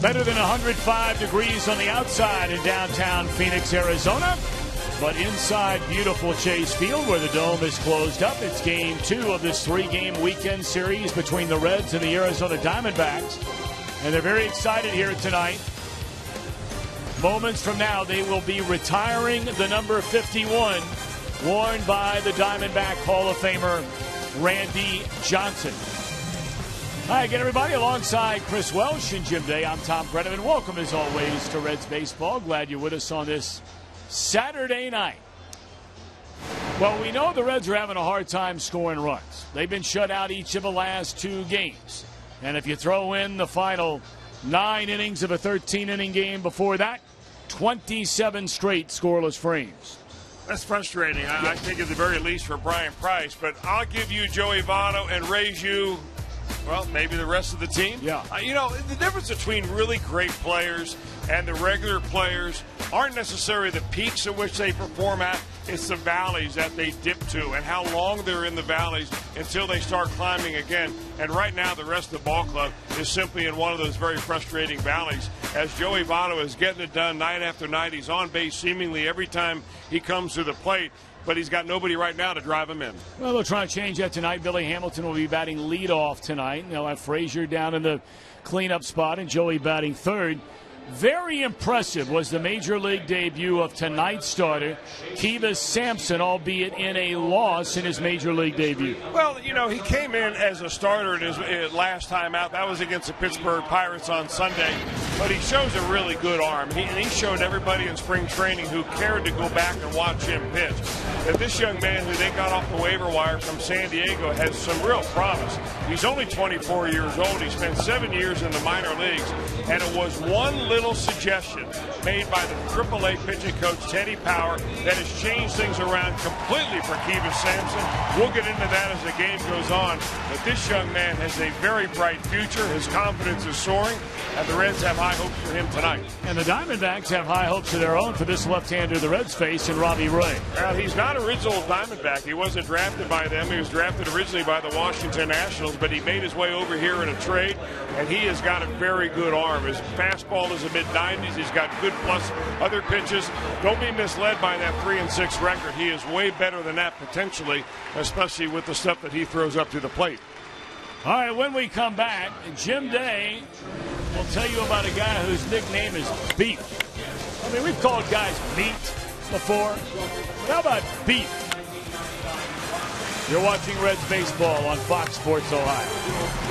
Better than 105 degrees on the outside in downtown Phoenix, Arizona. But inside beautiful Chase Field where the dome is closed up. It's game 2 of this 3-game weekend series between the Reds and the Arizona Diamondbacks. And they're very excited here tonight. Moments from now, they will be retiring the number 51, worn by the Diamondback Hall of Famer, Randy Johnson. Hi again, everybody. Alongside Chris Welsh and Jim Day, I'm Tom Brenneman. Welcome, as always, to Reds Baseball. Glad you're with us on this Saturday night. Well, we know the Reds are having a hard time scoring runs. They've been shut out each of the last 2 games. And if you throw in the final 9 innings of a 13-inning game before that, 27 straight scoreless frames. That's frustrating, I think, at the very least for Brian Price. But I'll give you Joey Votto and raise you, well, maybe the rest of the team. Yeah. The difference between really great players and the regular players aren't necessarily the peaks at which they perform at. It's the valleys that they dip to and how long they're in the valleys until they start climbing again. And right now, the rest of the ball club is simply in one of those very frustrating valleys. As Joey Votto is getting it done night after night, he's on base seemingly every time he comes to the plate. But he's got nobody right now to drive him in. Well, they'll try to change that tonight. Billy Hamilton will be batting leadoff tonight. They'll have Frazier down in the cleanup spot and Joey batting third. Very impressive was the Major League debut of tonight's starter, Kivas Sampson, albeit in a loss in his Major League debut. Well, he came in as a starter in his last time out. That was against the Pittsburgh Pirates on Sunday. But he shows a really good arm. And he showed everybody in spring training who cared to go back and watch him pitch that this young man who they got off the waiver wire from San Diego has some real promise. He's only 24 years old. He spent 7 years in the minor leagues. And it was one little suggestion made by the AAA pitching coach, Teddy Power, that has changed things around completely for Kivas Sampson. We'll get into that as the game goes on. But this young man has a very bright future. His confidence is soaring, and the Reds have high hopes for him tonight. And the Diamondbacks have high hopes of their own for this left-hander the Reds face in Robbie Ray. Well, he's not original Diamondback. He wasn't drafted by them. He was drafted originally by the Washington Nationals, but he made his way over here in a trade, and he has got a very good arm. His fastball is a mid-90s. He's got good plus other pitches. Don't be misled by that 3-6 record. He is way better than that potentially, especially with the stuff that he throws up to the plate. All right, when we come back, Jim Day will tell you about a guy whose nickname is Beef. I mean, we've called guys meat before, but how about beef? You're watching Reds Baseball on Fox Sports Ohio.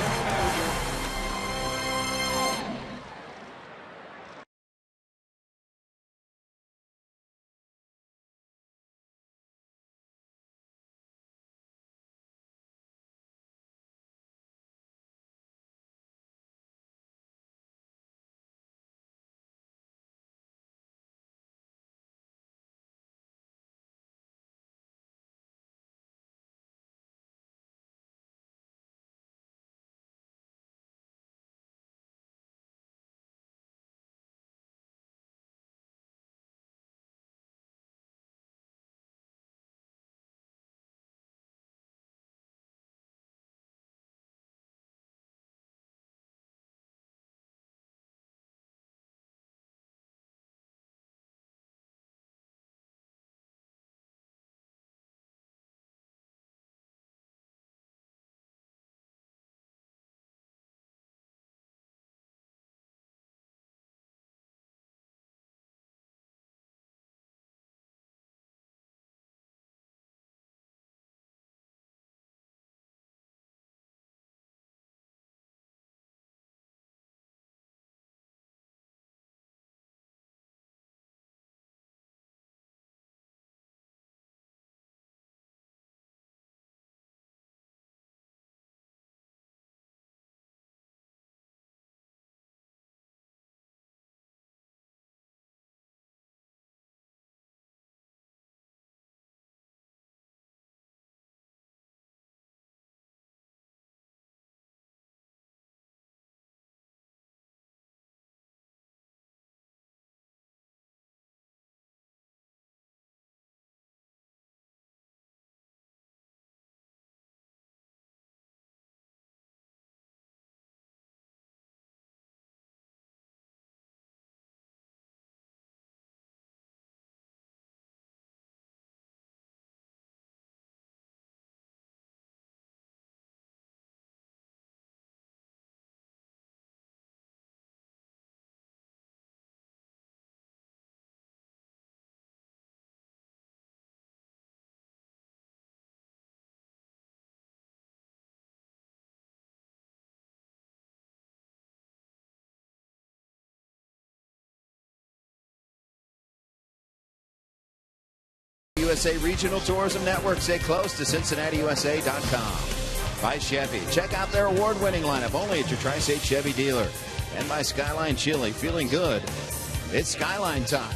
USA Regional Tourism Network. Stay close to CincinnatiUSA.com. By Chevy. Check out their award-winning lineup only at your Tri-State Chevy dealer. And by Skyline Chili. Feeling good. It's Skyline time.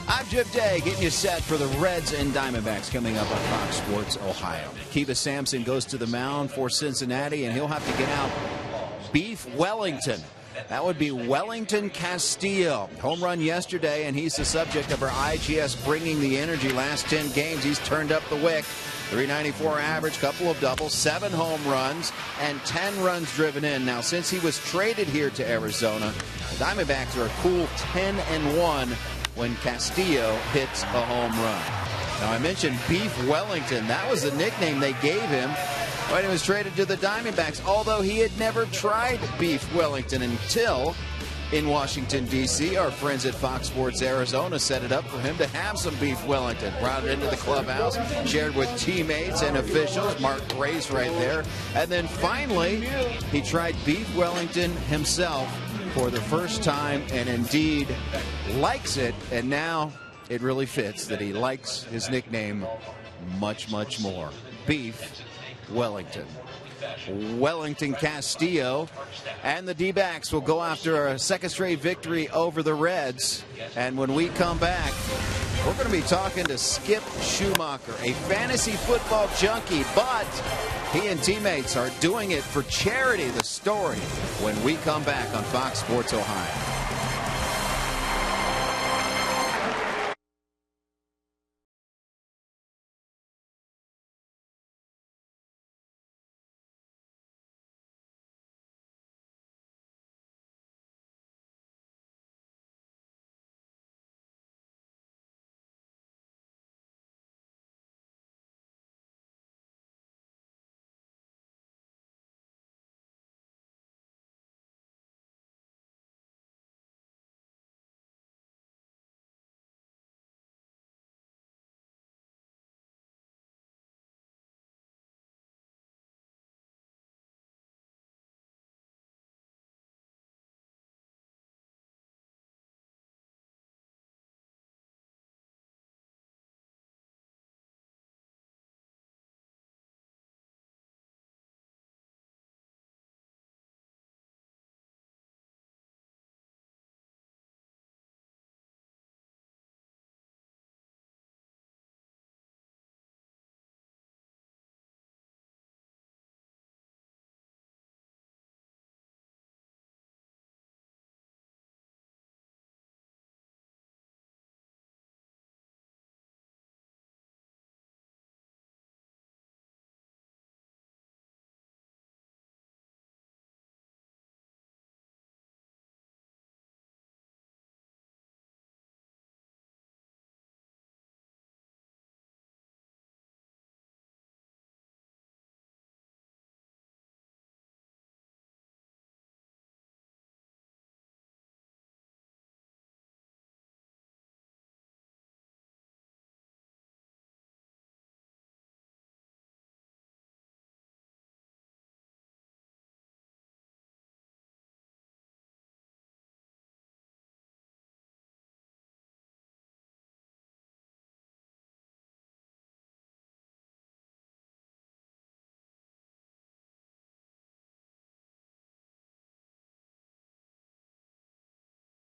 I'm Jim Day, getting you set for the Reds and Diamondbacks coming up on Fox Sports Ohio. Kiva Sampson goes to the mound for Cincinnati, and he'll have to get out Beef Wellington. That would be Wellington Castillo. Home run yesterday, and he's the subject of our IGS Bringing the Energy. Last 10 games, he's turned up the wick. 394 average, couple of doubles, 7 home runs, and 10 runs driven in. Now, since he was traded here to Arizona, the Diamondbacks are a cool 10-1 when Castillo hits a home run. Now, I mentioned Beef Wellington. That was the nickname they gave him when he was traded to the Diamondbacks, although he had never tried Beef Wellington until in Washington, D.C., our friends at Fox Sports Arizona set it up for him to have some Beef Wellington. Brought it into the clubhouse, shared with teammates and officials. Mark Grace right there. And then finally, he tried Beef Wellington himself for the first time, and indeed likes it. And now it really fits that he likes his nickname much, much more. Beef Wellington. Wellington Castillo, and the D-backs will go after a second straight victory over the Reds. And when we come back, we're going to be talking to Skip Schumacher, a fantasy football junkie, but he and teammates are doing it for charity. The story when we come back on Fox Sports Ohio.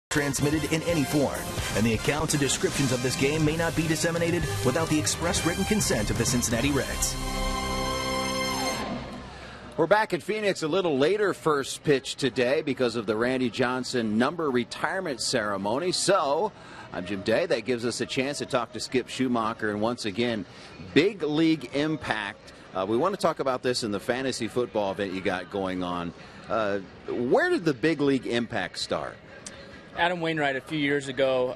Transmitted in any form, and the accounts and descriptions of this game may not be disseminated without the express written consent of the Cincinnati Reds. We're back in Phoenix, a little later first pitch today because of the Randy Johnson number retirement ceremony. So, I'm Jim Day. That gives us a chance to talk to Skip Schumacher, and once again, big league impact. We want to talk about this in the fantasy football event you got going on. Where did the big league impact start? Adam Wainwright a few years ago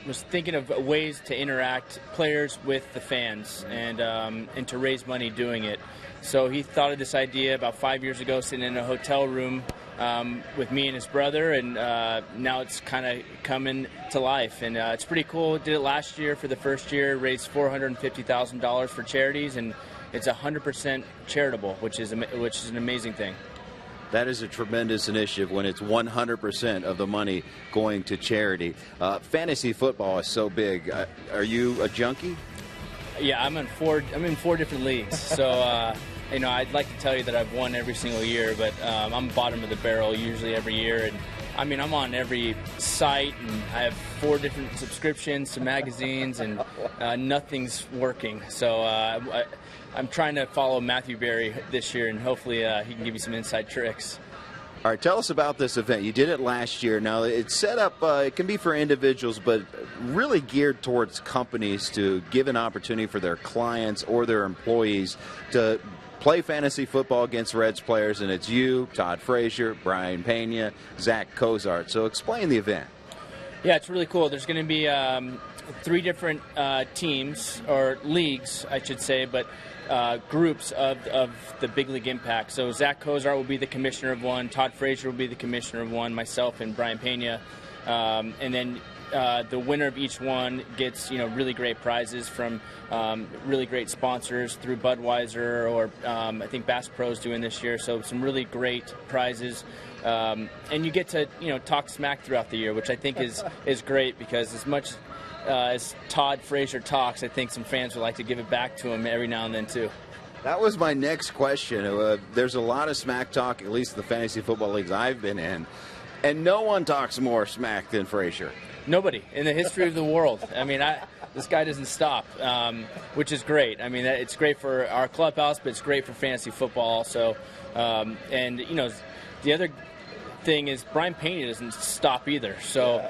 was thinking of ways to interact players with the fans and to raise money doing it. So he thought of this idea about 5 years ago, sitting in a hotel room with me and his brother, and now it's kind of coming to life. And it's pretty cool. Did it last year for the first year, raised $450,000 for charities, and it's 100% charitable, which is an amazing thing. That is a tremendous initiative when it's 100% of the money going to charity. Fantasy football is so big. Are you a junkie? Yeah, I'm in four different leagues. So, I'd like to tell you that I've won every single year, but I'm bottom of the barrel usually every year. And I'm on every site, and I have 4 different subscriptions to magazines, and nothing's working. So I'm trying to follow Matthew Berry this year, and hopefully he can give me some inside tricks. All right, tell us about this event. You did it last year. Now, it's set up, it can be for individuals, but really geared towards companies to give an opportunity for their clients or their employees to play fantasy football against Reds players, and it's you, Todd Frazier, Brian Pena, Zach Cozart. So explain the event. Yeah, it's really cool. There's going to be 3 different teams, or leagues, I should say, but groups of the Big League Impact. So Zach Cozart will be the commissioner of one, Todd Frazier will be the commissioner of one, myself and Brian Pena. And then the winner of each one gets really great prizes from really great sponsors through Budweiser, or I think Bass Pro's doing this year. So some really great prizes, and you get to talk smack throughout the year, which I think is great, because as much as Todd Frazier talks, I think some fans would like to give it back to him every now and then too. That was my next question. There's a lot of smack talk, at least the fantasy football leagues I've been in, and no one talks more smack than Frazier. Nobody in the history of the world. This guy doesn't stop, which is great. It's great for our clubhouse, but it's great for fantasy football also. And the other thing is Brian Pena doesn't stop either. So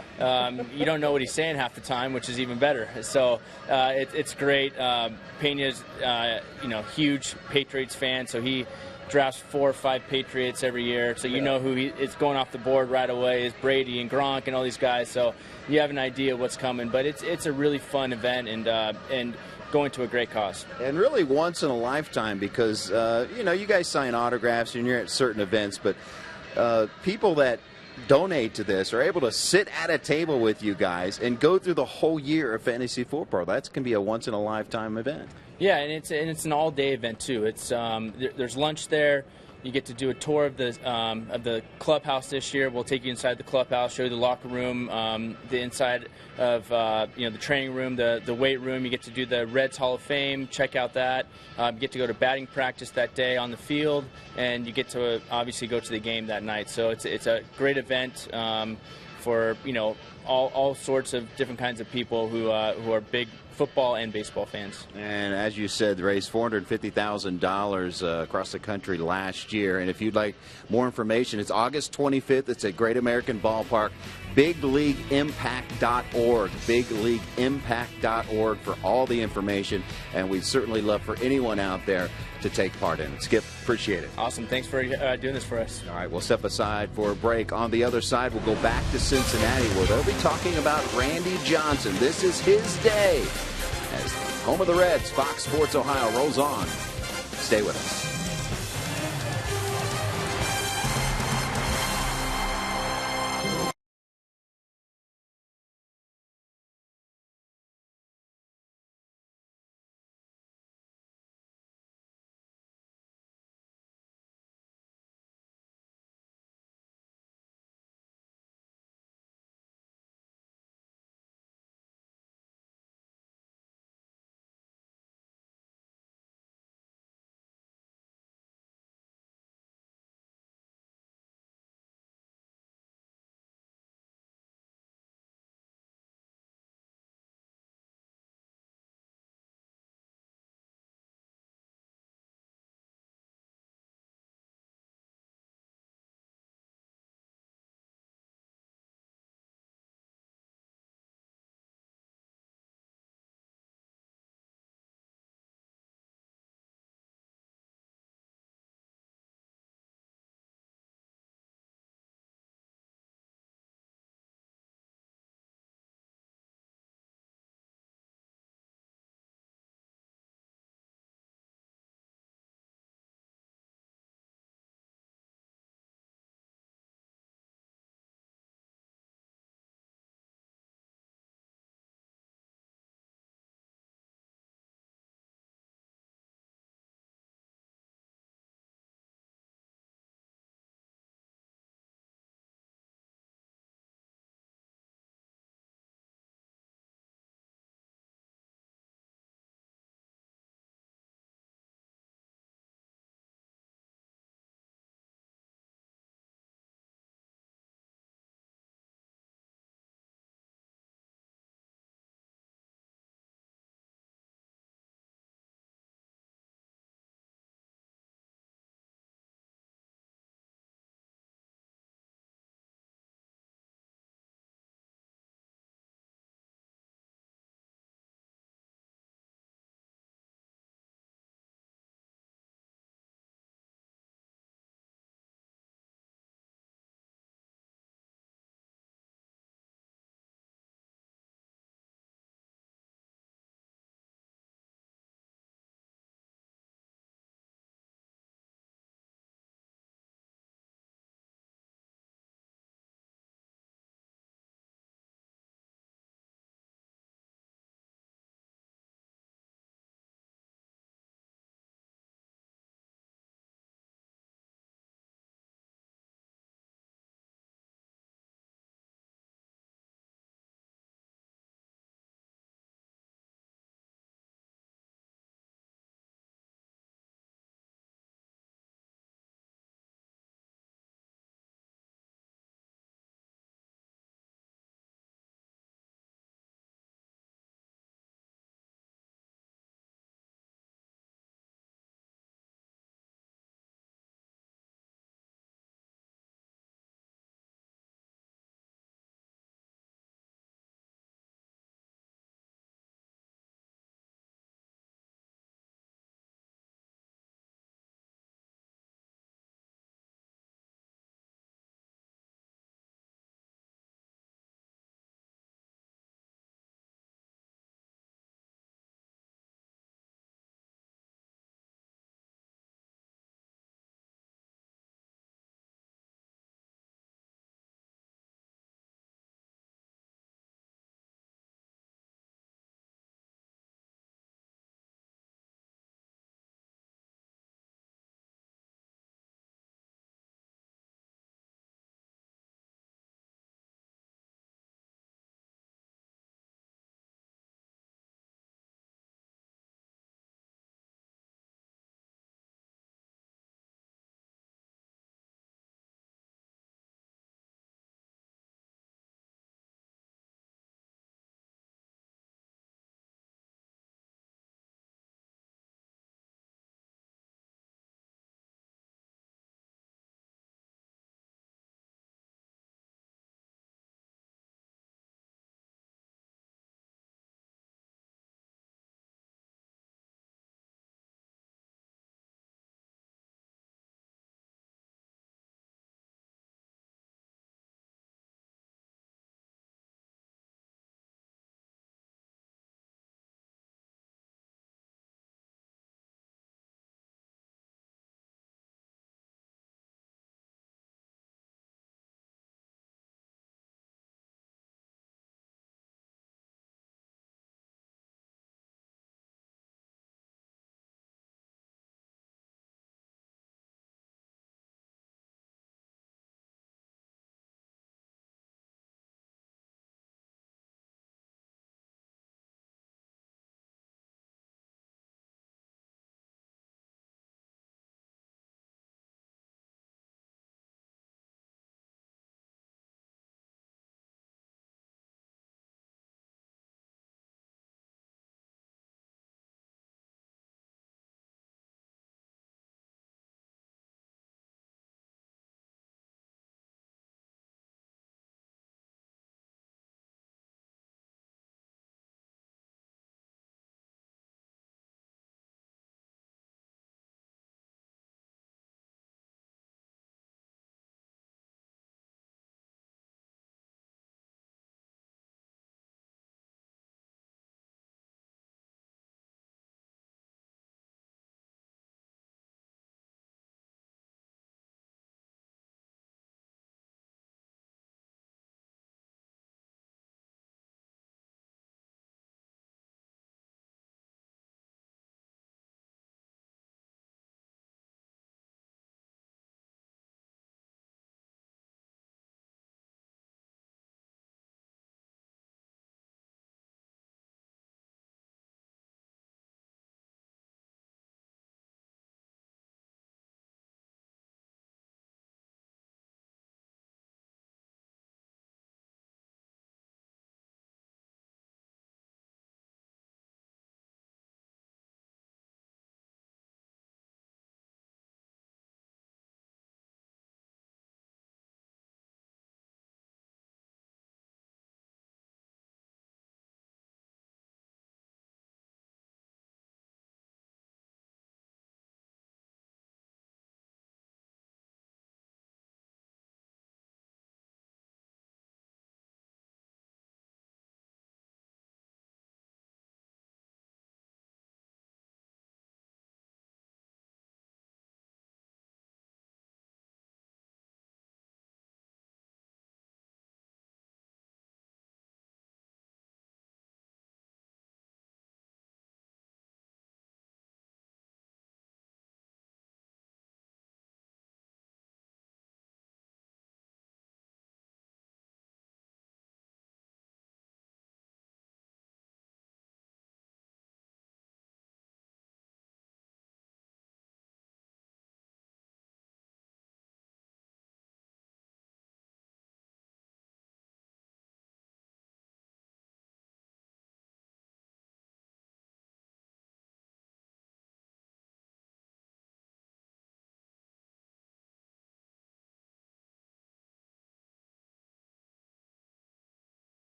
you don't know what he's saying half the time, which is even better. So it's great. Pena's huge Patriots fan, so he drafts 4 or 5 Patriots every year, so who is going off the board right away is Brady and Gronk and all these guys, so you have an idea what's coming. But it's a really fun event, and going to a great cause. And really once in a lifetime, because you guys sign autographs and you're at certain events, but people that donate to this are able to sit at a table with you guys and go through the whole year of fantasy football. That can be a once in a lifetime event. Yeah, and it's an all-day event too. It's there's lunch there. You get to do a tour of the clubhouse this year. We'll take you inside the clubhouse, show you the locker room, the inside of the training room, the weight room. You get to do the Reds Hall of Fame, check out that. You get to go to batting practice that day on the field, and you get to obviously go to the game that night. So it's a great event for all sorts of different kinds of people who are big football and baseball fans. And as you said, raised $450,000 across the country last year. And if you'd like more information, it's August 25th. It's at Great American Ballpark. BigLeagueImpact.org. BigLeagueImpact.org for all the information. And we'd certainly love for anyone out there to take part in it. Skip, appreciate it. Awesome. Thanks for doing this for us. All right, we'll step aside for a break. On the other side, we'll go back to Cincinnati, where they'll be talking about Randy Johnson. This is his day. As home of the Reds, Fox Sports Ohio rolls on. Stay with us.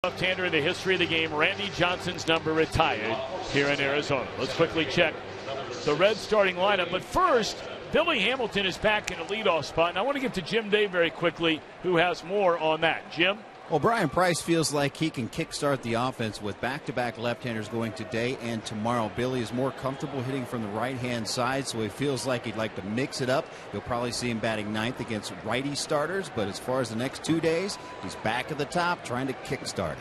Left-hander in the history of the game, Randy Johnson's number retired here in Arizona. Let's quickly check the Reds starting lineup. But first, Billy Hamilton is back in a leadoff spot. And I want to get to Jim Day very quickly, who has more on that. Jim? Well, Brian Price feels like he can kickstart the offense with back-to-back left-handers going today and tomorrow. Billy is more comfortable hitting from the right-hand side, so he feels like he'd like to mix it up. You'll probably see him batting ninth against righty starters, but as far as the next 2 days, he's back at the top trying to kickstart it.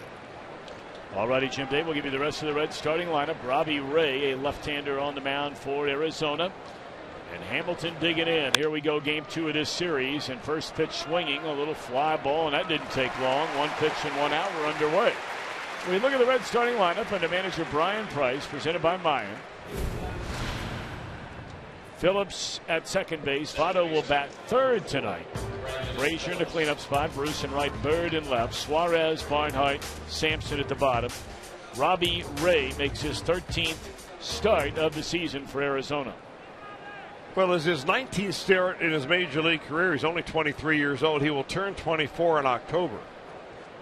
All righty, Jim Day will give you the rest of the Reds starting lineup. Robbie Ray, a left-hander on the mound for Arizona. And Hamilton digging in. Here we go, game 2 of this series. And first pitch swinging, a little fly ball, and that didn't take long. 1 pitch and 1 out. We're underway. We look at the Reds starting lineup under manager Brian Price, presented by Mayan. Phillips at second base. Votto will bat third tonight. Frazier in the cleanup spot. Bruce in right, Bird in left. Suarez, Barnhart, Sampson at the bottom. Robbie Ray makes his 13th start of the season for Arizona. Well, as his 19th start in his major league career, he's only 23 years old. He will turn 24 in October.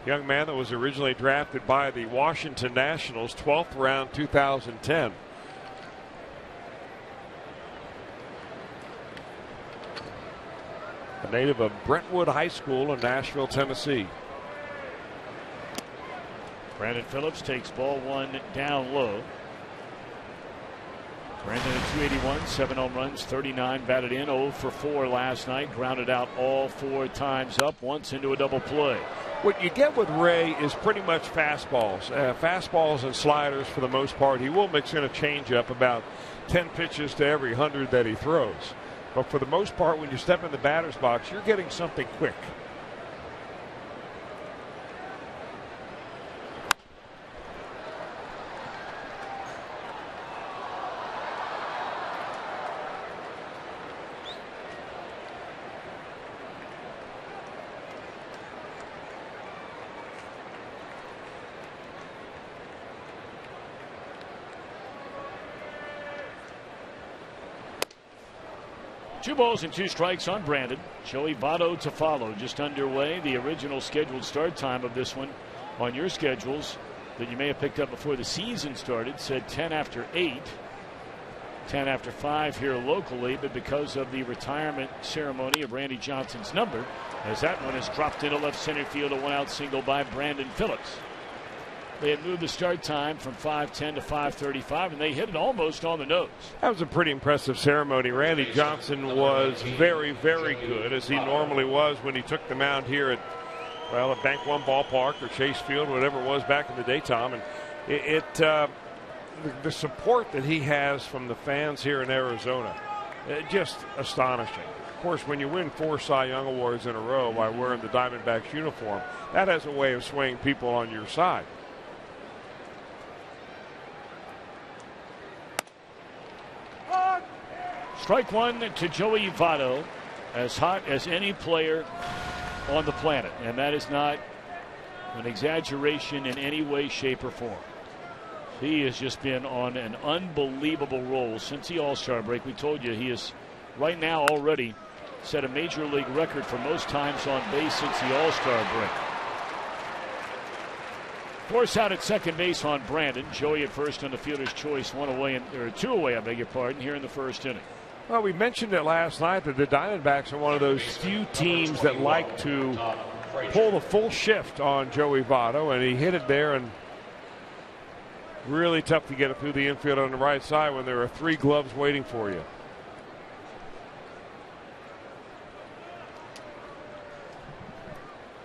Young man that was originally drafted by the Washington Nationals, 12th round, 2010. A native of Brentwood High School in Nashville, Tennessee. Brandon Phillips takes ball 1 down low. Brandon at 281, 7 home runs, 39 batted in, 0 for 4 last night. Grounded out all 4 times up, once into a double play. What you get with Ray is pretty much fastballs. Fastballs and sliders for the most part. He will mix in a changeup, about 10 pitches to every 100 that he throws. But for the most part, when you step in the batter's box, you're getting something quick. Two balls and 2 strikes on Brandon. Joey Votto to follow, just underway. The original scheduled start time of this one on your schedules that you may have picked up before the season started said 10 after 8, 10 after 5 here locally, but because of the retirement ceremony of Randy Johnson's number, as that one is dropped into left center field, a 1-out single by Brandon Phillips. They had moved the start time from 5:10 to 5:35, and they hit it almost on the nose. That was a pretty impressive ceremony. Randy Johnson was very, very good, as he normally was when he took the mound here at, well, at Bank One Ballpark or Chase Field, whatever it was back in the day, Tom. And the support that he has from the fans here in Arizona, just astonishing. Of course, when you win 4 Cy Young Awards in a row by wearing the Diamondbacks uniform, that has a way of swaying people on your side. Strike 1 to Joey Votto, as hot as any player on the planet. And that is not an exaggeration in any way, shape, or form. He has just been on an unbelievable roll since the All-Star break. We told you he is right now already set a major league record for most times on base since the All-Star break. Force out at second base on Brandon. Joey at first on the fielder's choice, 2 away, I beg your pardon, here in the first inning. Well, we mentioned it last night that the Diamondbacks are one of those few teams that like to pull the full shift on Joey Votto, and he hit it there, and really tough to get it through the infield on the right side when there are 3 gloves waiting for you.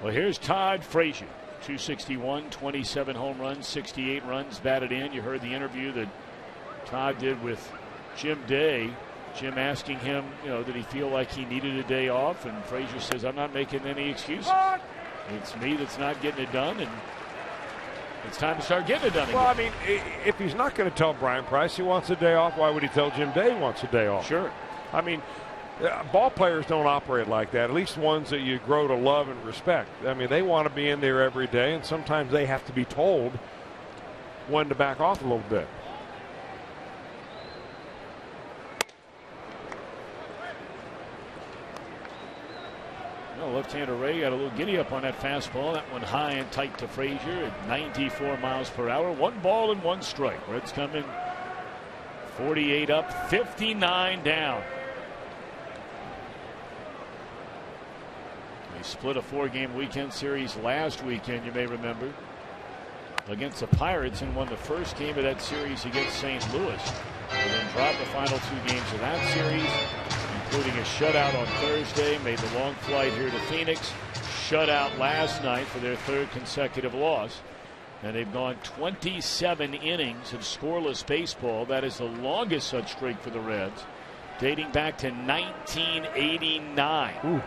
Well, here's Todd Frazier, 261, 27 home runs, 68 runs batted in. You heard the interview that Todd did with Jim Day. Jim asking him, did he feel like he needed a day off? And Frazier says, I'm not making any excuses. It's me that's not getting it done, and it's time to start getting it done again. Well, I mean, if he's not going to tell Brian Price he wants a day off, why would he tell Jim Day he wants a day off? Sure. I mean, ball players don't operate like that, at least ones that you grow to love and respect. I mean, they want to be in there every day, and sometimes they have to be told when to back off a little bit. Well, left-hander Ray got a little giddy up on that fastball. That one high and tight to Frazier at 94 miles per hour. 1 ball and 1 strike. Reds come in 48 up, 59 down. They split a 4-game weekend series last weekend, you may remember, against the Pirates, and won the first game of that series against St. Louis. And then dropped the final 2 games of that series, including a shutout on Thursday, made the long flight here to Phoenix, shutout last night for their 3rd consecutive loss. And they've gone 27 innings of scoreless baseball. That is the longest such streak for the Reds, dating back to 1989. Ooh.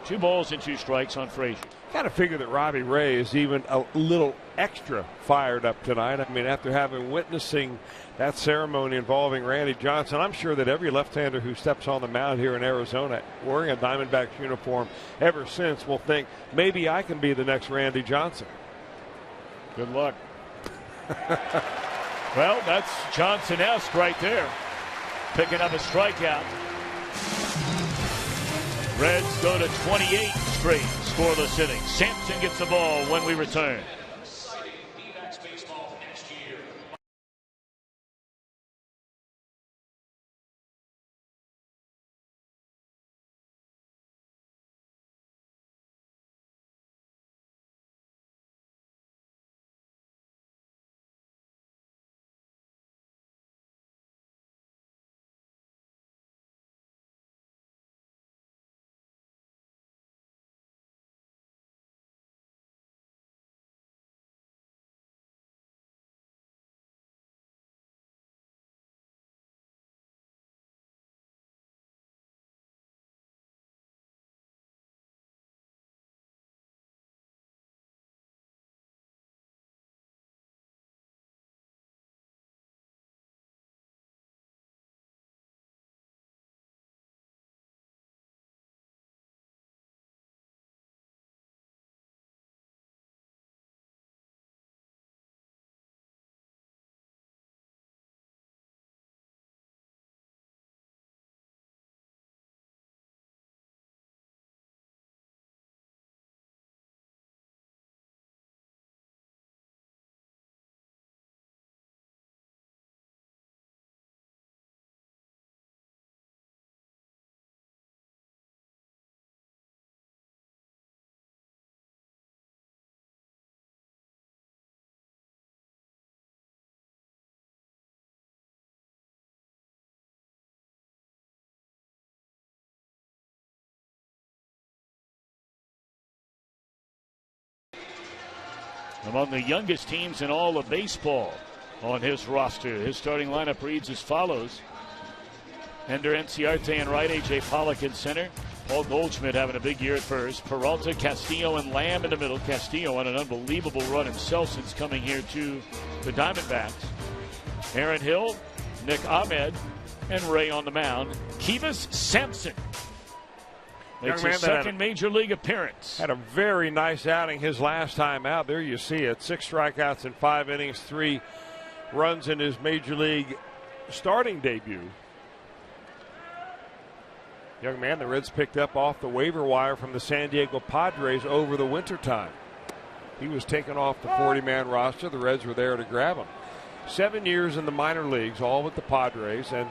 Two balls and 2 strikes on Frazier. Got to figure that Robbie Ray is even a little extra fired up tonight. I mean, after witnessing that ceremony involving Randy Johnson, I'm sure that every left-hander who steps on the mound here in Arizona wearing a Diamondbacks uniform ever since will think, maybe I can be the next Randy Johnson. Good luck. Well, that's Johnson-esque right there. Picking up a strikeout. Reds go to 28 straight scoreless innings. Sampson gets the ball when we return. Among the youngest teams in all of baseball on his roster. His starting lineup reads as follows. Ender Enciarte in right, A.J. Pollock in center. Paul Goldschmidt having a big year at first. Peralta, Castillo, and Lamb in the middle. Castillo on an unbelievable run himself since coming here to the Diamondbacks. Aaron Hill, Nick Ahmed, and Ray on the mound. Kivas Sampson makes his second major league appearance. Had a very nice outing his last time out. There you see it. 6 strikeouts in 5 innings, 3 runs in his major league starting debut. Young man the Reds picked up off the waiver wire from the San Diego Padres over the wintertime. He was taken off the 40-man roster. The Reds were there to grab him. 7 years in the minor leagues, all with the Padres, and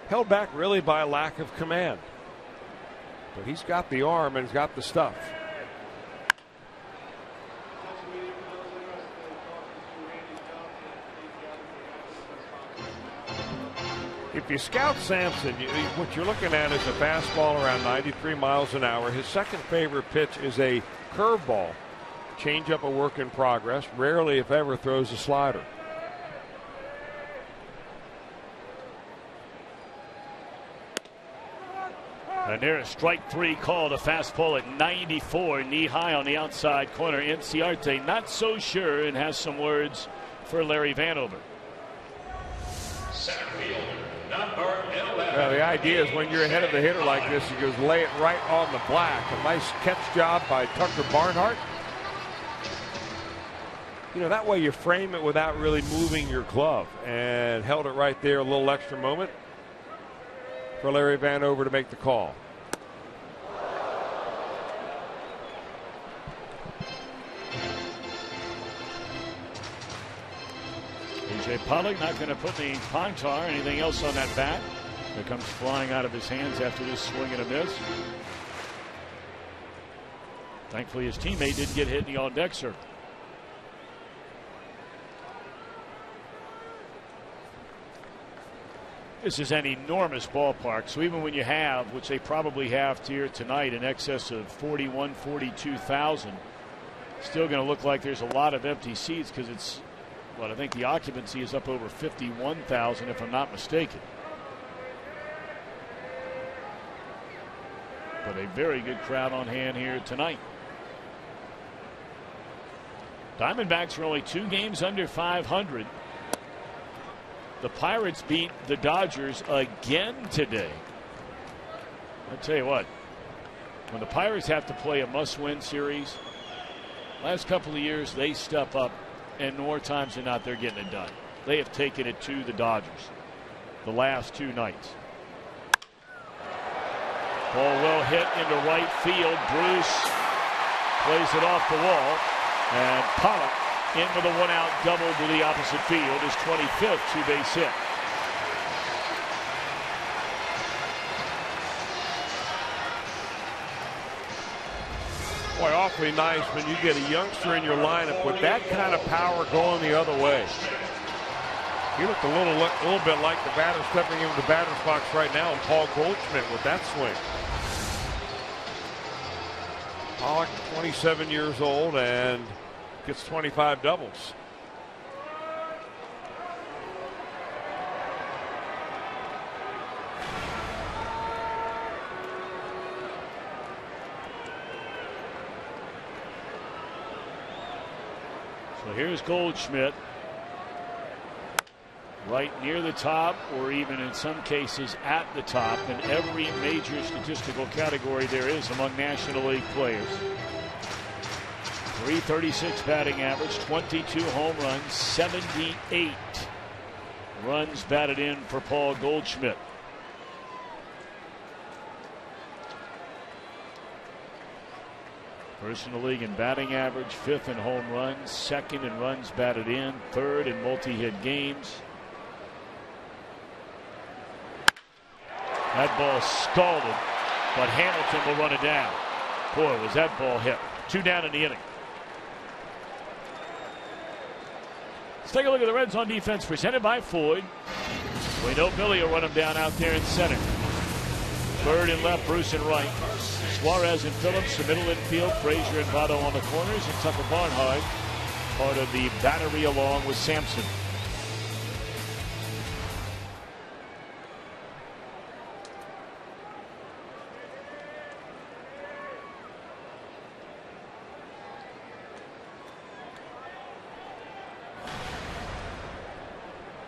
held back really by a lack of command. But he's got the arm and he's got the stuff. If you scout Sampson, what you're looking at is a fastball around 93 miles an hour. His second favorite pitch is a curveball. Changeup a work in progress. Rarely, if ever, throws a slider. And there's strike 3 called, a fastball at 94, knee high on the outside corner. Enciarte not so sure and has some words for Larry Vanover. Center fielder, number 11. Well, the idea is when you're ahead of the hitter like this, you just lay it right on the black. A nice catch job by Tucker Barnhart. You know, that way you frame it without really moving your glove, and held it right there. A little extra moment for Larry Vanover to make the call. A.J. Pollock not going to put the Pontar or anything else on that bat. That comes flying out of his hands after this swing and a miss. Thankfully, his teammate didn't get hit in the on-deck circle. This is an enormous ballpark, so even when you have, which they probably have here tonight, in excess of 42,000, still going to look like there's a lot of empty seats because it's, well, I think the occupancy is up over 51,000 if I'm not mistaken. But a very good crowd on hand here tonight. Diamondbacks are only 2 games under 500. The Pirates beat the Dodgers again today. I'll tell you what, when the Pirates have to play a must-win series, last couple of years they step up, and more times than not they're getting it done. They have taken it to the Dodgers the last 2 nights. Ball well hit into right field. Bruce plays it off the wall, and Pollock in with a 1-out double to the opposite field, his 25th 2-base hit. Boy, awfully nice when you get a youngster in your lineup with that kind of power going the other way. He looked a little bit like the batter stepping into the batter's box right now, and Paul Goldschmidt with that swing. Pollock, 27 years old, and gets 25 doubles. So here's Goldschmidt, right near the top, or even in some cases at the top in every major statistical category there is among National League players. .336 batting average, 22 home runs, 78 runs batted in for Paul Goldschmidt. First in the league in batting average, 5th in home runs, 2nd in runs batted in, 3rd in multi-hit games. That ball scalded, but Hamilton will run it down. Boy, was that ball hit. 2 down in the inning. Let's take a look at the Reds on defense, presented by Ford. We know Billy will run him down out there in center. Bird and left, Bruce and right. Suarez and Phillips, the middle infield. Frazier and Votto on the corners, and Tucker Barnhart part of the battery along with Sampson.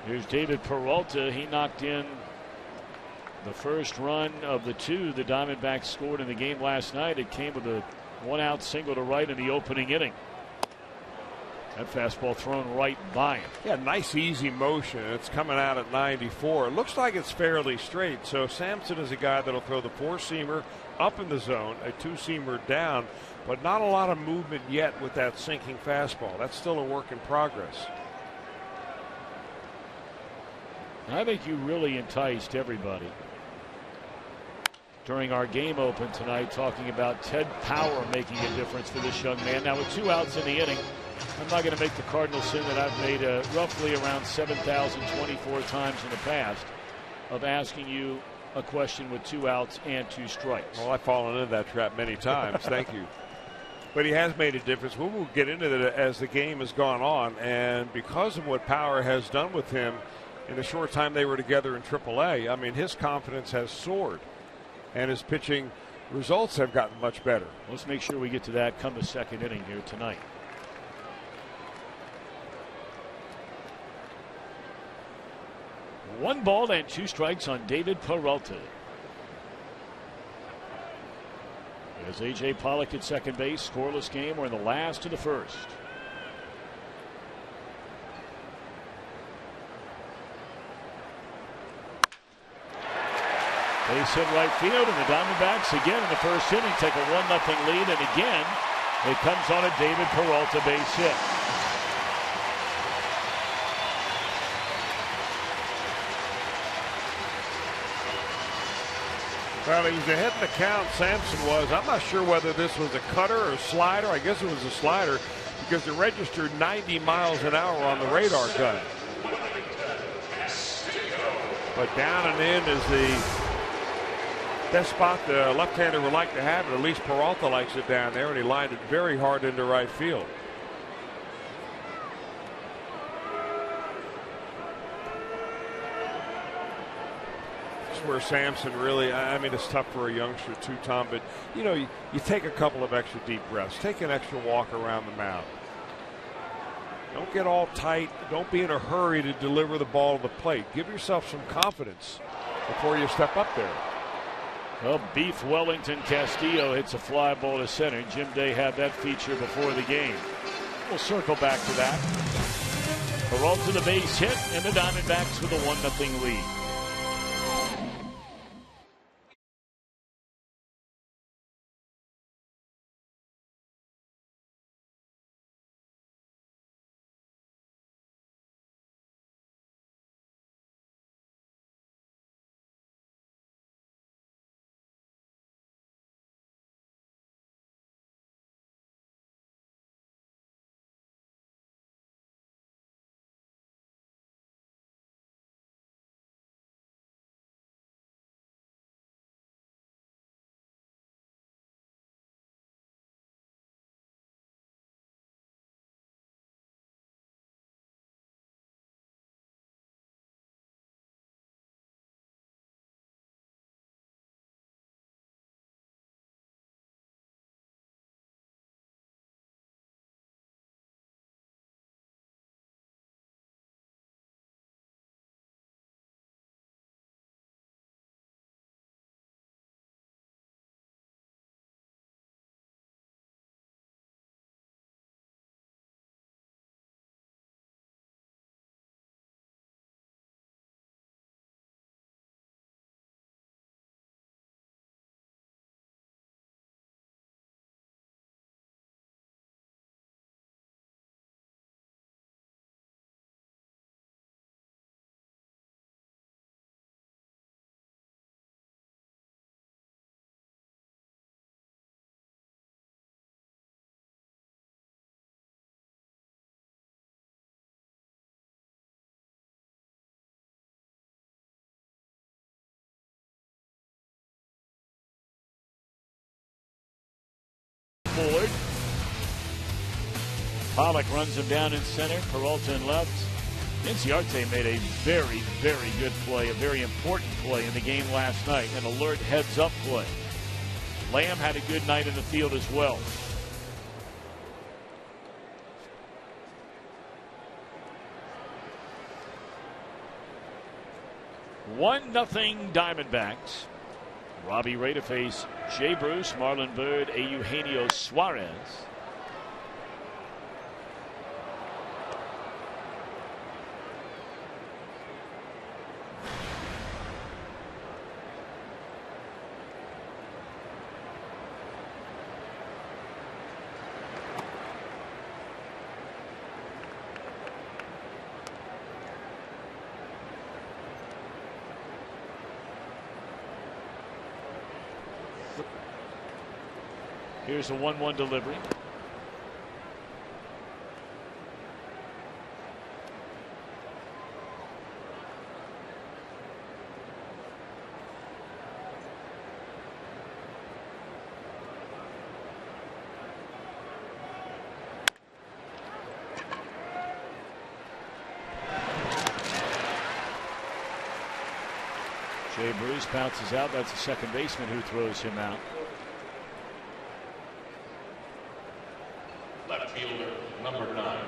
Here's David Peralta. He knocked in the first run of the 2 the Diamondbacks scored in the game last night. It came with a 1-out single to right in the opening inning. That fastball thrown right by him. Yeah, nice easy motion. It's coming out at 94. It looks like it's fairly straight. So Sampson is a guy that'll throw the 4-seamer up in the zone, a 2-seamer down, but not a lot of movement yet with that sinking fastball. That's still a work in progress. I think you really enticed everybody during our game open tonight, talking about Ted Power making a difference for this young man. Now, with 2 outs in the inning, I'm not going to make the Cardinal sin that I've made roughly around 7,024 times in the past of asking you a question with 2 outs and 2 strikes. Well, I've fallen into that trap many times. Thank you. But he has made a difference. We will get into that as the game has gone on, and because of what Power has done with him in the short time they were together in AAA, I mean, his confidence has soared, and his pitching results have gotten much better. Let's make sure we get to that come the 2nd inning here tonight. One ball and 2 strikes on David Peralta. There's A.J. Pollock at second base. Scoreless game. We're in the last of the first. Base hit right field, and the Diamondbacks again in the first inning take a 1-0 lead, and again it comes on a David Peralta base hit. Well, he was ahead in the count, Sampson was. I'm not sure whether this was a cutter or a slider. I guess it was a slider because it registered 90 miles an hour on the radar gun. But down and in is the best spot the left-hander would like to have it. At least Peralta likes it down there, and he lined it very hard into right field. Where Sampson really, I mean, it's tough for a youngster too, Tom, but you know, you take a couple of extra deep breaths, take an extra walk around the mound. Don't get all tight. Don't be in a hurry to deliver the ball to the plate. Give yourself some confidence before you step up there. Well, Beef Wellington Castillo hits a fly ball to center. Jim Day had that feature before the game. We'll circle back to that. Peralta the base hit, and the Diamondbacks with a 1-0 lead. Forward. Pollock runs him down in center. Peralta in left. Inciarte made a very, very good play, a very important play in the game last night, an alert heads-up play. Lamb had a good night in the field as well. One nothing Diamondbacks. Robbie Ray to face Jay Bruce, Marlon Byrd, Eugenio Suarez. Here's a 1-1 delivery. Jay Bruce bounces out. That's the second baseman who throws him out. Left fielder, number 9,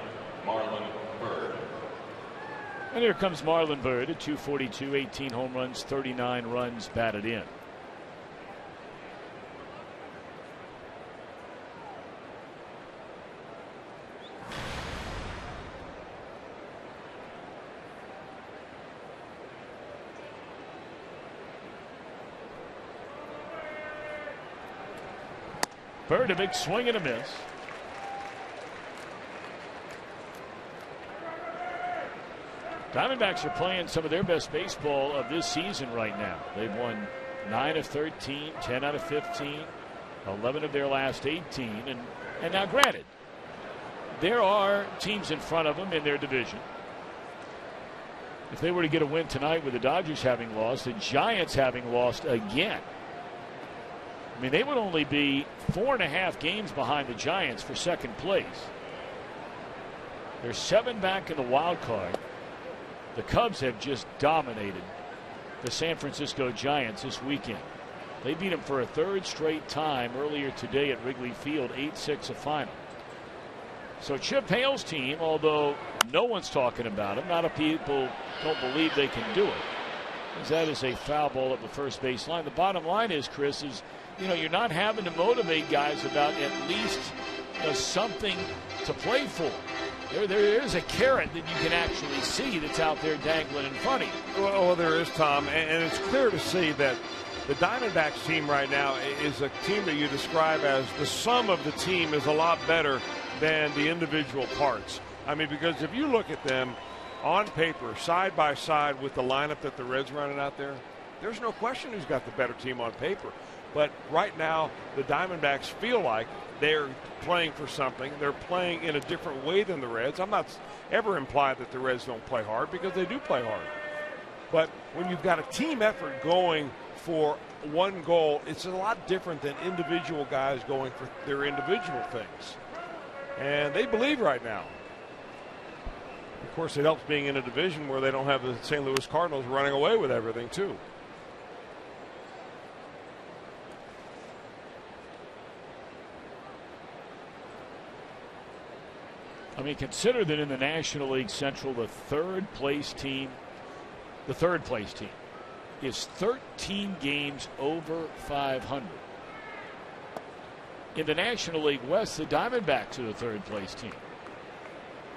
Marlon Byrd. And here comes Marlon Byrd at 242, 18 home runs, 39 runs batted in. Bird, a big swing and a miss. Diamondbacks are playing some of their best baseball of this season right now. They've won 9 of 13, 10 out of 15, 11 of their last 18. And now, granted, there are teams in front of them in their division. If they were to get a win tonight with the Dodgers having lost, the Giants having lost again, I mean, they would only be 4.5 games behind the Giants for second place. They're 7 back in the wild card. The Cubs have just dominated the San Francisco Giants this weekend. They beat them for a third straight time earlier today at Wrigley Field, 8-6 a final. So Chip Hale's team, although no one's talking about him, a lot of people don't believe they can do it, as that is a foul ball at the first base line. The bottom line is, Chris, is you're not having to motivate guys about at least something to play for. There's a carrot that you can actually see that's out there dangling in front of you. Well, there is, Tom, and it's clear to see that the Diamondbacks team right now is a team that you describe as the sum of the team is a lot better than the individual parts. I mean, because if you look at them on paper, side by side with the lineup that the Reds running out there, there's no question who's got the better team on paper. But right now, the Diamondbacks feel like they're playing for something. They're playing in a different way than the Reds. I'm not ever implied that the Reds don't play hard, because they do play hard. But when you've got a team effort going for one goal, it's a lot different than individual guys going for their individual things. And they believe right now. Of course, it helps being in a division where they don't have the St. Louis Cardinals running away with everything, too. I mean, consider that in the National League Central, the third place team is 13 games over 500. In the National League West, the Diamondbacks are the third place team.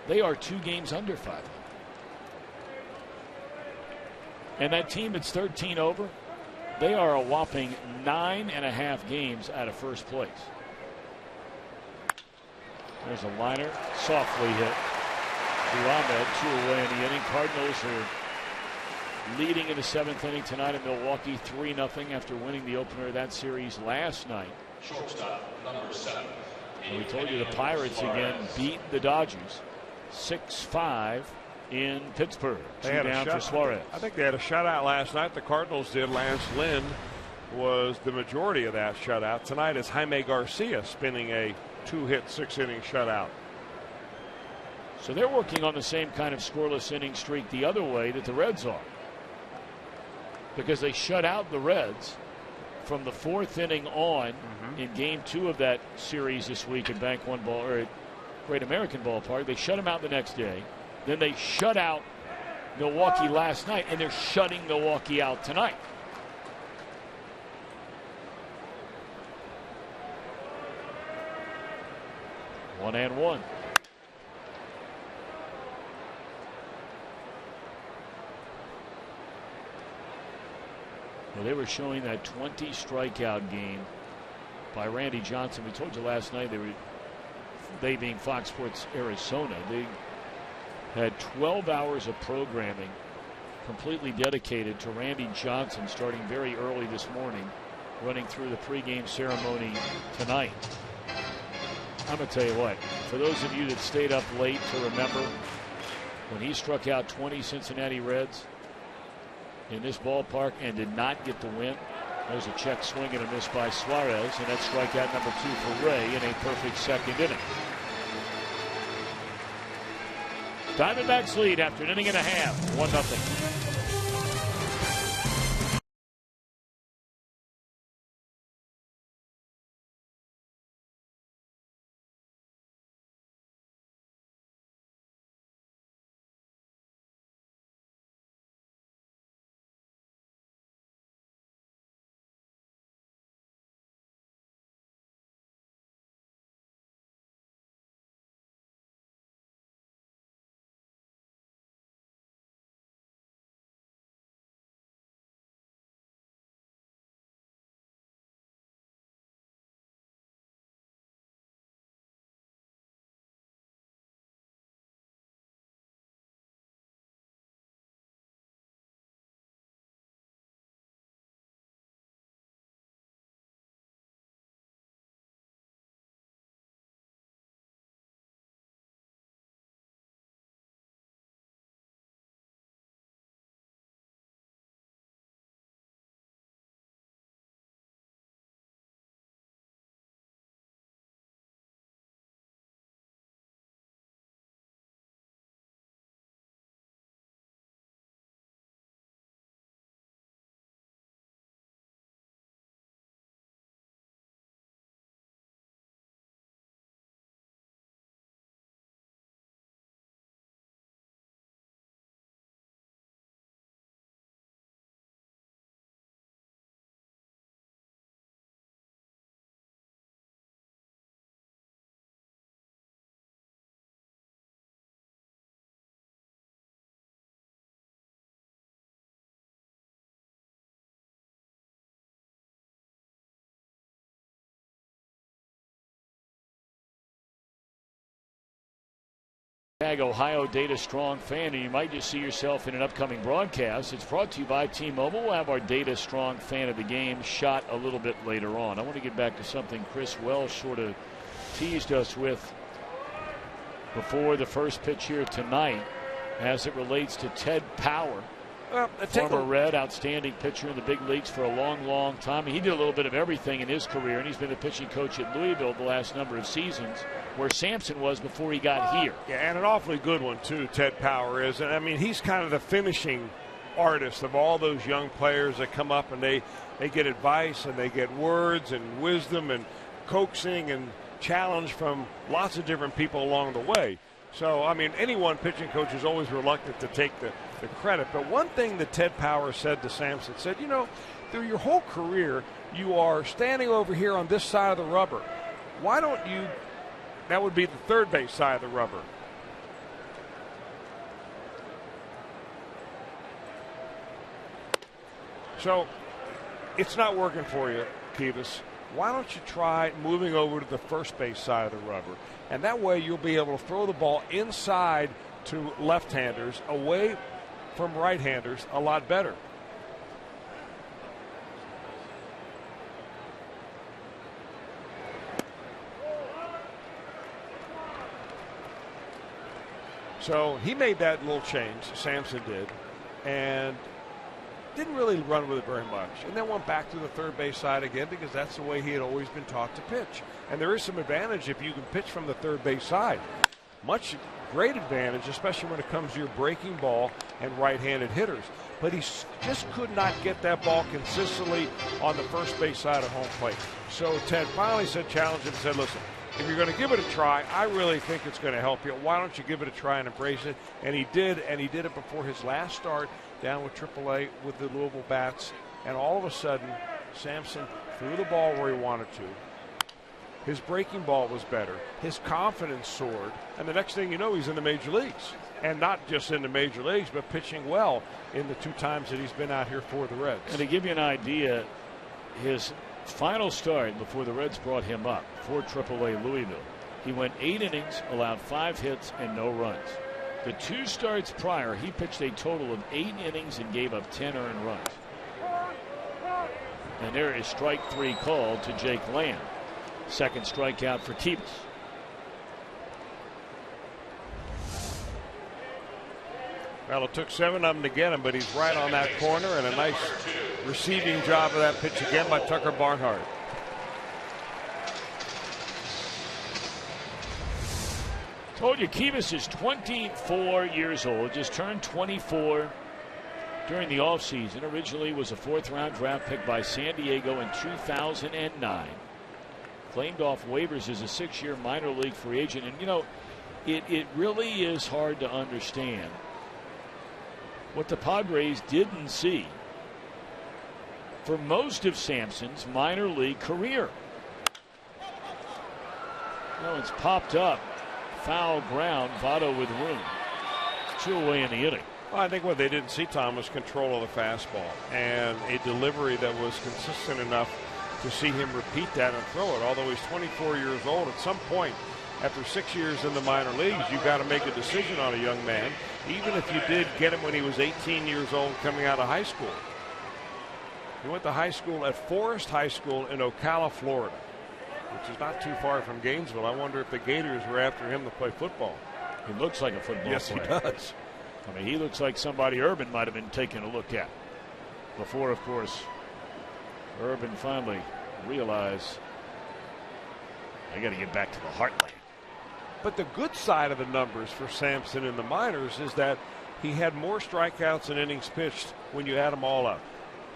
They are 2 games under 500. And that team that's 13 over, they are a whopping 9.5 games out of first place. There's a liner, softly hit to Ahmed, 2 away in the inning. Cardinals are leading in the 7th inning tonight in Milwaukee, 3-0 after winning the opener of that series last night. Shortstop, number 7. And we told you the Pirates again beat the Dodgers 6-5 in Pittsburgh. 2 down for Suarez. I think they had a shutout last night. The Cardinals did. Lance Lynn was the majority of that shutout. Tonight is Jaime Garcia spinning a 2-hit 6-inning shutout. So they're working on the same kind of scoreless inning streak the other way that the Reds are, because they shut out the Reds from the 4th inning on in Game 2 of that series this week at Bank One Ball, or at Great American Ballpark. They shut them out the next day. Then they shut out Milwaukee last night, and they're shutting Milwaukee out tonight. One and one. Well, they were showing that 20 strikeout game by Randy Johnson. We told you last night they being Fox Sports Arizona, they had 12 hours of programming completely dedicated to Randy Johnson, starting very early this morning, running through the pregame ceremony tonight. I'm going to tell you what, for those of you that stayed up late to remember when he struck out 20 Cincinnati Reds in this ballpark and did not get the win, there's a check swing and a miss by Suarez, and that's strikeout number 2 for Ray in a perfect 2nd inning. Diamondbacks lead after an inning and a half, 1-0. Ohio Data Strong fan, and you might just see yourself in an upcoming broadcast. It's brought to you by T-Mobile. We'll have our Data Strong fan of the game shot a little bit later on. I want to get back to something Chris Welsh sort of teased us with before the first pitch here tonight as it relates to Ted Power. Well, former Red, outstanding pitcher in the big leagues for a long, long time. He did a little bit of everything in his career, and he's been the pitching coach at Louisville the last number of seasons, where Sampson was before he got here. Yeah, and an awfully good one, too, Ted Power is. And, I mean, he's kind of the finishing artist of all those young players that come up and they get advice and they get words and wisdom and coaxing and challenge from lots of different people along the way. So, I mean, any one pitching coach is always reluctant to take the credit. But one thing that Ted Power said to Sampson, said, you know, through your whole career, you are standing over here on this side of the rubber. Why don't you, that would be the third base side of the rubber. So, it's not working for you, Kivas. Why don't you try moving over to the first base side of the rubber? And that way you'll be able to throw the ball inside to left-handers, away from right-handers a lot better. So he made that little change, Sampson did, and didn't really run with it very much, and then went back to the third base side again because that's the way he had always been taught to pitch. And there is some advantage if you can pitch from the third base side. Much great advantage, especially when it comes to your breaking ball and right-handed hitters. But he just could not get that ball consistently on the first base side of home plate. So Ted finally challenged him and said, listen, if you're going to give it a try, I really think it's going to help you. Why don't you give it a try and embrace it? And he did it before his last start down with AAA with the Louisville Bats. And all of a sudden, Sampson threw the ball where he wanted to. His breaking ball was better. His confidence soared. And the next thing you know, he's in the major leagues. And not just in the major leagues, but pitching well in the 2 times that he's been out here for the Reds. And to give you an idea, his final start before the Reds brought him up for AAA Louisville, he went 8 innings, allowed 5 hits, and no runs. The 2 starts prior, he pitched a total of 8 innings and gave up 10 earned runs. And there is strike 3 called to Jake Lamb. Second strikeout for Tebas. Well, it took 7 of them to get him, but he's right on that corner, and a nice receiving job of that pitch again by Tucker Barnhart. Told you, Kivas is 24 years old, just turned 24 during the offseason. Originally was a 4th-round draft pick by San Diego in 2009. Claimed off waivers as a 6-year minor league free agent. And, you know, it really is hard to understand what the Padres didn't see for most of Sampson's minor league career. No, it's popped up. Foul ground. Votto with room. 2 away in the inning. Well, I think what they didn't see, Tom, was control of the fastball and a delivery that was consistent enough to see him repeat that and throw it. Although he's 24 years old, at some point after 6 years in the minor leagues, you've got to make a decision on a young man, even if you did get him when he was 18 years old coming out of high school. He went to high school at Forest High School in Ocala, Florida, which is not too far from Gainesville. I wonder if the Gators were after him to play football. He looks like a football yes, player. Yes, he does. I mean, he looks like somebody Urban might have been taking a look at before, of course, Urban finally realized, I got to get back to the heartland. But the good side of the numbers for Sampson in the minors is that he had more strikeouts and innings pitched when you add them all up.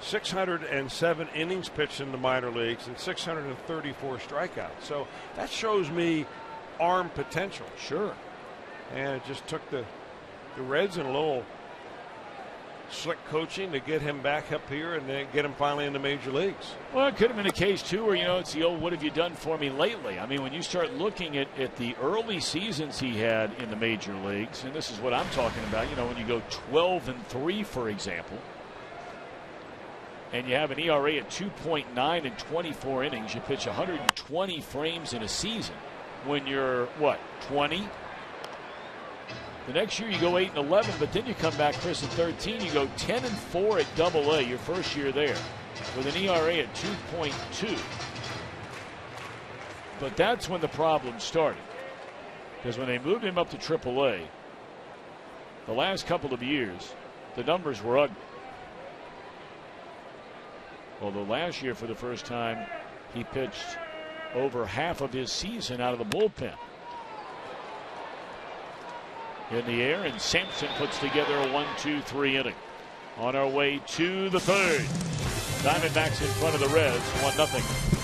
607 innings pitched in the minor leagues and 634 strikeouts. So that shows me arm potential. Sure. And it just took the Reds and a little slick coaching to get him back up here and then get him finally in the major leagues. Well, it could have been a case, too, where, you know, it's the old, what have you done for me lately? I mean, when you start looking at the early seasons he had in the major leagues, and this is what I'm talking about, you know, when you go 12-3, for example, and you have an ERA at 2.9 in 24 innings, you pitch 120 frames in a season when you're, what, 20? The next year you go 8-11, but then you come back, Chris, at 13. You go 10-4 at Double-A your first year there, with an ERA at 2.2. But that's when the problem started, because when they moved him up to Triple-A, the last couple of years, the numbers were ugly. Although last year, for the first time, he pitched over half of his season out of the bullpen. In the air, and Sampson puts together a 1-2-3 inning. On our way to the third. Diamondbacks in front of the Reds, 1-0.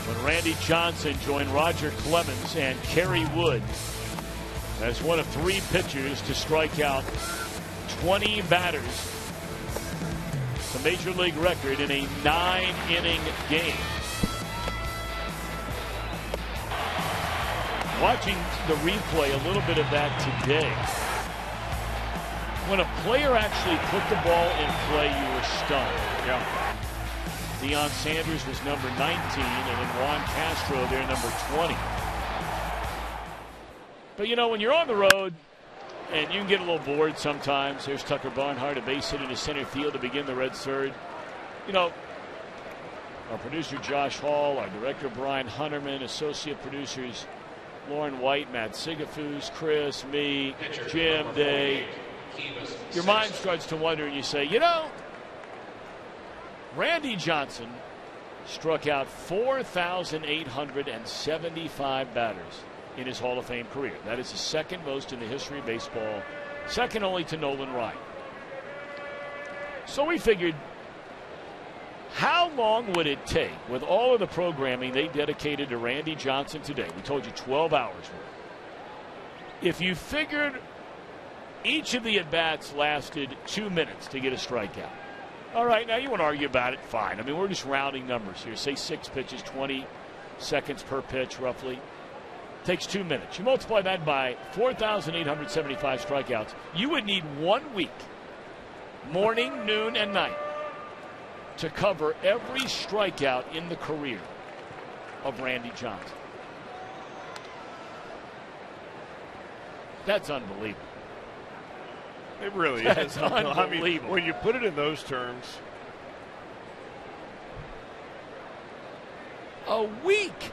When Randy Johnson joined Roger Clemens and Kerry Wood as one of 3 pitchers to strike out 20 batters. It's a major league record in a 9-inning game. Watching the replay, a little bit of that today. When a player actually put the ball in play, you were stunned. Yeah. Deion Sanders was number 19, and then Juan Castro there, number 20. But, you know, when you're on the road, and you can get a little bored sometimes. Here's Tucker Barnhart, a base hit into center field to begin the Reds' third. You know, our producer Josh Hall, our director Brian Hunterman, associate producers Lauren White, Matt Sigafus, Chris, me, Jim Day. Your mind starts to wonder, and you say, you know, Randy Johnson struck out 4,875 batters in his Hall of Fame career. That is the second most in the history of baseball, second only to Nolan Ryan. So we figured, how long would it take with all of the programming they dedicated to Randy Johnson today? We told you 12 hours worth. If you figured each of the at-bats lasted 2 minutes to get a strikeout. All right, now you want to argue about it, fine. I mean, we're just rounding numbers here. Say 6 pitches, 20 seconds per pitch, roughly. Takes 2 minutes. You multiply that by 4,875 strikeouts. You would need 1 week, morning, noon, and night, to cover every strikeout in the career of Randy Johnson. That's unbelievable. It really That's is. unbelievable. I mean, when you put it in those terms. A week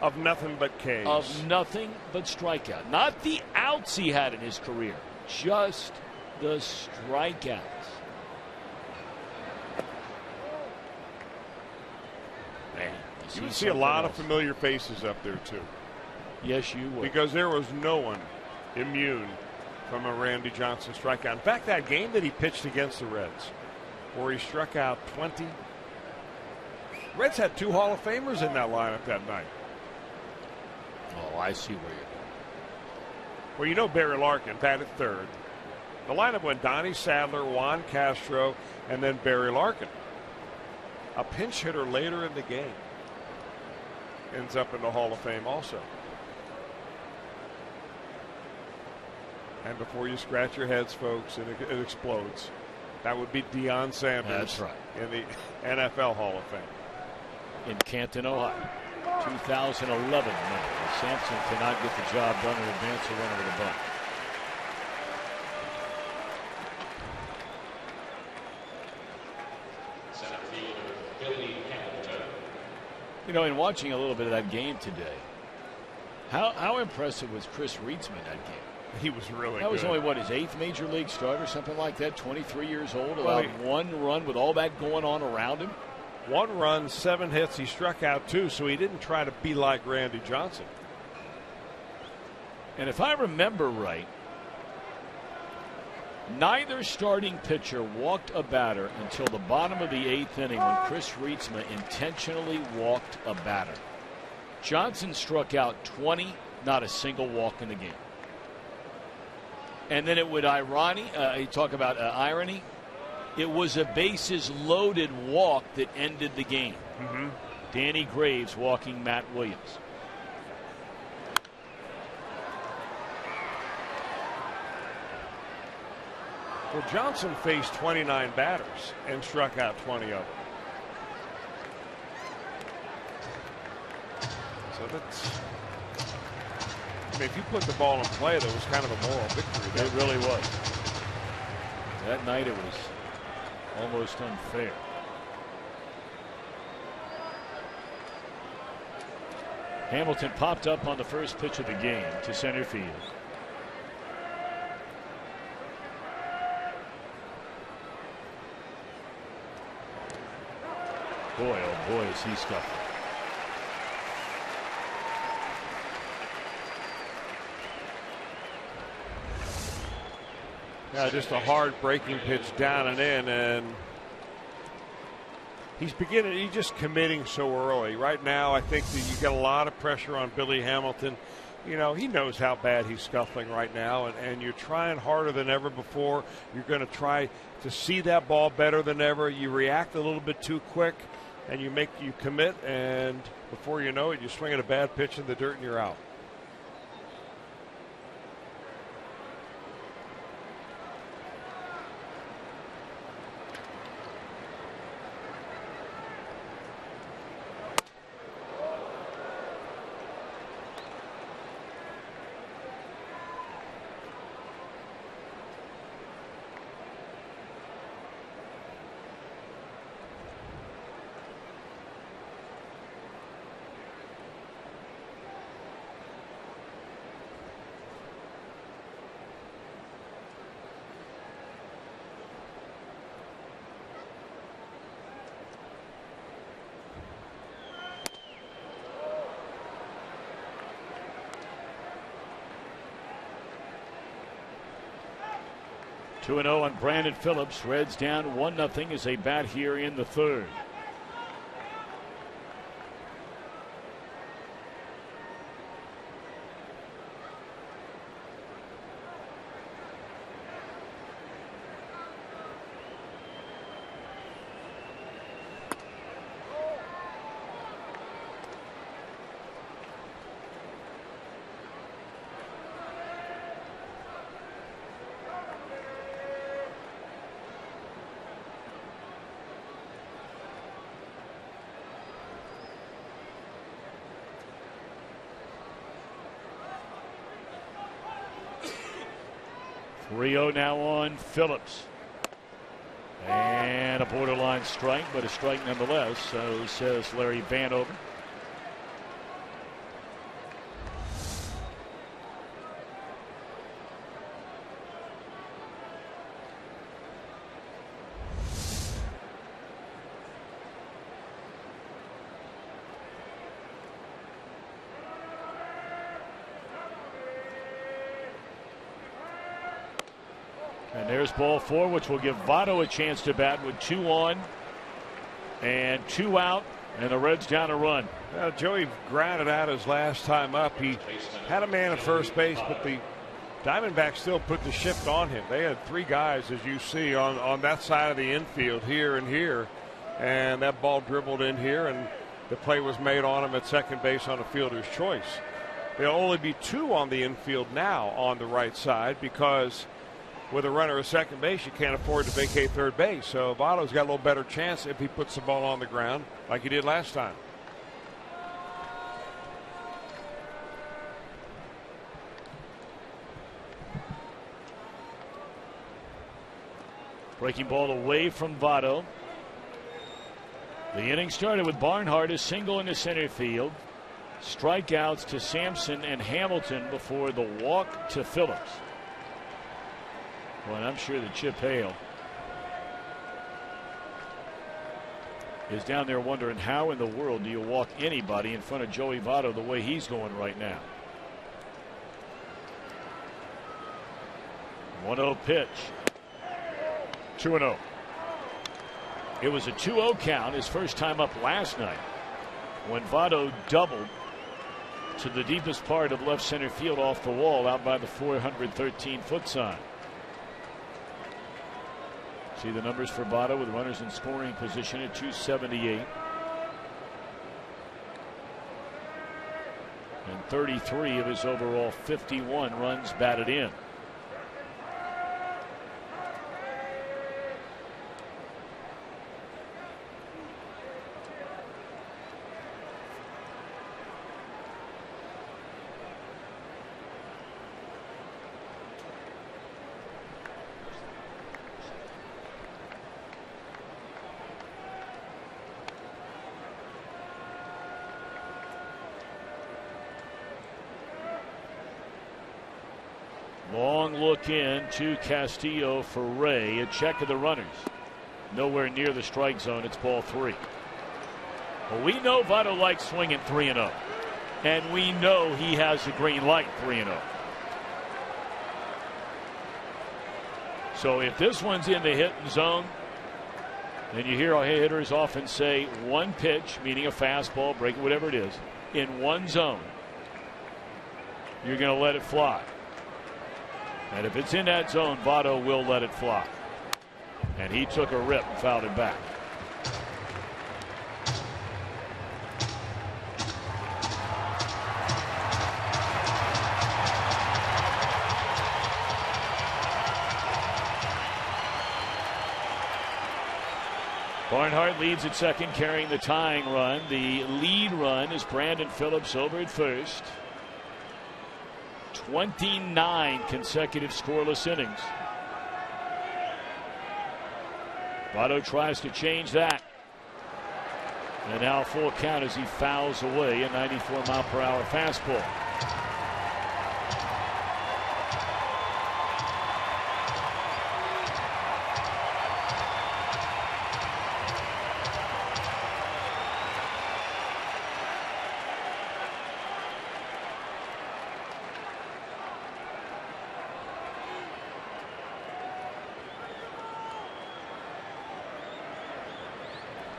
of nothing but Ks. Of nothing but strikeout. Not the outs he had in his career, just the strikeouts. Man, you would see a lot of familiar faces up there, too. Yes, you would. Because there was no one immune from a Randy Johnson strikeout. In fact, that game that he pitched against the Reds, where he struck out 20, Reds had 2 Hall of Famers in that lineup that night. Oh, I see where you're going. Well, you know Barry Larkin batted third. The lineup went Donnie Sadler, Juan Castro, and then Barry Larkin. A pinch hitter later in the game ends up in the Hall of Fame also. And before you scratch your heads, folks, it explodes. That would be Deion Sanders. That's right. In the NFL Hall of Fame. In Canton, Ohio. 2011 number. Sampson cannot get the job done and advance a runner with a bunt. You know, in watching a little bit of that game today, how impressive was Chris Rietzman that game? He was really good. That was only, what, his 8th major league start or something like that, 23 years old, allowed 1 run with all that going on around him. 1 run, 7 hits. He struck out 2, so he didn't try to be like Randy Johnson. And if I remember right, neither starting pitcher walked a batter until the bottom of the 8th inning when Chris Rietzman intentionally walked a batter. Johnson struck out 20, not a single walk in the game. And then it would you talk about irony. It was a bases loaded walk that ended the game. Mm-hmm. Danny Graves walking Matt Williams. Well, Johnson faced 29 batters and struck out 20 of them. So that's, I mean, if you put the ball in play, that was kind of a moral victory. It really was. That night it was almost unfair. Hamilton popped up on the first pitch of the game to center field. Boy, oh boy, is he scuffling. Yeah, just a hard breaking pitch down and in, and he's just committing so early. Right now, I think that you got a lot of pressure on Billy Hamilton. You know, he knows how bad he's scuffling right now, and you're trying harder than ever before. You're going to try to see that ball better than ever. You react a little bit too quick, and you commit, and before you know it, you swing at a bad pitch in the dirt and you're out. Two 2-0 on Brandon Phillips. Reds down 1-0 as they bat here in the third. Rio now on Phillips. And a borderline strike, but a strike nonetheless, so says Larry Vanover. And there's ball 4, which will give Votto a chance to bat with 2 on and 2 out And the Reds down a run. Joey grounded out his last time up. He had a man at first base, but the Diamondbacks still put the shift on him. They had 3 guys, as you see, on that side of the infield, here and here. And that ball dribbled in here, and the play was made on him at second base on a fielder's choice. There'll only be 2 on the infield now on the right side, because with a runner at second base, you can't afford to vacate third base. So Votto's got a little better chance if he puts the ball on the ground like he did last time. Breaking ball away from Votto. The inning started with Barnhart a single into center field. Strikeouts to Sampson and Hamilton before the walk to Phillips. Well, I'm sure that Chip Hale is down there wondering how in the world do you walk anybody in front of Joey Votto the way he's going right now. 1-0 pitch. 2-0. It was a 2-0 count, his first time up last night, when Votto doubled to the deepest part of left center field off the wall out by the 413-foot sign. See the numbers for Votto with runners in scoring position at 278. And 33 of his overall 51 runs batted in. Long look in to Castillo for Ray. A check of the runners. Nowhere near the strike zone. It's ball 3. Well, we know Votto likes swinging 3-0. And we know he has the green light 3-0. So if this one's in the hitting zone, then you hear hitters often say one pitch, meaning a fastball, breaking, whatever it is, in one zone, you're going to let it fly. And if it's in that zone, Votto will let it fly. And he took a rip and fouled it back. Barnhart leads at second, carrying the tying run. The lead run is Brandon Phillips over at first. 29 consecutive scoreless innings. Votto tries to change that. And now full count as he fouls away a 94-mile-per-hour fastball.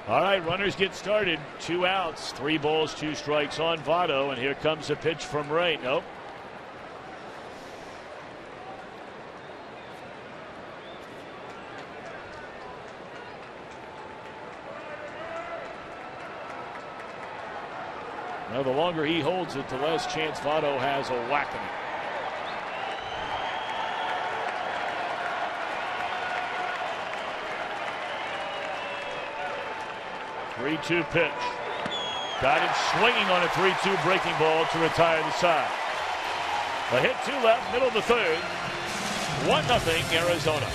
All right, runners get started. 2 outs, 3 balls, 2 strikes on Votto, and here comes a pitch from Ray. Nope. Now, the longer he holds it, the less chance Votto has of whacking it. 3-2 pitch. Got him swinging on a 3-2 breaking ball to retire the side. A hit to left, middle of the third. 1-0 Arizona.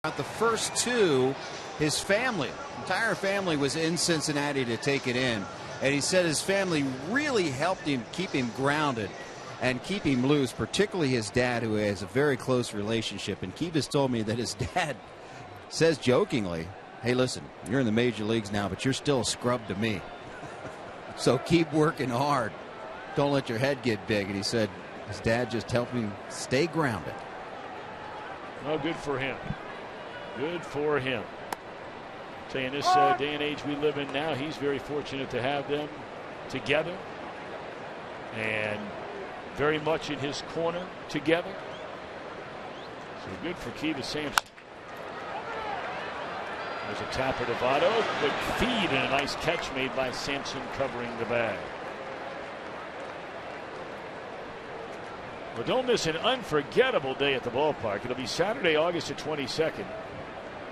The first two, his family, entire family was in Cincinnati to take it in. And he said his family really helped him keep him grounded and keep him loose, particularly his dad, who has a very close relationship. And Kivas told me that his dad says jokingly, hey, listen, you're in the major leagues now, but you're still a scrub to me. So keep working hard. Don't let your head get big. And he said his dad just helped him stay grounded. Well, good for him. Good for him. In this day and age we live in now, he's very fortunate to have them together and very much in his corner together. So good for Kivas Sampson. There's a tapper to Votto. Quick feed and a nice catch made by Sampson covering the bag. Well, don't miss an unforgettable day at the ballpark. It'll be Saturday, August the 22nd.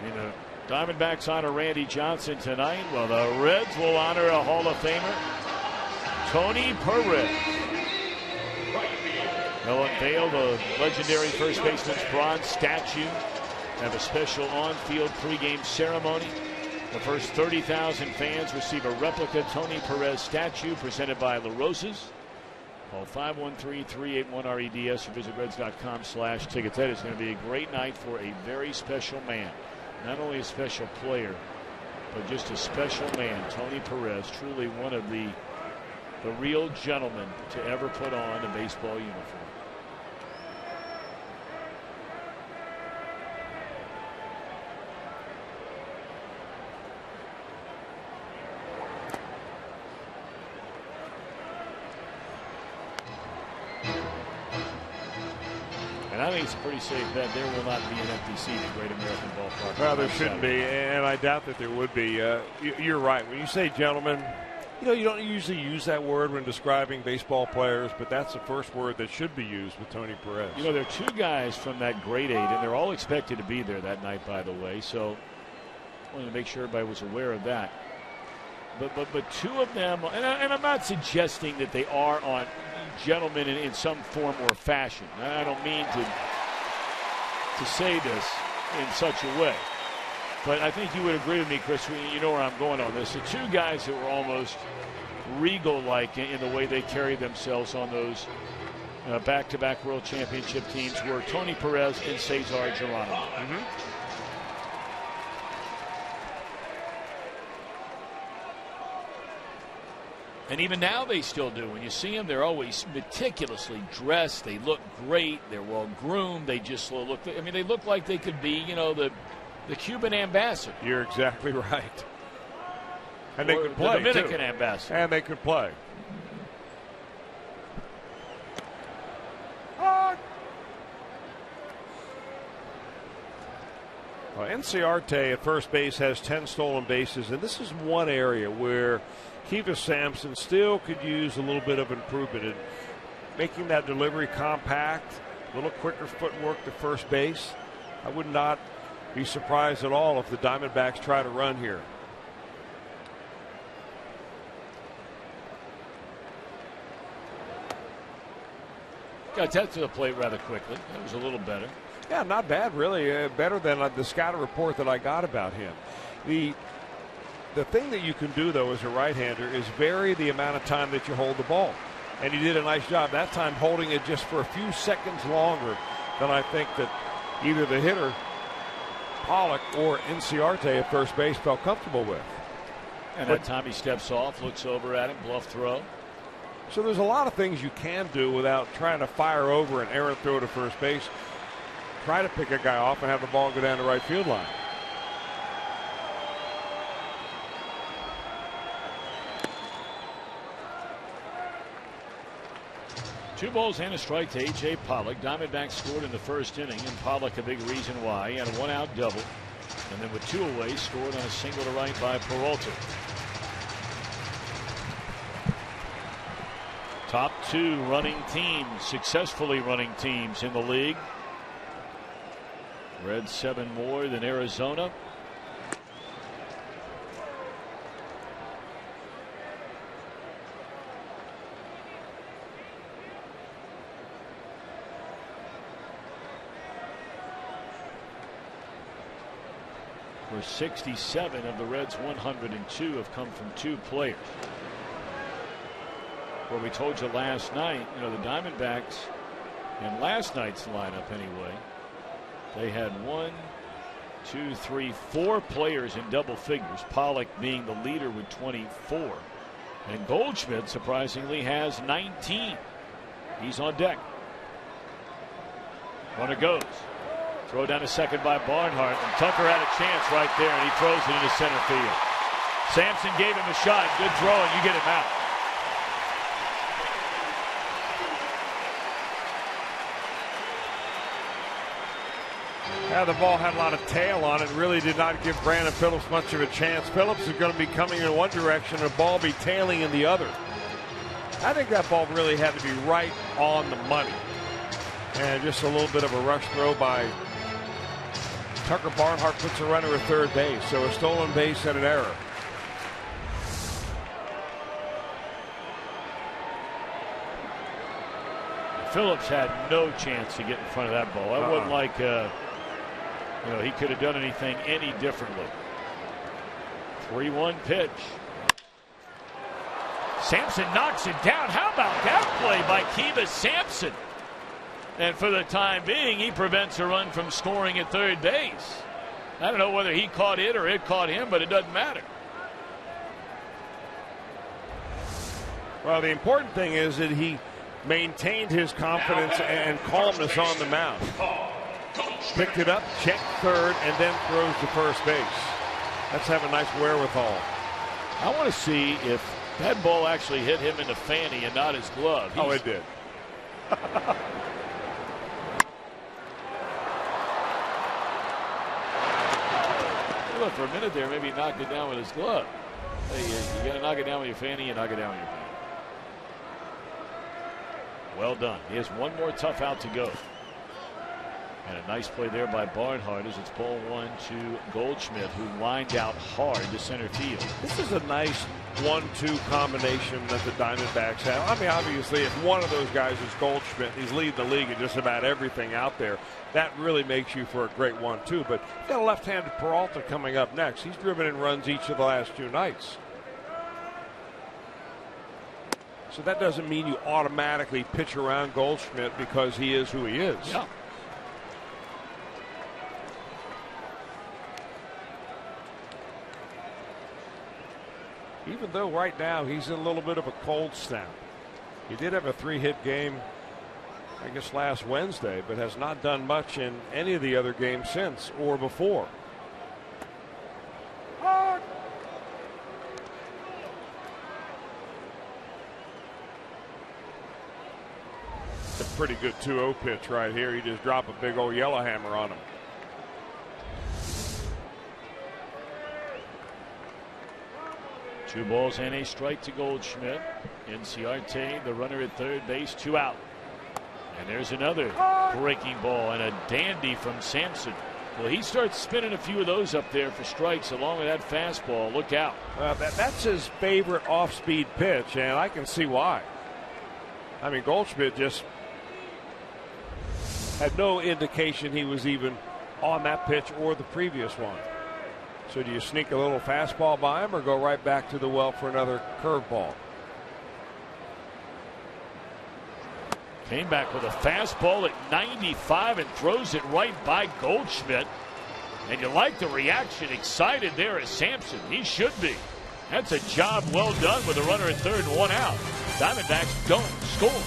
The Diamondbacks honor Randy Johnson tonight, while the Reds will honor a Hall of Famer, Tony Perez. They'll unveil the legendary first baseman's bronze statue, have a special on-field pregame ceremony. The first 30,000 fans receive a replica Tony Perez statue presented by La Rosas. Call 513-381-REDS or visit Reds.com/tickets. That is going to be a great night for a very special man. Not only a special player, but just a special man. Tony Perez, truly one of the real gentlemen to ever put on a baseball uniform. I think it's a pretty safe bet. There will not be an empty seat at Great American Ballpark. Well, there shouldn't be, and I doubt that there would be. You're right. When you say gentlemen, you don't usually use that word when describing baseball players, but that's the first word that should be used with Tony Perez. There are two guys from that grade 8, and they're all expected to be there that night, by the way. So I wanted to make sure everybody was aware of that. But two of them, and I'm not suggesting that they are on gentlemen in some form or fashion. I don't mean to say this in such a way, but I think you would agree with me, Chris. You know where I'm going on this. The two guys that were almost regal-like in the way they carried themselves on those back-to-back World Championship teams were Tony Perez and Cesar Geronimo. Mm-hmm. And even now they still do. When you see them, they're always meticulously dressed. They look great. They're well groomed. They just look. I mean, they look like they could be, the Cuban ambassador. You're exactly right. And they could play. The Dominican too. ambassador. And they could play. Enciarte at first base has 10 stolen bases, and this is one area where Kivas Sampson still could use a little bit of improvement in making that delivery compact, a little quicker footwork to first base. I would not be surprised at all if the Diamondbacks try to run here. Got that to the plate rather quickly. That was a little better. Yeah, not bad, really. Better than the scouting report that I got about him. The thing that you can do, though, as a right-hander is vary the amount of time that you hold the ball. And he did a nice job that time holding it just for a few seconds longer than I think that either the hitter, Pollock, or Enciarte at first base felt comfortable with. And that time he steps off, looks over at him, bluff throw. So there's a lot of things you can do without trying to fire over an errant throw to first base. Try to pick a guy off and have the ball go down the right field line. Two balls and a strike to A.J. Pollock. Diamondbacks scored in the first inning, and Pollock a big reason why. He had a one-out double, and then with two away, scored on a single to right by Peralta. Top two running teams, successfully running teams in the league. Reds 7 more than Arizona. where 67 of the Reds' 102 have come from 2 players. Where we told you last night, the Diamondbacks in last night's lineup anyway, they had 4 players in double figures, Pollock being the leader with 24. And Goldschmidt surprisingly has 19. He's on deck. Runner goes. Throw down to second by Barnhart, and Tucker had a chance right there, and he throws it into center field. Sampson gave him a shot. Good throw, and you get him out. Yeah, the ball had a lot of tail on it. Really did not give Brandon Phillips much of a chance. Phillips is going to be coming in one direction and the ball be tailing in the other. I think that ball really had to be right on the money. And just a little bit of a rush throw by Tucker. Barnhart puts a runner at third base. So a stolen base and an error. Phillips had no chance to get in front of that ball. That wasn't like he could have done anything any differently. 3-1 pitch. Sampson knocks it down. How about that play by Kiva Sampson? And for the time being, he prevents a run from scoring at third base. I don't know whether he caught it or it caught him, but it doesn't matter. Well, the important thing is that he maintained his confidence and calmness on the mound. Picked it up, checked third, and then throws to first base. Let's have a nice wherewithal. I want to see if that ball actually hit him in the fanny and not his glove. Oh, it did. Look, for a minute there, maybe he knocked it down with his glove. Hey, you got to knock it down with your fanny, you knock it down with your fanny. Well done. He has one more tough out to go. And a nice play there by Barnhart as it's ball 1 to Goldschmidt, who lined out hard to center field. This is a nice 1-2 combination that the Diamondbacks have. I mean, obviously, if one of those guys is Goldschmidt, he's leading the league in just about everything out there. That really makes you for a great 1-2. But you've got a left-handed Peralta coming up next. He's driven in runs each of the last 2 nights. So that doesn't mean you automatically pitch around Goldschmidt because he is who he is. Yeah. Even though right now he's in a little bit of a cold snap. He did have a 3-hit game, I guess, last Wednesday, but has not done much in any of the other games since or before. It's a pretty good 2-0 pitch right here. You just drop a big old yellow hammer on him. Two balls and a strike to Goldschmidt. Inciarte, the runner at third base, 2 out. And there's another breaking ball and a dandy from Sampson. Well, he starts spinning a few of those up there for strikes along with that fastball. Look out. That's his favorite off-speed pitch, and I can see why. I mean, Goldschmidt just had no indication he was even on that pitch or the previous one. So do you sneak a little fastball by him or go right back to the well for another curveball? Came back with a fastball at 95 and throws it right by Goldschmidt. And you like the reaction, excited there as Sampson. He should be. That's a job well done with a runner at third and 1 out. Diamondbacks don't score.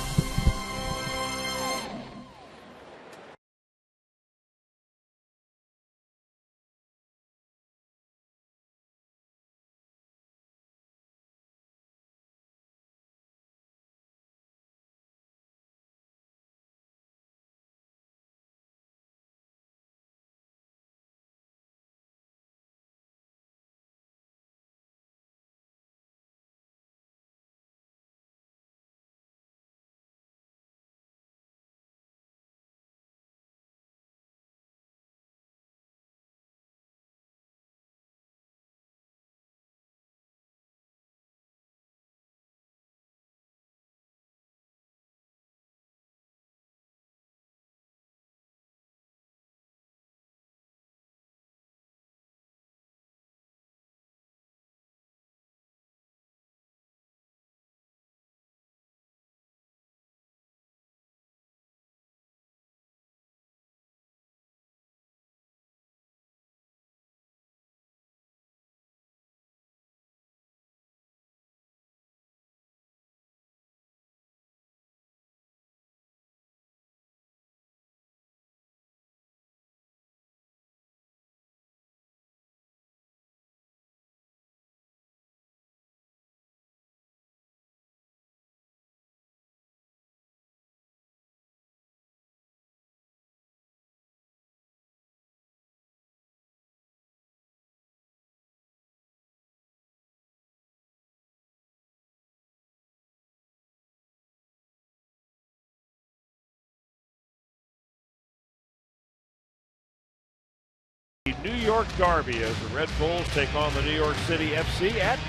New York Derby as the Red Bulls take on the New York City FC at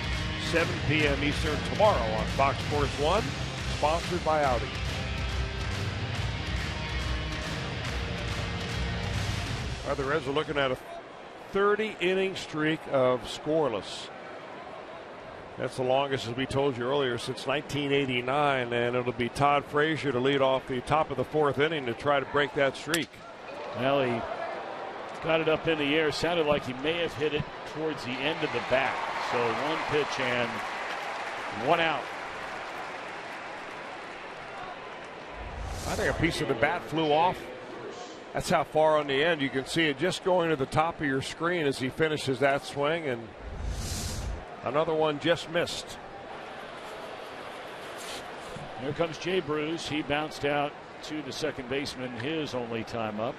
7 p.m. Eastern tomorrow on Fox Sports 1, sponsored by Audi. The Reds are looking at a 30-inning streak of scoreless. That's the longest, as we told you earlier, since 1989, and it'll be Todd Frazier to lead off the top of the 4th inning to try to break that streak. Well, he got it up in the air. Sounded like he may have hit it towards the end of the bat. So one pitch and one out. I think a piece of the bat flew off. That's how far on the end. You can see it just going to the top of your screen as he finishes that swing, and another one just missed. Here comes Jay Bruce. He bounced out to the second baseman, his only time up.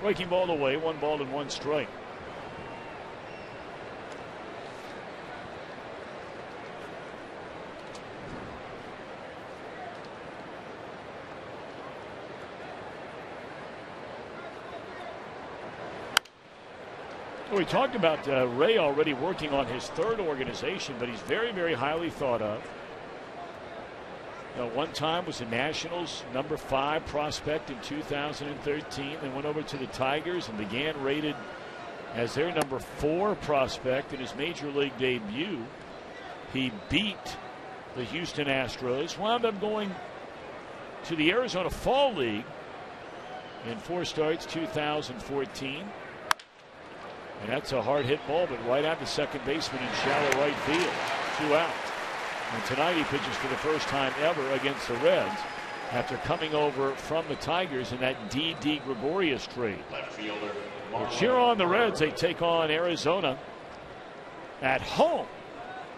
Breaking ball away, 1 ball and 1 strike. We talked about Ray already working on his 3rd organization, but he's very, very highly thought of. One time was a Nationals number 5 prospect in 2013. Then went over to the Tigers and began rated as their number 4 prospect in his major league debut. He beat the Houston Astros, wound up going to the Arizona Fall League in 4 starts, 2014. And that's a hard hit ball, but right at the second baseman in shallow right field. 2 out. And tonight he pitches for the first time ever against the Reds after coming over from the Tigers in that D.D. Gregorius trade. Well, cheer on the Reds. They take on Arizona at home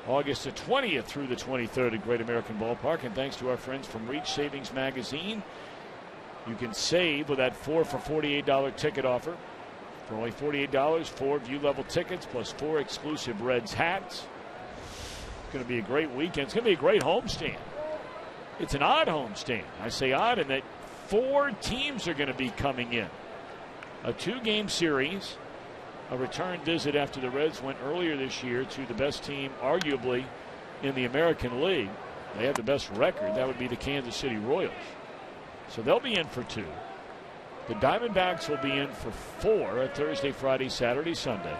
August the 20th through the 23rd at Great American Ballpark. And thanks to our friends from Reach Savings Magazine, you can save with that 4 for $48 ticket offer. For only $48, 4 view-level tickets plus 4 exclusive Reds hats. It's going to be a great weekend. It's going to be a great homestand. It's an odd homestand. I say odd in that 4 teams are going to be coming in. A 2-game series. A return visit after the Reds went earlier this year to the best team, arguably, in the American League. They have the best record. That would be the Kansas City Royals. So they'll be in for 2. The Diamondbacks will be in for 4 a Thursday, Friday, Saturday, Sunday.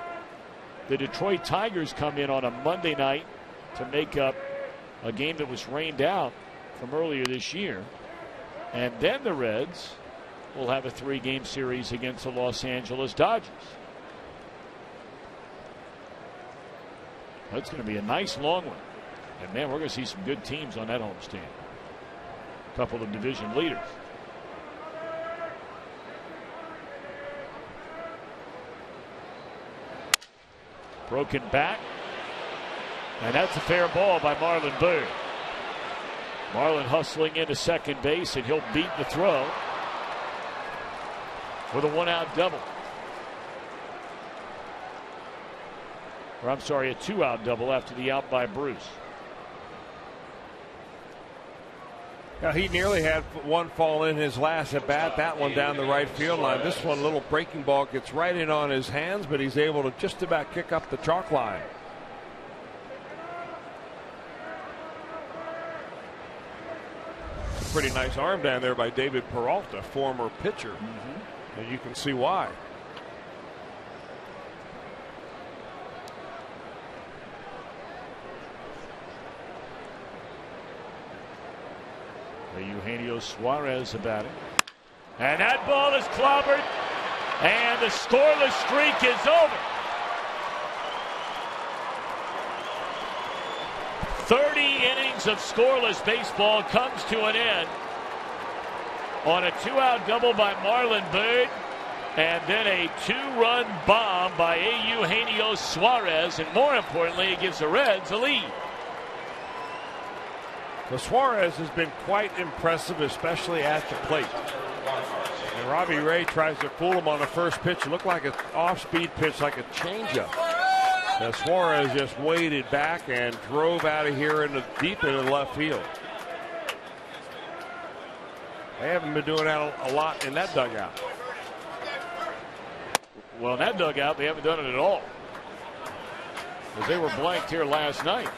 The Detroit Tigers come in on a Monday night to make up a game that was rained out from earlier this year. And then the Reds will have a 3-game series against the Los Angeles Dodgers. That's going to be a nice long one. And man, we're going to see some good teams on that homestand. A couple of division leaders. Broken back. And that's a fair ball by Marlon Byrd. Marlon hustling into second base, and he'll beat the throw with a 1-out double. Or I'm sorry, a 2-out double after the out by Bruce. Now, he nearly had one fall in his last at bat, that one down the right field line. This one, a little breaking ball, gets right in on his hands, but he's able to just about kick up the chalk line. Pretty nice arm down there by David Peralta, former pitcher. And you can see why. Eugenio Suarez about it. And that ball is clobbered. And the scoreless streak is over. 30 innings of scoreless baseball comes to an end on a 2-out double by Marlon Byrd. And then a 2-run bomb by Eugenio Suarez, and more importantly, it gives the Reds a lead. Well, Suarez has been quite impressive, especially at the plate. And Robbie Ray tries to fool him on the first pitch. It looked like an off-speed pitch, like a changeup. Now Suarez just waded back and drove out of here deep into left field. They haven't been doing that a lot in that dugout. Well, in that dugout, they haven't done it at all, because they were blanked here last night.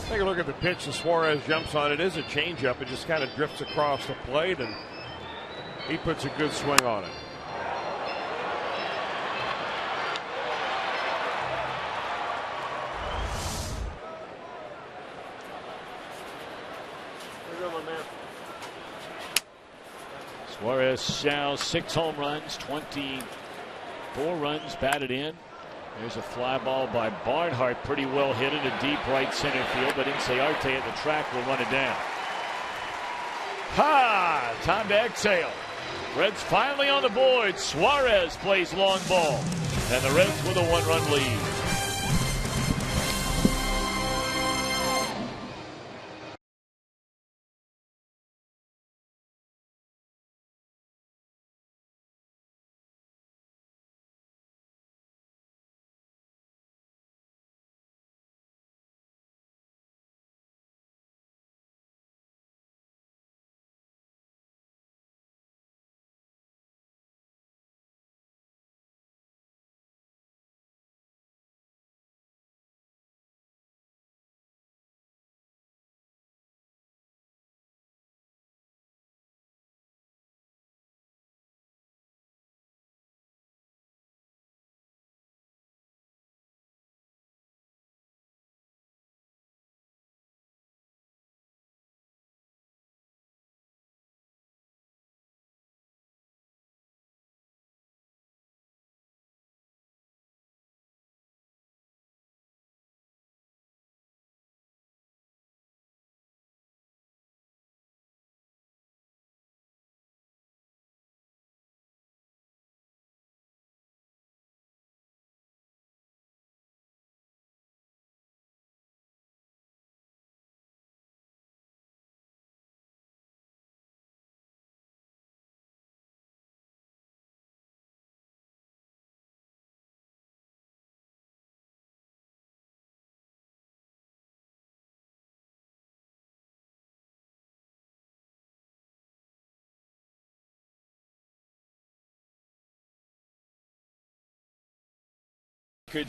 Take a look at the pitch that Suarez jumps on. It is a changeup. It just kind of drifts across the plate, and he puts a good swing on it. Suarez now 6 home runs, 24 runs batted in. There's a fly ball by Barnhart, pretty well hit into deep right center field, but Inciarte at the track will run it down. Ha! Time to exhale. Reds finally on the board. Suarez plays long ball, and the Reds with a 1-run lead.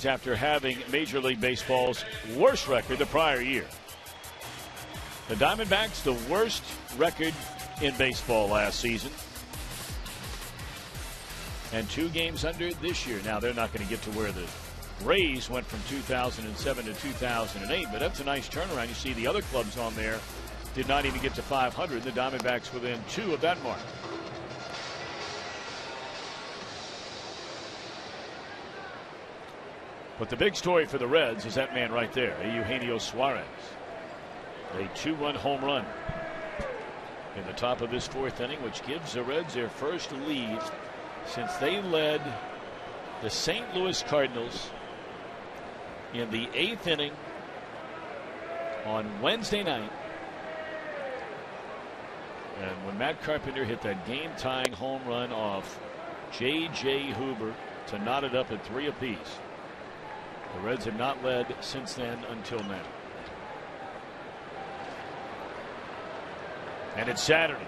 After having Major League Baseball's worst record the prior year. The Diamondbacks, the worst record in baseball last season, and 2 games under this year. Now, they're not going to get to where the Rays went from 2007 to 2008, but that's a nice turnaround. You see the other clubs on there did not even get to 500. The Diamondbacks within 2 of that mark. But the big story for the Reds is that man right there, Eugenio Suarez. A 2-run home run in the top of this 4th inning, which gives the Reds their first lead since they led the St. Louis Cardinals in the 8th inning on Wednesday night. And when Matt Carpenter hit that game-tying home run off J.J. Huber to knot it up at 3 apiece. The Reds have not led since then until now. And it's Saturday.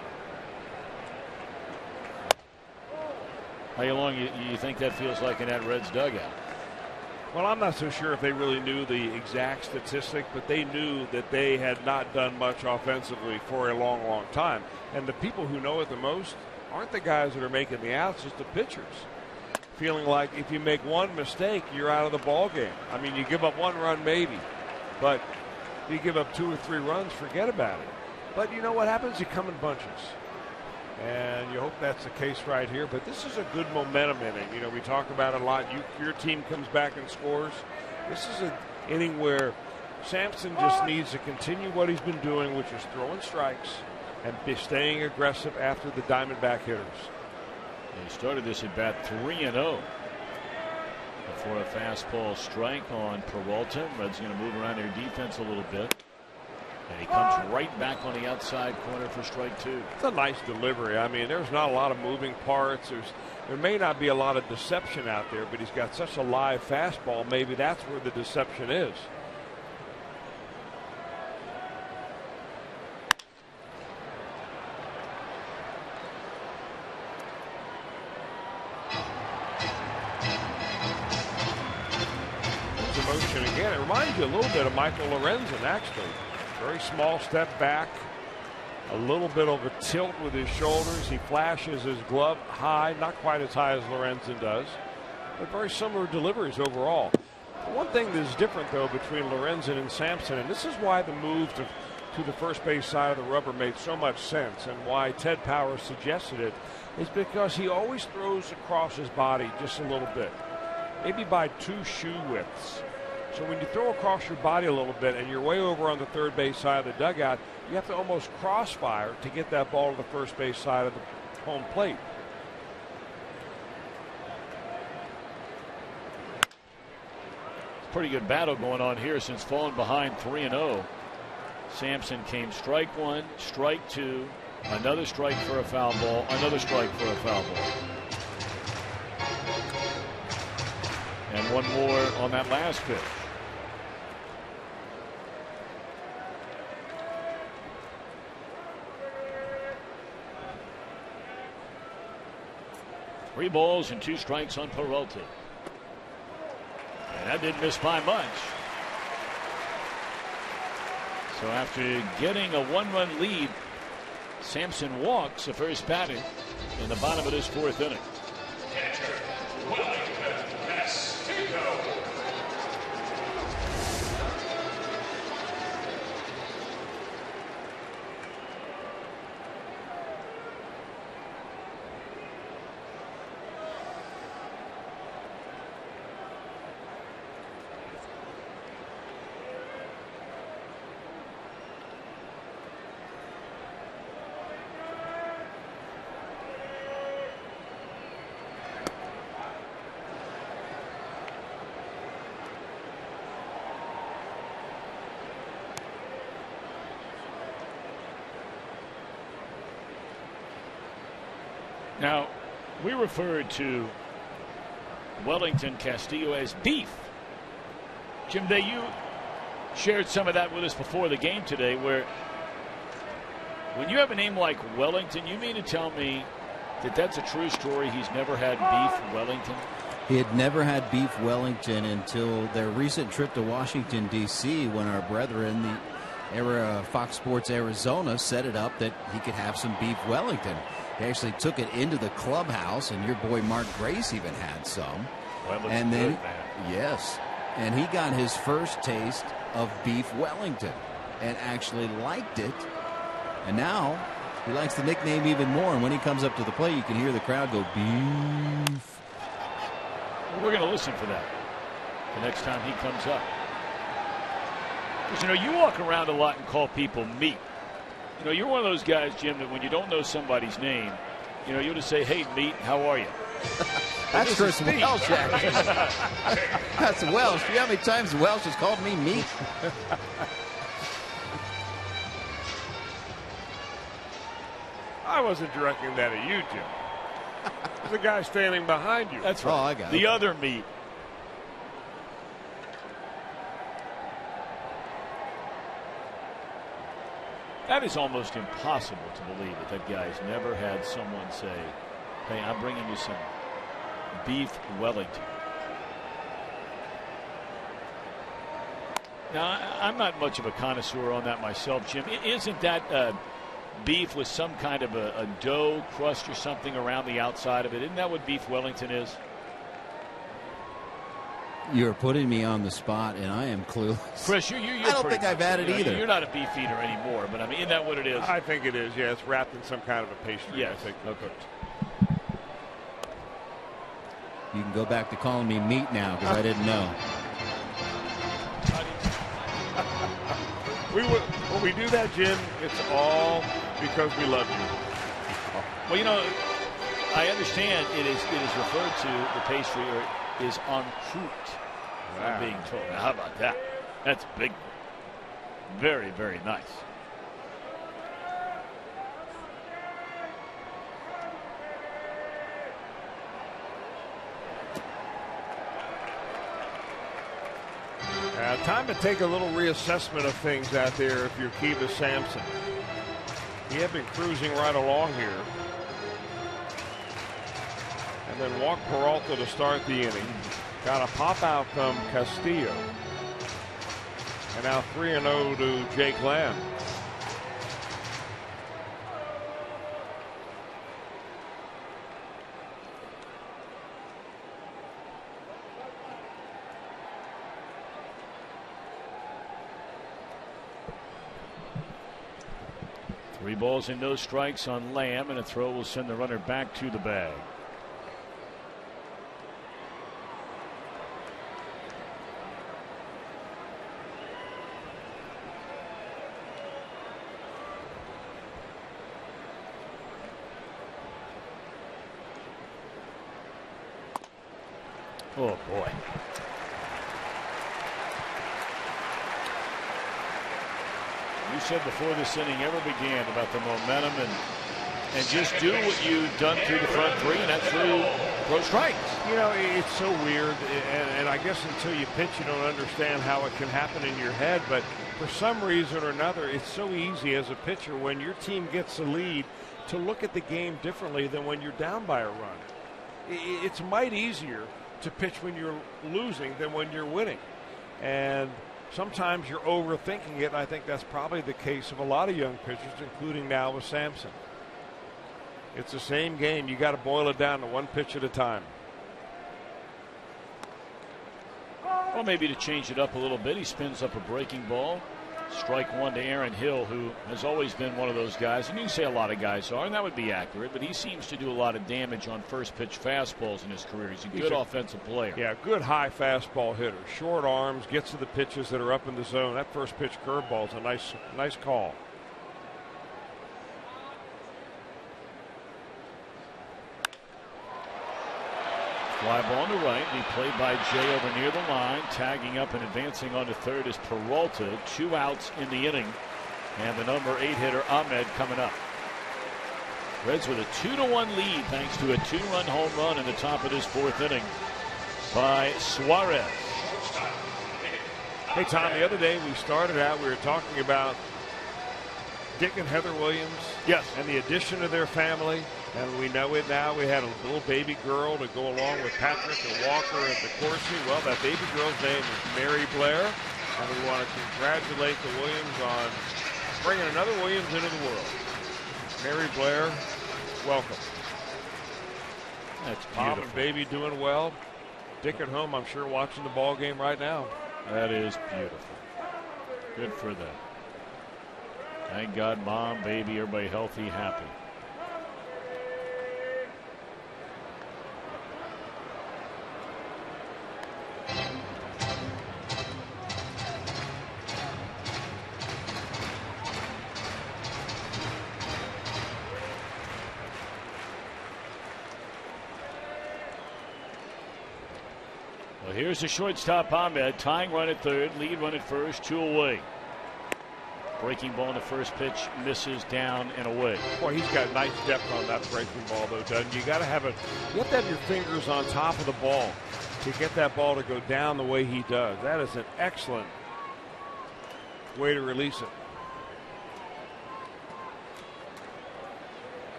How long you think that feels like in that Reds dugout? Well, I'm not so sure if they really knew the exact statistic, but they knew that they had not done much offensively for a long, long time. And the people who know it the most aren't the guys that are making the outs, it's the pitchers. Feeling like if you make one mistake, you're out of the ball game. I mean, you give up 1 run maybe, but if you give up 2 or 3 runs, forget about it. But you know what happens? You come in bunches. And you hope that's the case right here. But this is a good momentum inning. You know, we talk about it a lot. Your team comes back and scores. This is an inning where Sampson just needs to continue what he's been doing, which is throwing strikes and be staying aggressive after the Diamondback hitters. He started this at bat 3-0 before a fastball strike on Peralta. Red's going to move around their defense a little bit. And he comes right back on the outside corner for strike 2. It's a nice delivery. I mean, there's not a lot of moving parts. There may not be a lot of deception out there, but he's got such a live fastball. Maybe that's where the deception is. There's emotion again. It reminds you a little bit of Michael Lorenzen, actually. Very small step back, a little bit of a tilt with his shoulders. He flashes his glove high, not quite as high as Lorenzen does, but very similar deliveries overall. One thing that's different, though, between Lorenzen and Sampson, and this is why the move to the first base side of the rubber made so much sense, and why Ted Powers suggested it, is because he always throws across his body just a little bit, maybe by 2 shoe widths. So when you throw across your body a little bit and you're way over on the third base side of the dugout, you have to almost crossfire to get that ball to the first base side of the home plate. Pretty good battle going on here since falling behind 3-0. Sampson came strike 1, strike 2, another strike for a foul ball, another strike for a foul ball. And one more on that last pitch. Three balls and 2 strikes on Peralta. And that didn't miss by much. So after getting a 1-run lead, Sampson walks the first batter in the bottom of this 4th inning. Now, we referred to Wellington Castillo as beef. Jim Day, you shared some of that with us before the game today, where when you have a name like Wellington, you mean to tell me that that's a true story? He's never had beef Wellington? He had never had beef Wellington until their recent trip to Washington, D.C., when our brethren, the era Fox Sports Arizona, set it up that he could have some beef Wellington. They actually took it into the clubhouse, and your boy Mark Grace even had some. Well, and then, good, man. yes, and he got his first taste of beef Wellington and actually liked it. And now he likes the nickname even more. And when he comes up to the plate, you can hear the crowd go, beef. We're going to listen for that the next time he comes up. Because, you know, you walk around a lot and call people meat. You know, you're one of those guys, Jim, that when you don't know somebody's name, you know, you'll just say, hey, meat, how are you? That's Chris Welsh, actually. That's Welsh. You know how many times Welsh has called me meat? I wasn't directing that at you, Jim. There's a guy standing behind you. That's right. Oh, I got the it. other meat. That is almost impossible to believe that guy's never had someone say, hey, I'm bringing you some beef Wellington. Now, I'm not much of a connoisseur on that myself, Jim. Isn't that beef with some kind of a dough crust or something around the outside of it? Isn't that what beef Wellington is? You're putting me on the spot, and I am clueless. Chris, you're I don't think I've had it either. You're not a beef eater anymore, but I mean, isn't that what it is? I think it is, yeah. It's wrapped in some kind of a pastry. Yes. I think. Okay. You can go back to calling me meat now because I didn't know. When we do that, Jim, it's all because we love you. Well, you know, I understand it is referred to, the pastry, or is en croûte. I'm being told. Now, how about that? That's big. Very, very nice. Time to take a little reassessment of things out there if you're Kiva Sampson. He had been cruising right along here. And then walked Peralta to start the inning. Got a pop out from Castillo. And now 3-0 to Jake Lamb. Three balls and no strikes on Lamb, and a throw will send the runner back to the bag. Oh, boy. You said before this inning ever began about the momentum and just do what you've done through the front three, and that's throw strikes. You know, it's so weird, and I guess until you pitch, you don't understand how it can happen in your head, but for some reason or another, it's so easy as a pitcher when your team gets a lead to look at the game differently than when you're down by a run. It's mighty easier to pitch when you're losing than when you're winning. And sometimes you're overthinking it, and I think that's probably the case of a lot of young pitchers, including now with Sampson. It's the same game. You got to boil it down to one pitch at a time. Well, maybe to change it up a little bit, he spins up a breaking ball. Strike one to Aaron Hill, who has always been one of those guys, and you can say a lot of guys are, and that would be accurate, but he seems to do a lot of damage on first pitch fastballs in his career. He's a good offensive player. Yeah, good high fastball hitter. Short arms, gets to the pitches that are up in the zone. That first pitch curveball is a nice call. Fly ball to right, be played by Jay over near the line. Tagging up and advancing on to third is Peralta. 2 outs in the inning, and the number 8 hitter Ahmed coming up. Reds with a 2-1 lead thanks to a 2-run home run in the top of this 4th inning by Suarez. Hey Tom, the other day we started out, we were talking about Dick and Heather Williams. Yes. And the addition of their family. And we know it now. We had a little baby girl to go along with Patrick and Walker and DeCourcy. Well, that baby girl's name is Mary Blair. And we want to congratulate the Williams on bringing another Williams into the world. Mary Blair, welcome. That's beautiful. Mom and baby doing well. Dick at home, I'm sure, watching the ball game right now. That is beautiful. Good for them. Thank God, mom, baby, everybody healthy, happy. Well, here's the shortstop Ahmed, tying run at third, lead run at first, 2 away. Breaking ball in the first pitch, misses down and away. Boy, he's got nice depth on that breaking ball, though, doesn't he? You got to have your fingers on top of the ball to get that ball to go down the way he does. That is an excellent way to release it.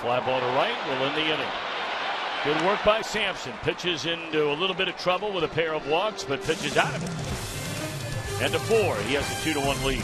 Fly ball to right will end the inning. Good work by Sampson. Pitches into a little bit of trouble with a pair of walks, but pitches out of it. And to 4, he has a 2-1 lead.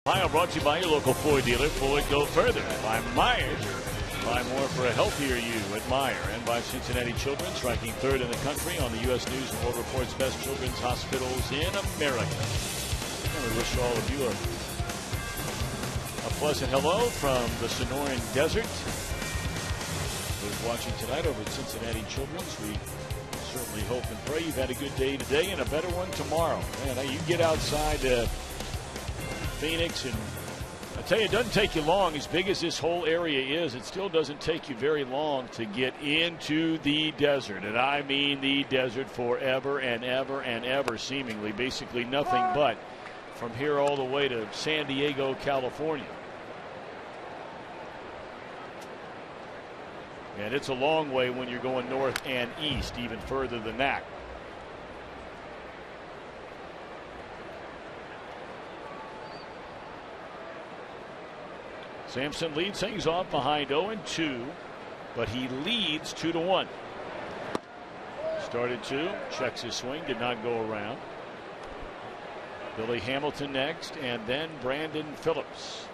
Ohio brought to you by your local Ford dealer. Ford, go further. By Meyer. Buy more for a healthier you at Meyer. And by Cincinnati Children's, ranking 3rd in the country on the U.S. News and World Report's best children's hospitals in America. And we wish all of you a pleasant hello from the Sonoran Desert. Those watching tonight over at Cincinnati Children's, we certainly hope and pray you've had a good day today and a better one tomorrow. Man, you get outside Phoenix, and I tell you, it doesn't take you long. As big as this whole area is, it still doesn't take you very long to get into the desert. And I mean the desert forever and ever and ever, seemingly. Basically nothing but from here all the way to San Diego, California. And it's a long way when you're going north and east, even further than that. Sampson leads things off behind 0-2, but he leads 2-1. Started 2, checks his swing, did not go around. Billy Hamilton next, and then Brandon Phillips.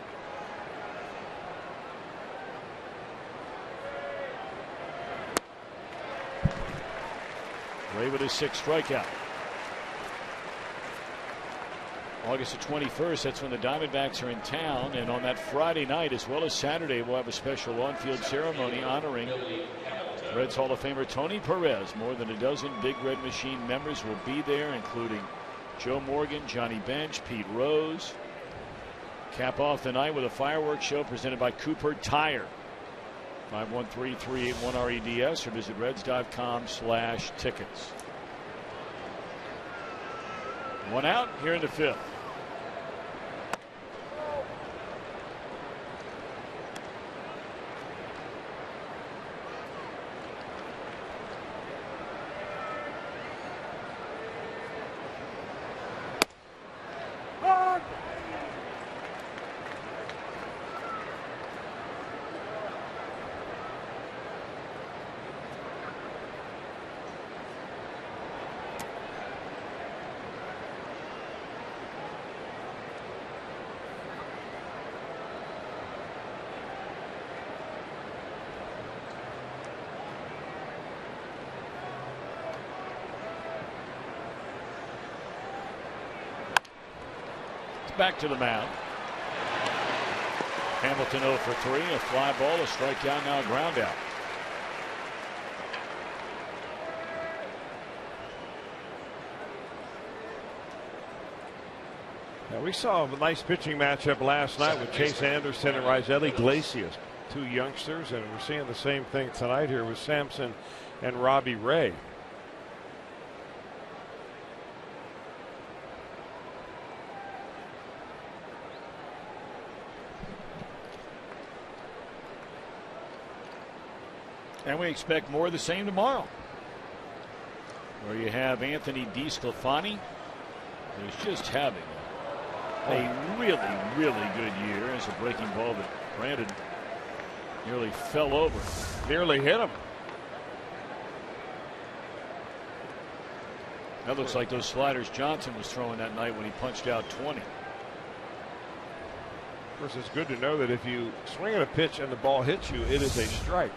Ray with his 6th strikeout. August the 21st, that's when the Diamondbacks are in town, and on that Friday night as well as Saturday, we'll have a special on-field ceremony honoring Reds Hall of Famer Tony Perez. More than a dozen Big Red Machine members will be there, including Joe Morgan, Johnny Bench, Pete Rose. Cap off the night with a fireworks show presented by Cooper Tire. 513-381-REDS or visit Reds.com/tickets. One out here in the 5th. Back to the mound. Hamilton 0 for 3, a fly ball, a strikeout, now a ground out. Now we saw a nice pitching matchup last night with Chase Anderson and Raisel Iglesias, 2 youngsters, and we're seeing the same thing tonight here with Sampson and Robbie Ray. And we expect more of the same tomorrow, where you have Anthony DeSclafani, who's just having a really, really good year as a breaking ball that Brandon nearly fell over. Nearly hit him. That looks like those sliders Johnson was throwing that night when he punched out 20. Of course, it's good to know that if you swing at a pitch and the ball hits you, it is a strike.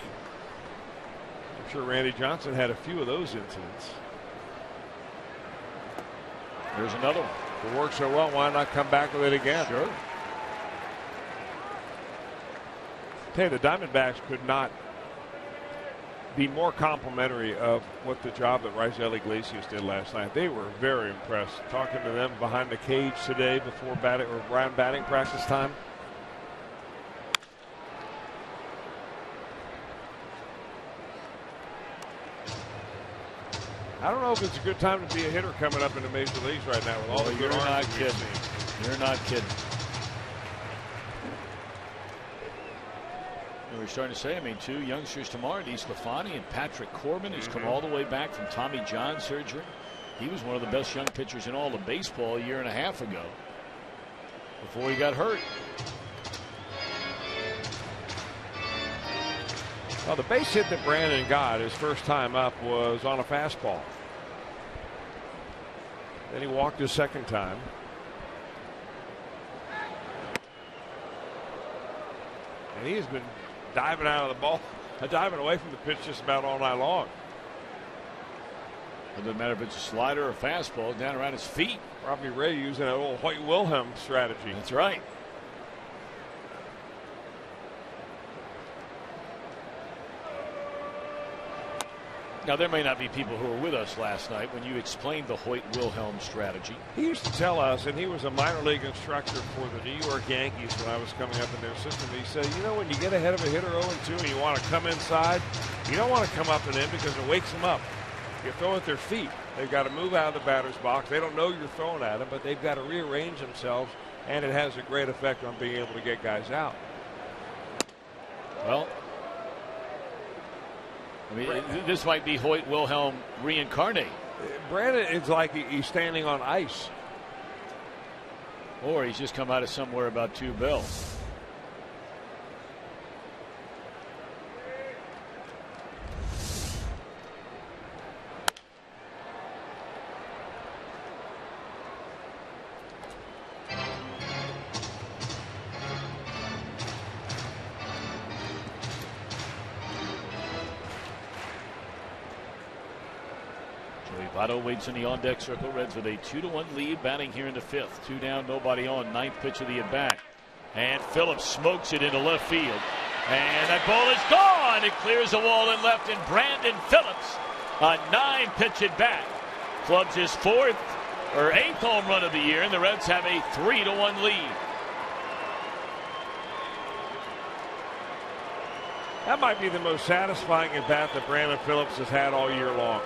I'm sure Randy Johnson had a few of those incidents. There's another one. If it works so well, why not come back with it again? Sure. Hey, the Diamondbacks could not be more complimentary of what the job that Raisel Iglesias did last night. They were very impressed. Talking to them behind the cage today before batting or around batting practice time. I don't know if it's a good time to be a hitter coming up in the major leagues right now with all the good arms. You're not kidding. You're not kidding. We were starting to say, I mean, 2 youngsters tomorrow, DeSclafani and Patrick Corbin, who's come all the way back from Tommy John surgery. He was one of the best young pitchers in all of baseball a year and a half ago before he got hurt. Well, the base hit that Brandon got his first time up was on a fastball. Then he walked his second time. And he has been diving out of the ball, diving away from the pitch just about all night long. It doesn't matter if it's a slider or a fastball down around his feet. Robbie Ray using an old Hoyt Wilhelm strategy. That's right. Now, there may not be people who were with us last night when you explained the Hoyt Wilhelm strategy. He used to tell us, and he was a minor league instructor for the New York Yankees when I was coming up in their system. He said, you know, when you get ahead of a hitter 0-2 and you want to come inside, you don't want to come up and in because it wakes them up. You throw at their feet. They've got to move out of the batter's box. They don't know you're throwing at them, but they've got to rearrange themselves, and it has a great effect on being able to get guys out. Well, I mean, this might be Hoyt Wilhelm reincarnate. Brandon, it's like he's standing on ice. Or he's just come out of somewhere about 2 bells. Votto waits in the on-deck circle. Reds with a 2-1 lead, batting here in the 5th. 2 down, nobody on. 9th pitch of the at-bat. And Phillips smokes it into left field. And that ball is gone. It clears the wall in left, and Brandon Phillips, a 9-pitch at-bat, clubs his 4th or 8th home run of the year, and the Reds have a 3-1 lead. That might be the most satisfying at-bat that Brandon Phillips has had all year long.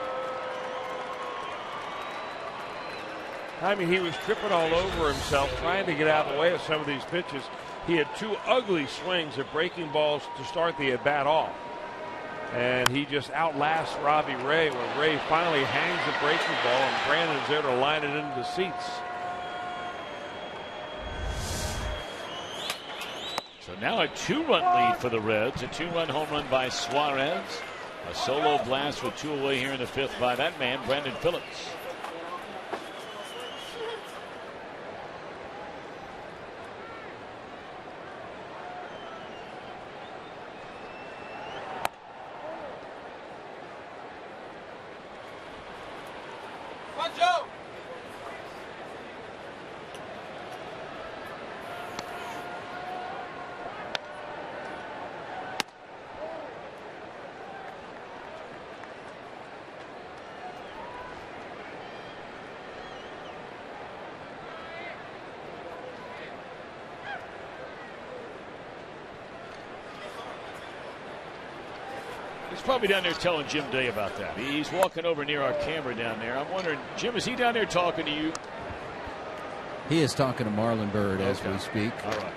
I mean, he was tripping all over himself trying to get out of the way of some of these pitches. He had 2 ugly swings at breaking balls to start the at-bat off. And he just outlasts Robbie Ray when Ray finally hangs the breaking ball and Brandon's there to line it into the seats. So now a 2-run lead for the Reds. A 2-run home run by Suarez. A solo blast with 2 away here in the 5th by that man, Brandon Phillips. He's probably down there telling Jim Day about that. He's walking over near our camera down there. I'm wondering, Jim, is he down there talking to you? He is talking to Marlon Byrd as we speak. All right.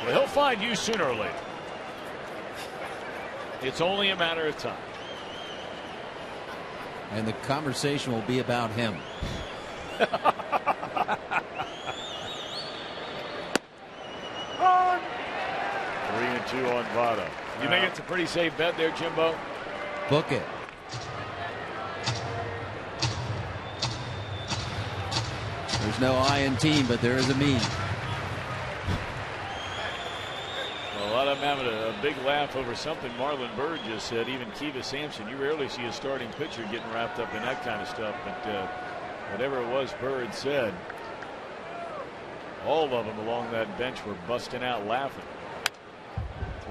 Well, he'll find you sooner or later. It's only a matter of time. And the conversation will be about him. 3-2 on Votto. You think it's a pretty safe bet there, Jimbo? Book it. There's no I in team, but there is a me. Well, a lot of them having a big laugh over something Marlon Byrd just said. Even Kiva Sampson, you rarely see a starting pitcher getting wrapped up in that kind of stuff. But whatever it was Byrd said, all of them along that bench were busting out laughing.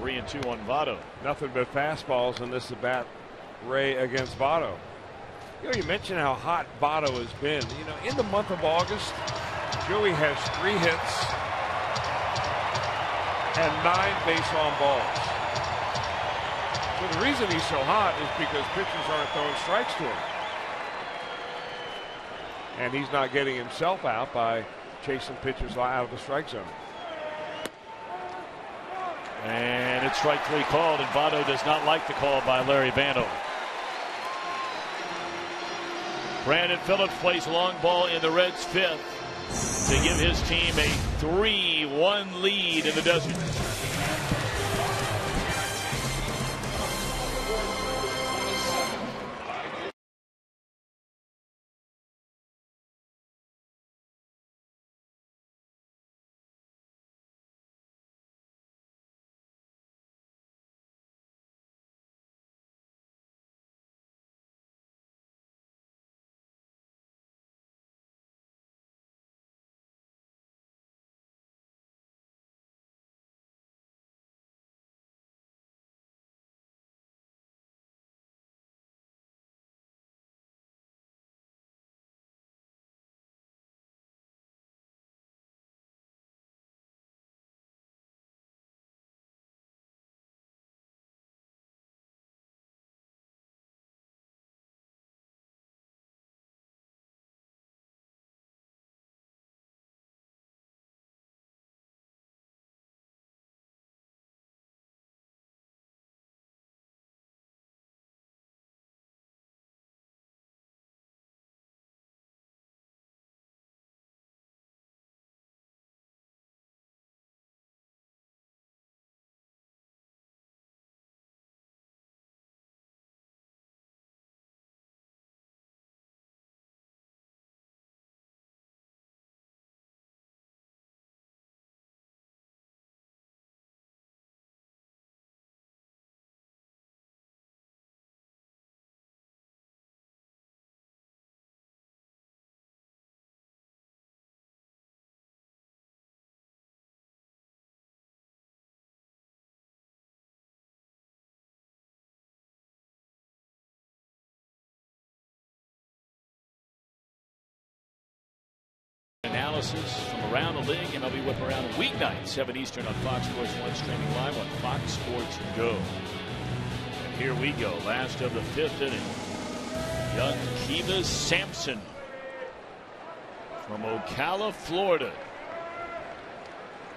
3-2 on Votto. Nothing but fastballs in this at-bat, Ray against Votto. You know, you mentioned how hot Votto has been. You know, in the month of August, Joey has 3 hits and 9 base on balls. So the reason he's so hot is because pitchers aren't throwing strikes to him. And he's not getting himself out by chasing pitchers out of the strike zone. And it's strike 3 called, and Votto does not like the call by Larry Vando. Brandon Phillips plays long ball in the Reds' 5th to give his team a 3-1 lead in the desert. analysis from around the league. MLB Whip Around weeknight, 7 Eastern on Fox Sports 1, streaming live on Fox Sports Go. And here we go. Last of the 5th inning. Young Kiva Sampson from Ocala, Florida,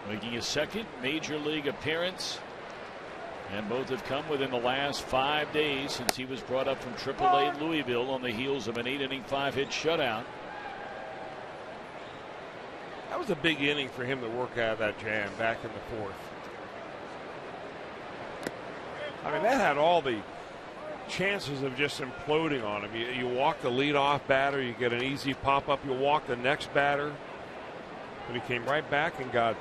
making his second major league appearance. And both have come within the last 5 days since he was brought up from AAA Louisville on the heels of an 8-inning, 5-hit shutout. That was a big inning for him to work out of that jam back in the 4th. I mean, that had all the chances of just imploding on him. You walk the leadoff batter, you get an easy pop-up, you walk the next batter. But he came right back and got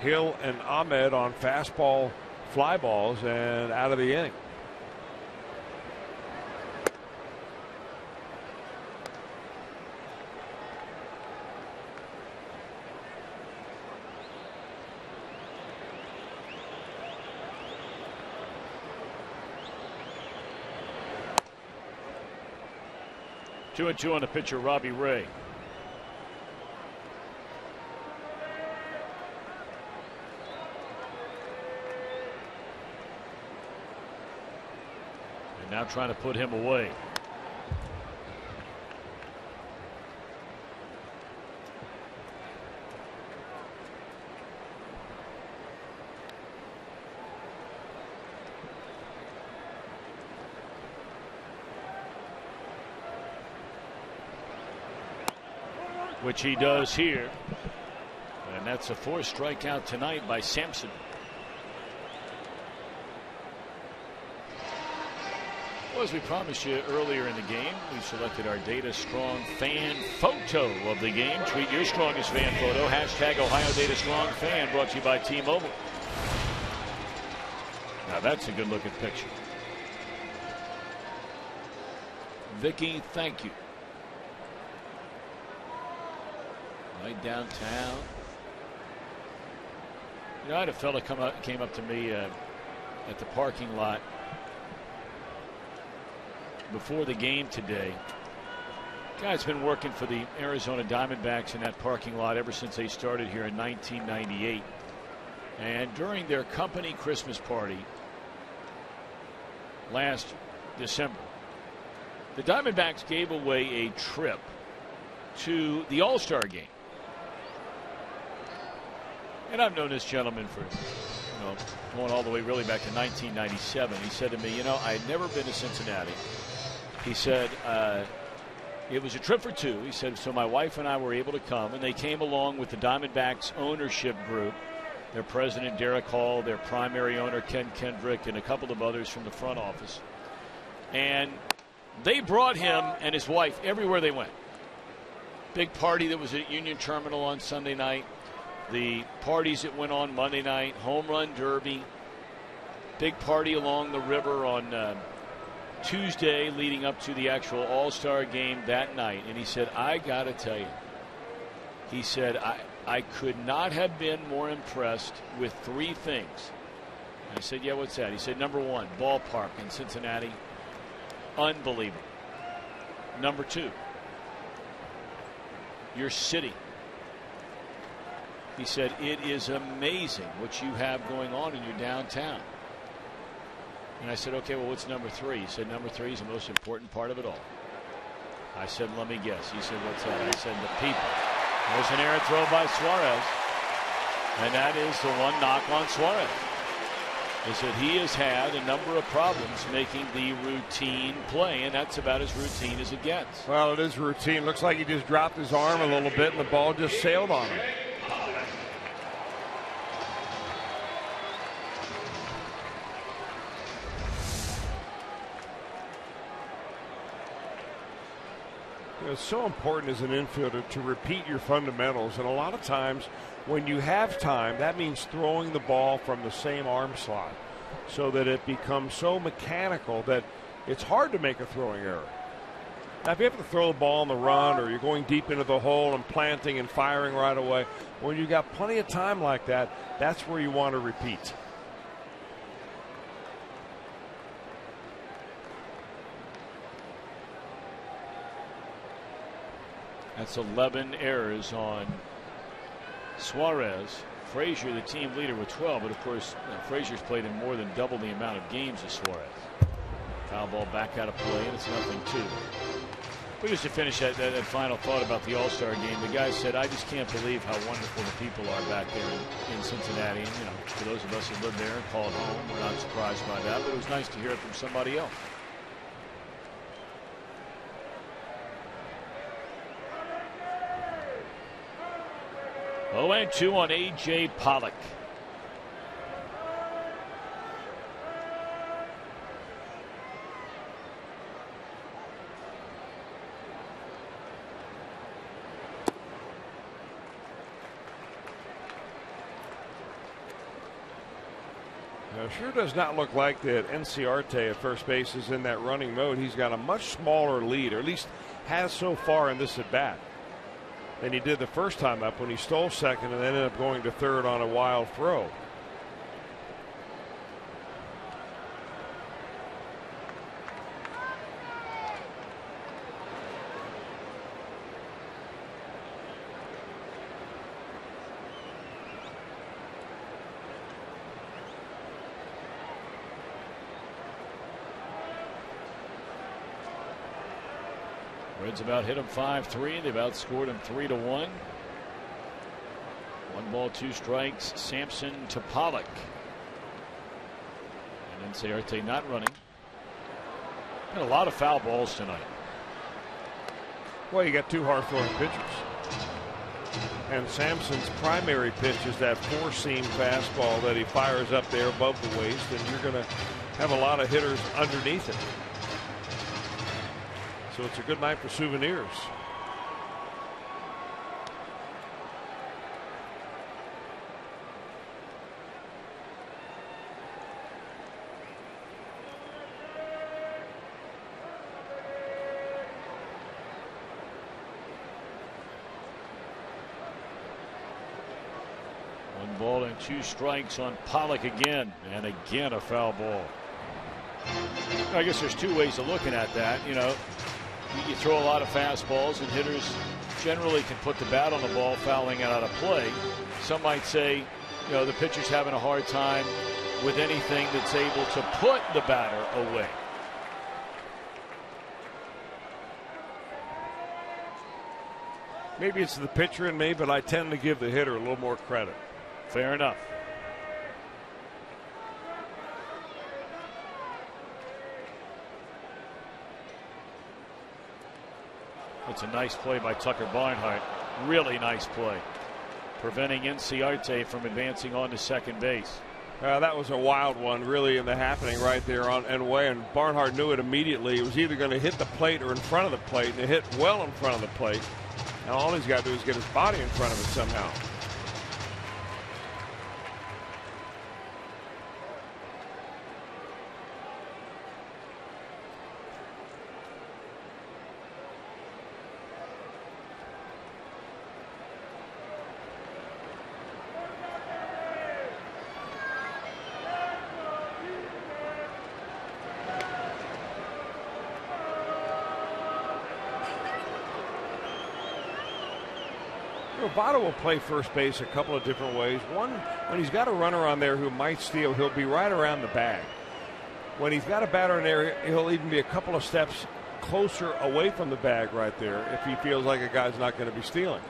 Hill and Ahmed on fastball fly balls and out of the inning. Two and two on the pitcher, Robbie Ray. And now trying to put him away. Which he does here. And that's a 4th strikeout tonight by Sampson. Well, as we promised you earlier in the game, we selected our Data Strong fan photo of the game. Tweet your strongest fan photo. Hashtag Ohio Data Strong Fan, brought to you by T-Mobile. Now that's a good looking picture. Vicky, thank you. Right downtown. You know, I had a fella came up to me at the parking lot before the game today. Guy's been working for the Arizona Diamondbacks in that parking lot ever since they started here in 1998. And during their company Christmas party last December, the Diamondbacks gave away a trip to the All-Star game. And I've known this gentleman for, going all the way really back to 1997. He said to me, I had never been to Cincinnati. He said, it was a trip for two. He said, so my wife and I were able to come, and they came along with the Diamondbacks ownership group, their president, Derek Hall, their primary owner, Ken Kendrick, and a couple of others from the front office. And they brought him and his wife everywhere they went. Big party that was at Union Terminal on Sunday night. The parties that went on Monday night, home run derby, big party along the river on Tuesday leading up to the actual All-Star game that night. And he said, I got to tell you, he said, I could not have been more impressed with 3 things. And I said, yeah, what's that? He said, number 1, ballpark in Cincinnati, unbelievable. Number 2, your city. He said, it is amazing what you have going on in your downtown. And I said, okay, well, what's number 3? He said, number 3 is the most important part of it all. I said, let me guess. He said, what's that? I said, the people. There's an errant throw by Suarez. And that is the one knock on Suarez. He said he has had a number of problems making the routine play, and that's about as routine as it gets. Well, it is routine. Looks like he just dropped his arm a little bit, and the ball just sailed on him. It's so important as an infielder to repeat your fundamentals, and a lot of times when you have time, that means throwing the ball from the same arm slot so that it becomes so mechanical that it's hard to make a throwing error. Now, if you have to throw the ball on the run, or you're going deep into the hole and planting and firing right away, when you got plenty of time like that, that's where you want to repeat. That's 11 errors on Suarez. Frazier, the team leader, with 12, but of course Frazier's played in more than double the amount of games as Suarez. Foul ball back out of play, and it's 0-2. We used to finish that final thought about the All-Star game. The guy said, "I just can't believe how wonderful the people are back there in Cincinnati." And, you know, for those of us who live there and call it home, we're not surprised by that, but it was nice to hear it from somebody else. Oh, and 2 on A.J. Pollock. Now, sure does not look like that Arte at first base is in that running mode. He's got a much smaller lead, or at least has so far in this at bat, than he did the first time up when he stole second and ended up going to third on a wild throw. Reds about hit him 5-3. They've outscored him 3-1. 1 ball, 2 strikes. Sampson to Pollock. And then Arte not running. And a lot of foul balls tonight. Well, you got 2 hard throwing pitchers. And Sampson's primary pitch is that 4-seam fastball that he fires up there above the waist, and you're going to have a lot of hitters underneath it. So it's a good night for souvenirs. One ball and 2 strikes on Pollock again, and again a foul ball. I guess there's 2 ways of looking at that. You know, you throw a lot of fastballs, and hitters generally can put the bat on the ball, fouling it out of play. Some might say, you know, the pitcher's having a hard time with anything that's able to put the batter away. Maybe it's the pitcher in me, but I tend to give the hitter a little more credit. Fair enough. It's a nice play by Tucker Barnhart. Really nice play. Preventing Arte from advancing on to second base. That was a wild one, really, in the happening right there on and way. And Barnhart knew it immediately. It was either going to hit the plate or in front of the plate, and it hit well in front of the plate. Now all he's got to do is get his body in front of it somehow. Votto will play first base a couple of different ways. One, when he's got a runner on there who might steal, he'll be right around the bag. When he's got a batter in there, he'll even be a couple of steps closer away from the bag right there if he feels like a guy's not going to be stealing.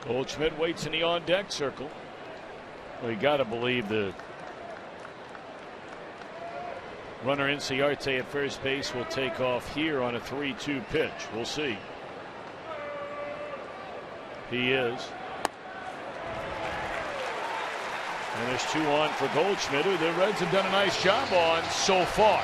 Goldschmidt waits in the on-deck circle. Well, you got to believe the runner Arte at first base will take off here on a 3-2 pitch. We'll see. He is. And there's 2 on for Goldschmidt, who the Reds have done a nice job on so far.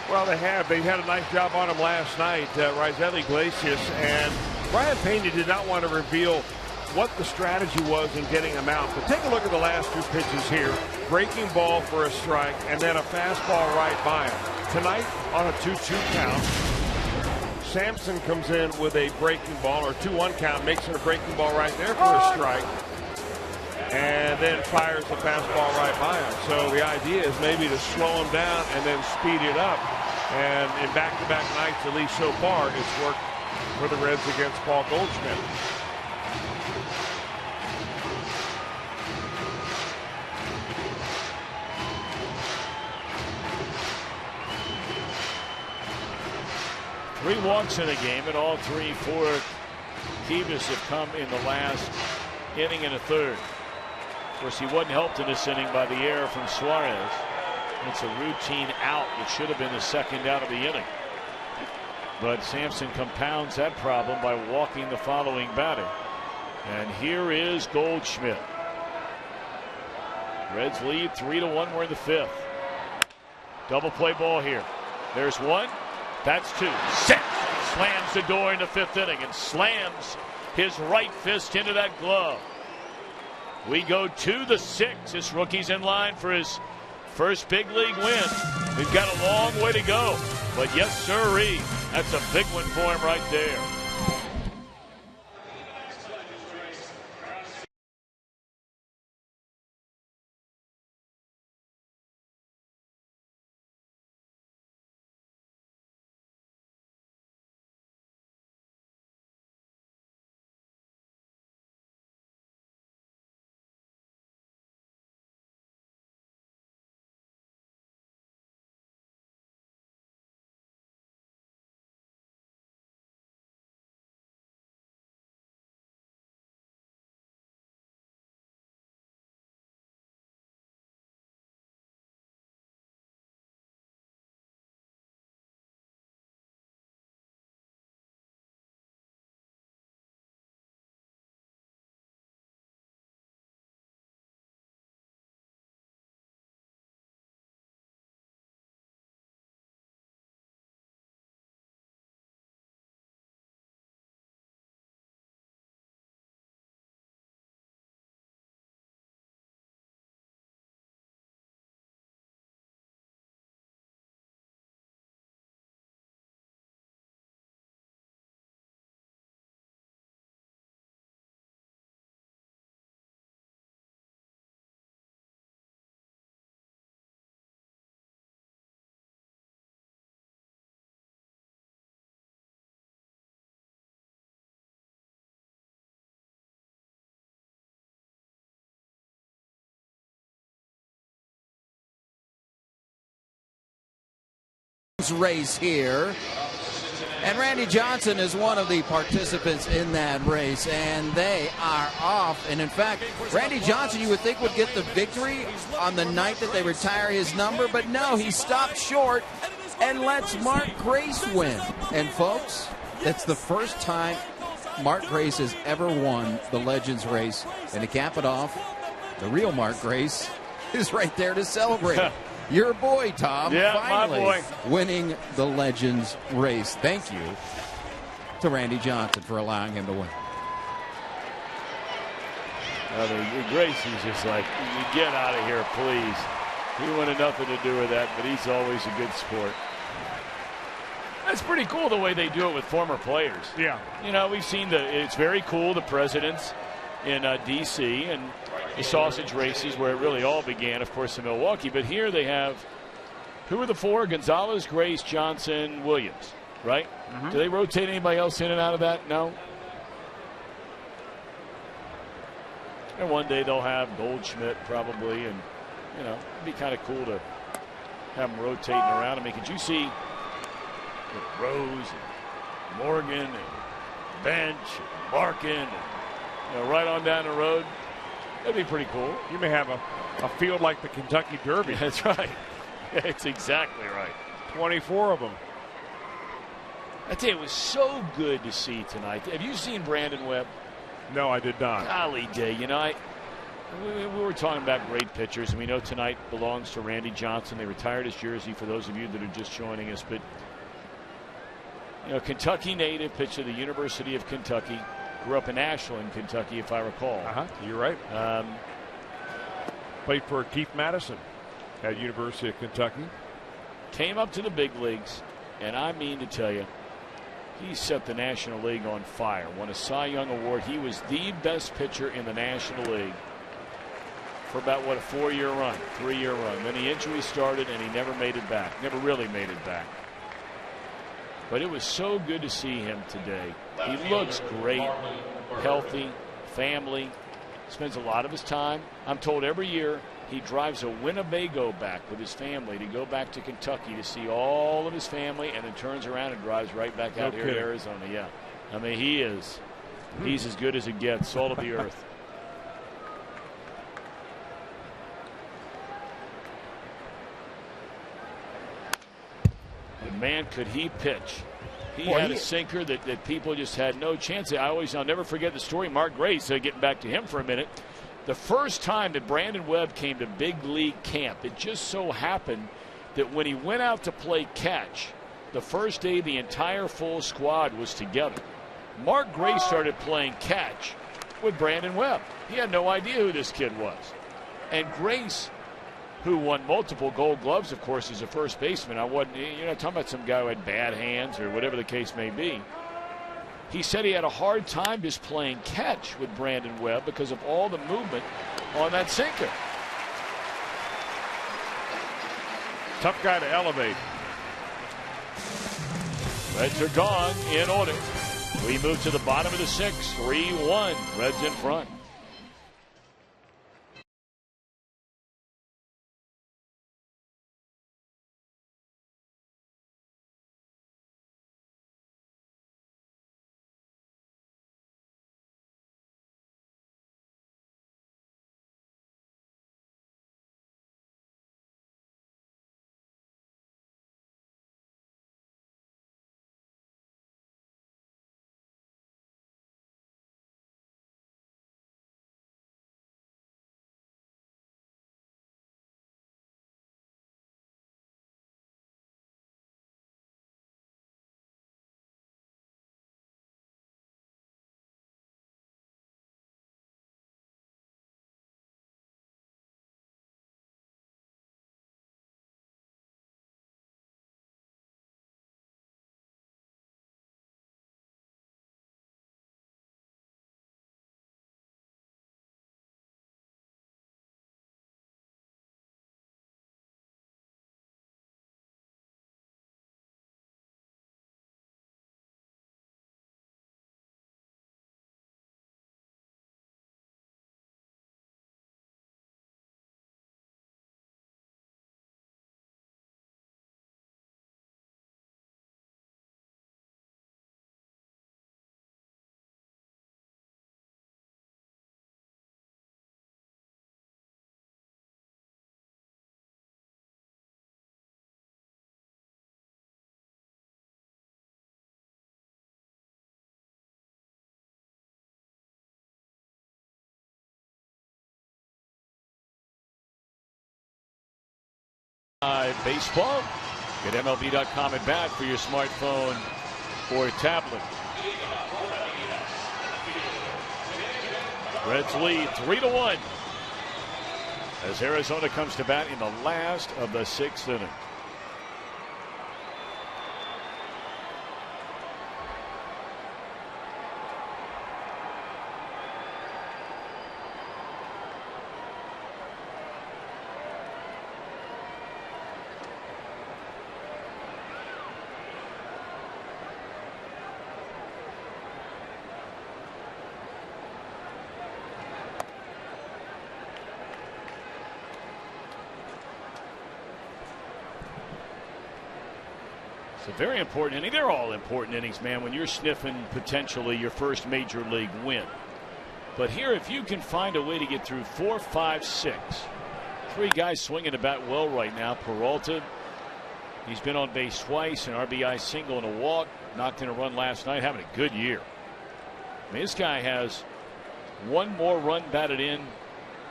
Well, they have. They had a nice job on him last night, Raisel Iglesias, and Brian Pena did not want to reveal what the strategy was in getting him out. But take a look at the last 2 pitches here. Breaking ball for a strike, and then a fastball right by him. Tonight on a 2-2 count, Sampson comes in with a breaking ball, or 2-1 count, makes it a breaking ball right there for a strike, and then fires the fastball right by him. So the idea is maybe to slow him down and then speed it up. And in back-to-back nights, at least so far, it's worked for the Reds against Paul Goldschmidt. Three walks in the game, and all three for Kivas have come in the last inning and a third. Of course, he wasn't helped in this inning by the error from Suarez. It's a routine out that should have been the second out of the inning. But Sampson compounds that problem by walking the following batter. And here is Goldschmidt. Reds lead 3-1. We're in the fifth. Double play ball here. There's one. That's two. Sampson slams the door in the fifth inning and slams his right fist into that glove. We go to the sixth. This rookie's in line for his first big league win. We've got a long way to go. But yes, sirree, that's a big one for him right there. Race here, and Randy Johnson is one of the participants in that race, and they are off. And in fact, Randy Johnson, you would think, would get the victory on the night that they retire his number, but no, he stopped short and lets Mark Grace win. And folks, that's the first time Mark Grace has ever won the Legends race. And to cap it off, the real Mark Grace is right there to celebrate. Your boy, Tom, finally my boy, winning the Legends race. Thank you to Randy Johnson for allowing him to win. Grace is just like, get out of here, please. He wanted nothing to do with that, but he's always a good sport. That's pretty cool the way they do it with former players. Yeah. You know, we've seen it's very cool, the presidents in D.C. and the sausage races where it really all began, of course, in Milwaukee. But here they have, who are the four? Gonzalez, Grace, Johnson, Williams, right? Mm-hmm. Do they rotate anybody else in and out of that? No. And one day they'll have Goldschmidt probably, and, you know, it'd be kind of cool to have them rotating around. I mean, could you see Rose and Morgan and Bench and Larkin and, you know, right on down the road? That'd be pretty cool. You may have a field like the Kentucky Derby. That's right. That's exactly right. 24 of them. I tell you, it was so good to see tonight. Have you seen Brandon Webb? No, I did not. Golly day. You know, we were talking about great pitchers, and we know tonight belongs to Randy Johnson. They retired his jersey for those of you that are just joining us. But, you know, Kentucky native, pitched at the University of Kentucky. Grew up in Ashland, Kentucky, if I recall. You're right. Played for Keith Madison at University of Kentucky. came up to the big leagues, and I mean to tell you, he set the National League on fire. Won a Cy Young Award. He was the best pitcher in the National League for about, what, a 4-year run, 3-year run. Then the injury started, and he never made it back. Never really made it back. But it was so good to see him today. He looks great, healthy, family, spends a lot of his time. I'm told every year he drives a Winnebago back with his family to go back to Kentucky to see all of his family, and then turns around and drives right back out here to Arizona. Yeah. I mean, he's as good as it gets, salt of the earth. And man, could he pitch. He had a sinker that people just had no chance. I'll never forget the story. Mark Grace, getting back to him for a minute. The first time that Brandon Webb came to big league camp, it just so happened that when he went out to play catch, the first day the entire full squad was together. Mark Grace started playing catch with Brandon Webb. He had no idea who this kid was. And Grace, who won multiple Gold Gloves, of course, as a first baseman. You're not talking about some guy who had bad hands or whatever the case may be. He said he had a hard time just playing catch with Brandon Webb because of all the movement on that sinker. Tough guy to elevate. Reds are gone in order. We move to the bottom of the 6th, 3-1. Reds in front. Baseball. Get MLB.com at bat for your smartphone or tablet. Reds lead 3-1 as Arizona comes to bat in the last of the 6th inning. A very important inning. They're all important innings, man, when you're sniffing potentially your first major league win. But here, if you can find a way to get through 4, 5, 6, 3 guys swinging the bat well right now. Peralta, he's been on base twice, an RBI single and a walk, knocked in a run last night, having a good year. I mean, this guy has one more run batted in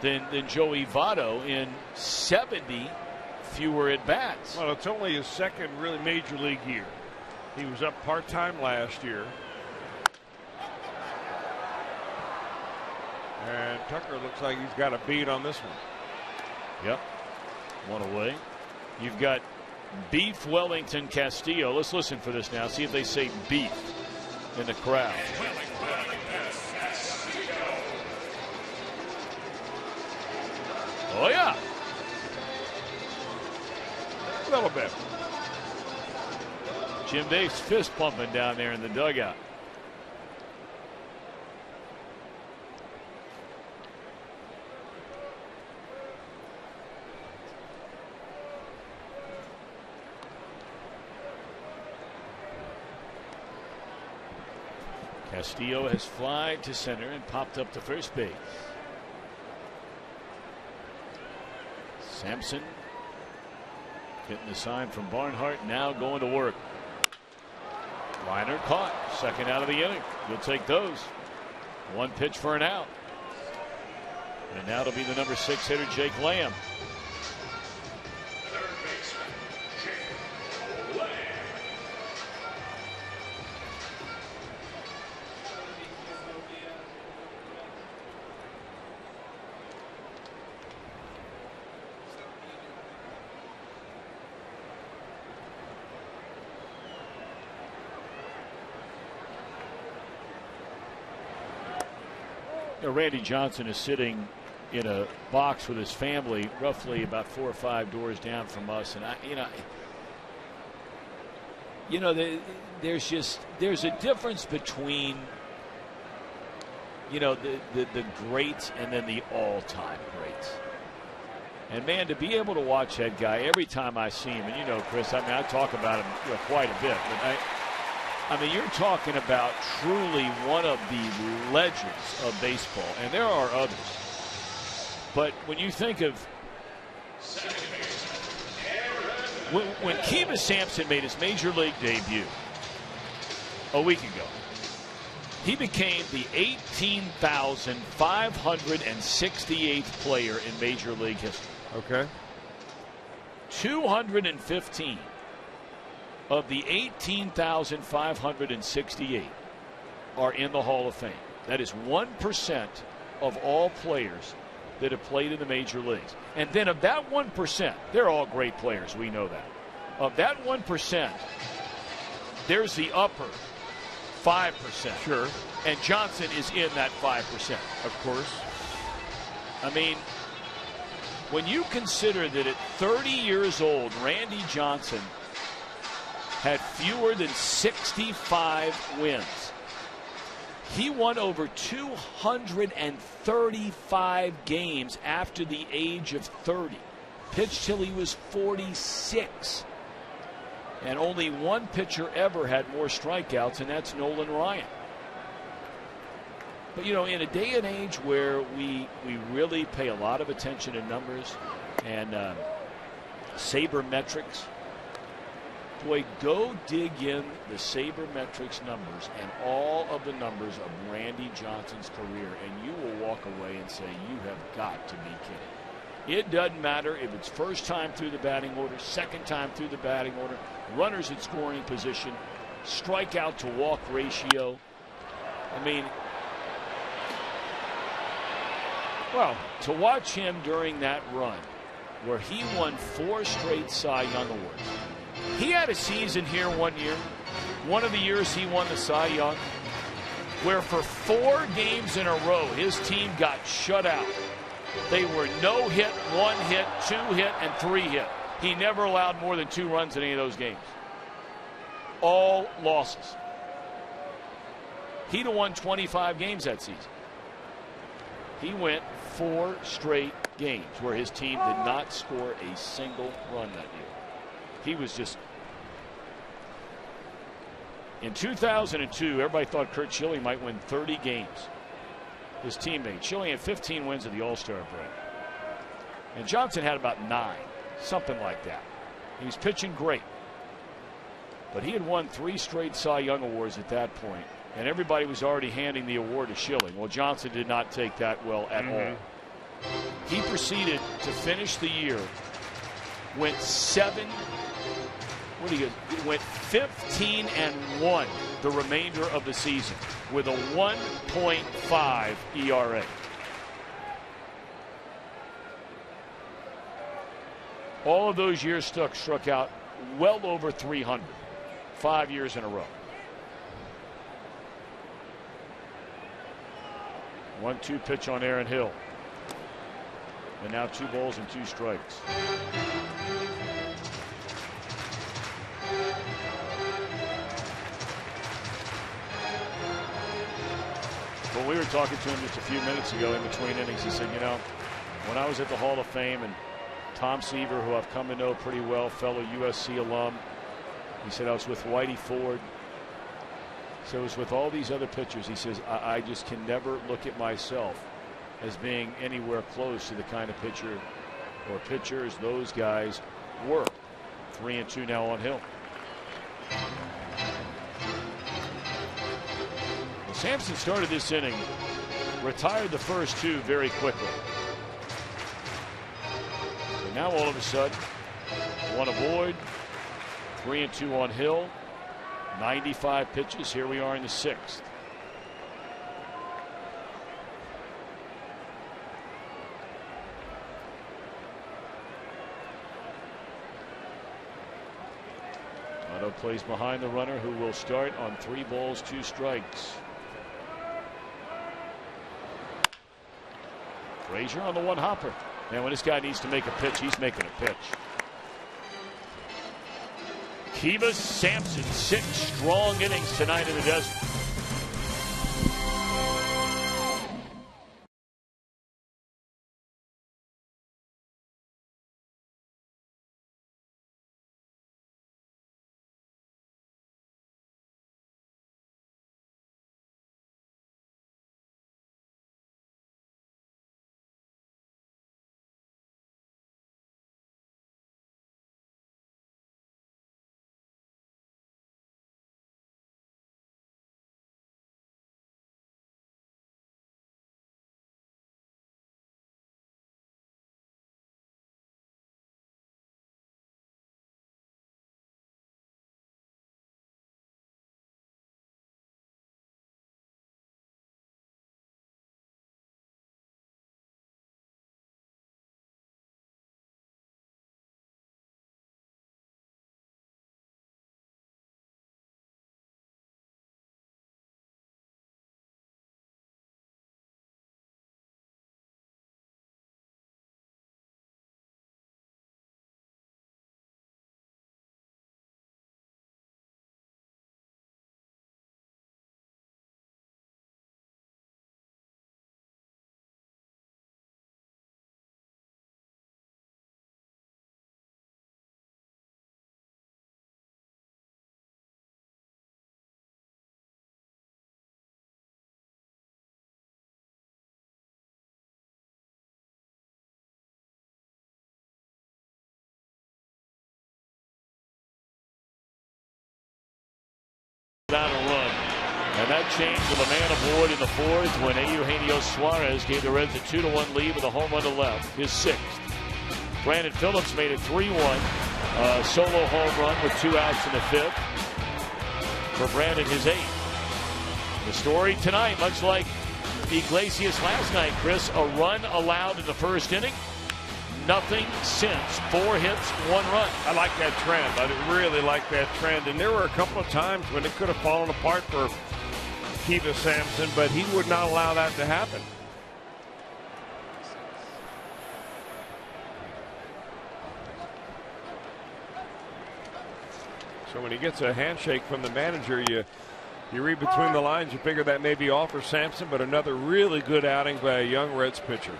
than Joey Votto in 70 fewer at bats. Well, it's only his second really major league year. He was up part-time last year. And Tucker looks like he's got a beat on this one. Yep. One away. You've got Beef Wellington Castillo. Let's listen for this now. See if they say beef in the crowd. Oh, yeah. A little bit. Jim Dave's fist pumping down there in the dugout. Castillo has flied to center and popped up to first base. Sampson getting the sign from Barnhart, now going to work. Liner caught, second out of the inning. You'll take those. One pitch for an out. And now it'll be the number 6 hitter, Jake Lamb. Randy Johnson is sitting in a box with his family, roughly about 4 or 5 doors down from us, and there's a difference between the greats and then the all-time greats. And man, to be able to watch that guy every time I see him, and Chris, I talk about him quite a bit, but you're talking about truly one of the legends of baseball, and there are others. But when you think of when Kiva Sampson made his major league debut a week ago, he became the 18,568th player in major league history. Okay. 215 of the 18,568 are in the Hall of Fame. That is 1% of all players that have played in the major leagues. And then of that 1%, they're all great players. We know that. Of that 1%, there's the upper 5%. Sure. And Johnson is in that 5%. Of course. When you consider that at 30 years old, Randy Johnson had fewer than 65 wins. He won over 235 games after the age of 30. Pitched till he was 46. And only one pitcher ever had more strikeouts, and that's Nolan Ryan. But, in a day and age where we really pay a lot of attention to numbers and sabermetrics, boy, go dig in the sabermetrics numbers and all of the numbers of Randy Johnson's career, and you will walk away and say, you have got to be kidding. It doesn't matter if it's first time through the batting order, second time through the batting order, runners in scoring position, strikeout to walk ratio. To watch him during that run where he won 4 straight Cy Young Awards. He had a season here one year, one of the years he won the Cy Young, where for 4 games in a row his team got shut out. They were no hit, 1 hit, 2 hit, and 3 hit. He never allowed more than 2 runs in any of those games. All losses. He'd have won 25 games that season. He went 4 straight games where his team did not score a single run that year. He was just... In 2002, everybody thought Kurt Schilling might win 30 games. His teammate. Schilling had 15 wins at the All-Star break. And Johnson had about 9, something like that. He was pitching great. But he had won 3 straight Cy Young Awards at that point, and everybody was already handing the award to Schilling. Well, Johnson did not take that well at all. He proceeded to finish the year, went 15-1 the remainder of the season with a 1.5 ERA. All of those years struck out well over 300, 5 years in a row. 1-2 pitch on Aaron Hill. And now 2 balls and 2 strikes. Well, we were talking to him just a few minutes ago in between innings. He said, you know, when I was at the Hall of Fame, and Tom Seaver, who I've come to know pretty well, fellow USC alum, he said I was with Whitey Ford. So it was with all these other pitchers. He says, I just can never look at myself as being anywhere close to the kind of pitcher or pitchers those guys were. 3-2 now on Hill. Well, Sampson started this inning, retired the first 2 very quickly. And now all of a sudden, 1 avoid, 3-2 on Hill. 95 pitches. Here we are in the 6th. Otto plays behind the runner, who will start on 3 balls, 2 strikes. Frazier on the 1-hopper. Man, when this guy needs to make a pitch, he's making a pitch. Kivas Sampson, 6 strong innings tonight in the desert. Down a run, and that changed with a man aboard in the 4th when Eugenio Suarez gave the Reds a 2-1 lead with a home run to left, his 6th. Brandon Phillips made it 3-1, solo home run with 2 outs in the 5th for Brandon, his 8th. The story tonight, much like Iglesias last night, Chris, a run allowed in the 1st inning. Nothing since. 4 hits, 1 run. I like that trend. I really like that trend. And there were a couple of times when it could have fallen apart for Kivas Sampson, but he would not allow that to happen. So when he gets a handshake from the manager, you read between the lines, you figure that may be all for Sampson, but another really good outing by a young Reds pitcher.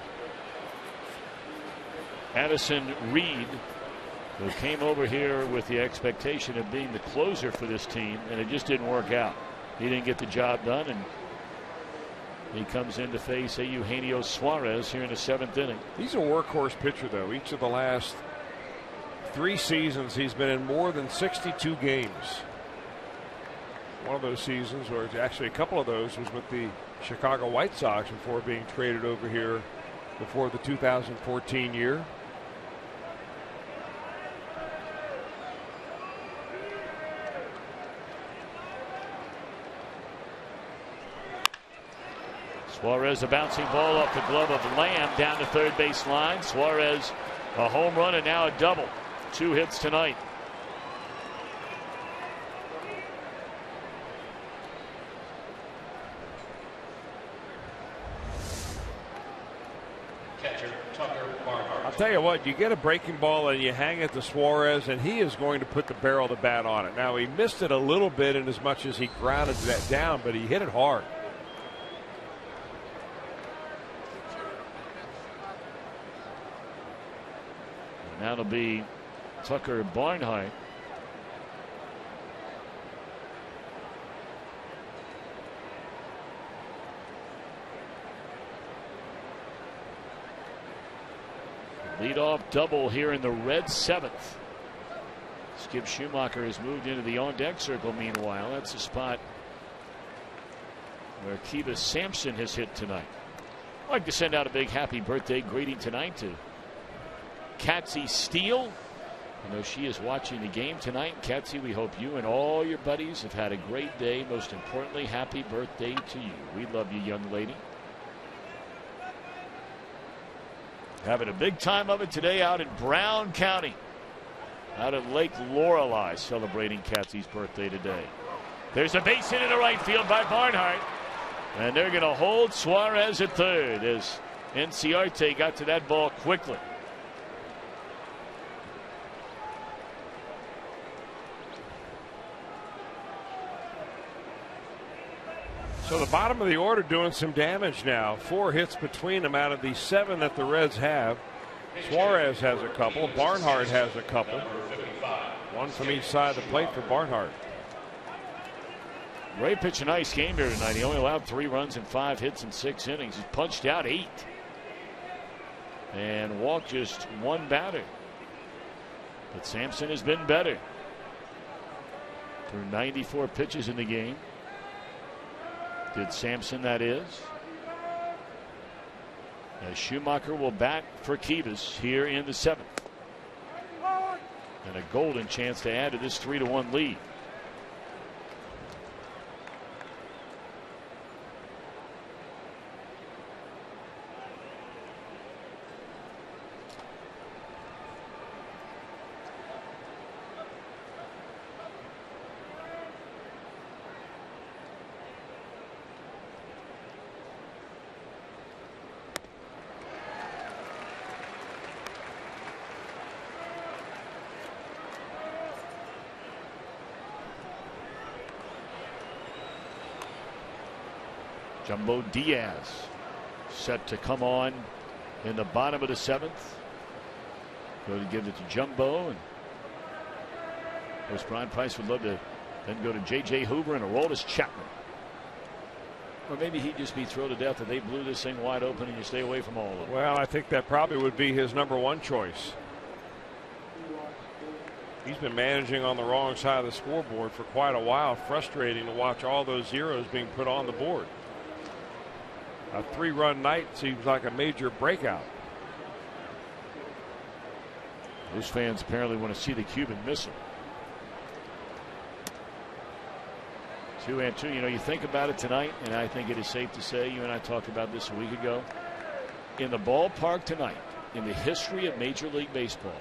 Addison Reed, who came over here with the expectation of being the closer for this team, and it just didn't work out. He didn't get the job done, and he comes in to face Eugenio Suarez here in the 7th inning. He's a workhorse pitcher, though. Each of the last 3 seasons, he's been in more than 62 games. One of those seasons, or actually a couple of those, was with the Chicago White Sox before being traded over here before the 2014 year. Suarez, a bouncing ball off the glove of Lamb down the 3rd base line. Suarez, a home run and now a double. 2 hits tonight. Catcher, Tucker Barnhart. I'll tell you what, you get a breaking ball and you hang it to Suarez, and he is going to put the barrel of the bat on it. Now, he missed it a little bit in as much as he grounded that down, but he hit it hard. Now it'll be Tucker Barnhart. Leadoff double here in the red seventh. Skip Schumacher has moved into the on-deck circle meanwhile. That's the spot where Kiva Sampson has hit tonight. I'd like to send out a big happy birthday greeting tonight to Katsy Steele. I know she is watching the game tonight. Katsy, we hope you and all your buddies have had a great day. Most importantly, happy birthday to you. We love you, young lady. Having a big time of it today out in Brown County, out at Lake Lorelei, celebrating Katsy's birthday today. There's a base hit into right field by Barnhart, and they're going to hold Suarez at third as Enciarte got to that ball quickly. So the bottom of the order doing some damage now. 4 hits between them out of the 7 that the Reds have. Suarez has a couple. Barnhart has a couple. 1 from each side of the plate for Barnhart. Ray pitched a nice game here tonight. He only allowed 3 runs and 5 hits in 6 innings. He's punched out 8 and walked just 1 batter. But Sampson has been better through 94 pitches in the game. Did Sampson, that is. As Schumacher will bat for Kivas here in the 7th. And a golden chance to add to this 3-1 lead. Jumbo Diaz set to come on in the bottom of the 7th. Go to give it to Jumbo, and of course Brian Price would love to then go to J.J. Hoover and Aroldis Chapman. Or maybe he'd just be thrilled to death that they blew this thing wide open and you stay away from all of it. Well, I think that probably would be his #1 choice. He's been managing on the wrong side of the scoreboard for quite a while. Frustrating to watch all those zeros being put on the board. A 3-run night seems like a major breakout. Those fans apparently want to see the Cuban missile. 2-2. You know, you think about it tonight, and I think it is safe to say, you and I talked about this a week ago. In the ballpark tonight, in the history of Major League Baseball,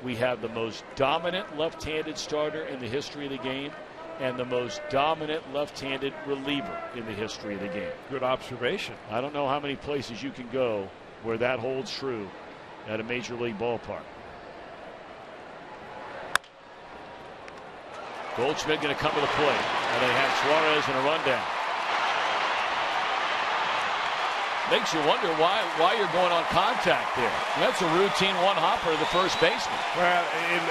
we have the most dominant left-handed starter in the history of the game and the most dominant left-handed reliever in the history of the game. Good observation. I don't know how many places you can go where that holds true at a Major League ballpark. Goldschmidt going to come to the plate, and they have Suarez in a rundown. Makes you wonder why you're going on contact there. That's a routine one-hopper to the first baseman. Well,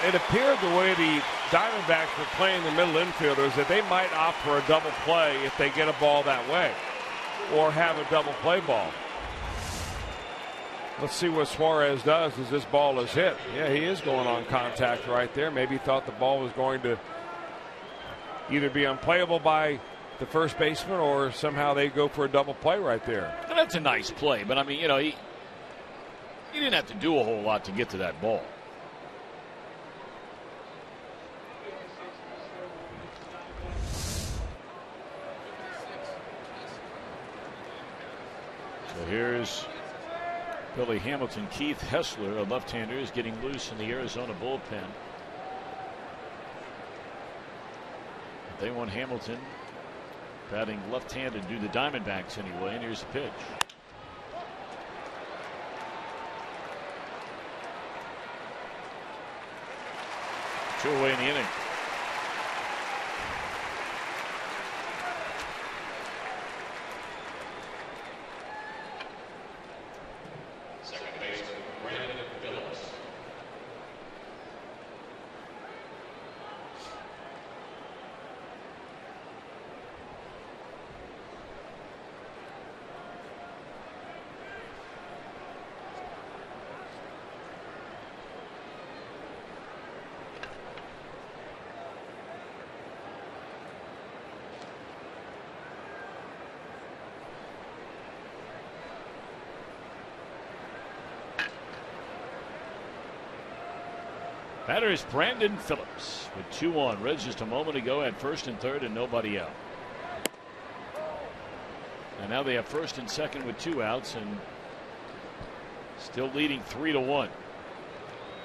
it appeared the way the Diamondbacks were playing the middle infielders that they might opt for a double play if they get a ball that way, or have a double play ball. Let's see what Suarez does as this ball is hit. Yeah, he is going on contact right there. Maybe he thought the ball was going to either be unplayable by the first baseman or somehow they go for a double play right there. Well, that's a nice play, but I mean, you know, he didn't have to do a whole lot to get to that ball. So here's Billy Hamilton. Keith Hessler, a left-hander, is getting loose in the Arizona bullpen. They want Hamilton batting left-handed, do the Diamondbacks anyway, and here's the pitch. 2 away in the inning. Batter is Brandon Phillips with 2 on. Reds just a moment ago had first and third and nobody out. And now they have first and second with 2 outs and still leading 3-1.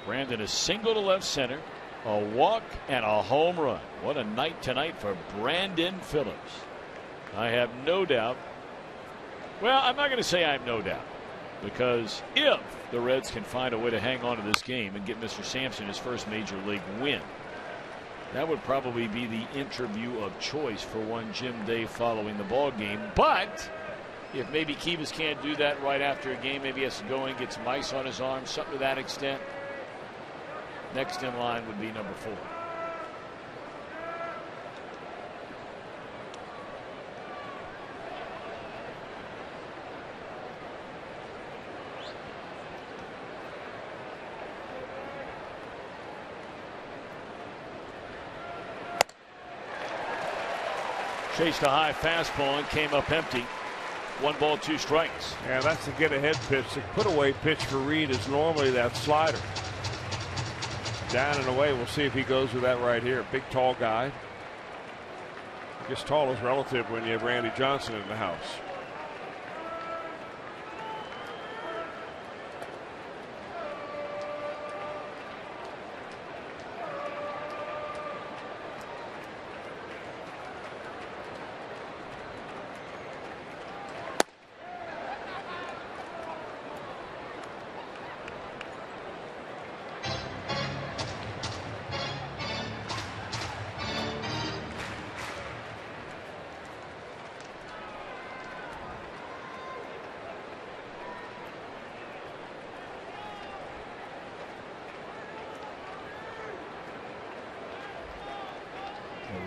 Brandon a single to left center, a walk and a home run. What a night tonight for Brandon Phillips. I have no doubt. Well, I'm not going to say I have no doubt, because if the Reds can find a way to hang on to this game and get Mr. Sampson his first major league win, that would probably be the interview of choice for one Jim Day following the ball game. But if maybe Kivas can't do that right after a game, maybe he has to go and get some ice on his arm, something to that extent, next in line would be number 4. Chased a high fastball and came up empty. 1 ball, 2 strikes. Yeah, that's the get ahead pitch. The put away pitch for Reed is normally that slider. Down and away. We'll see if he goes with that right here. Big tall guy. I guess tall is relative when you have Randy Johnson in the house.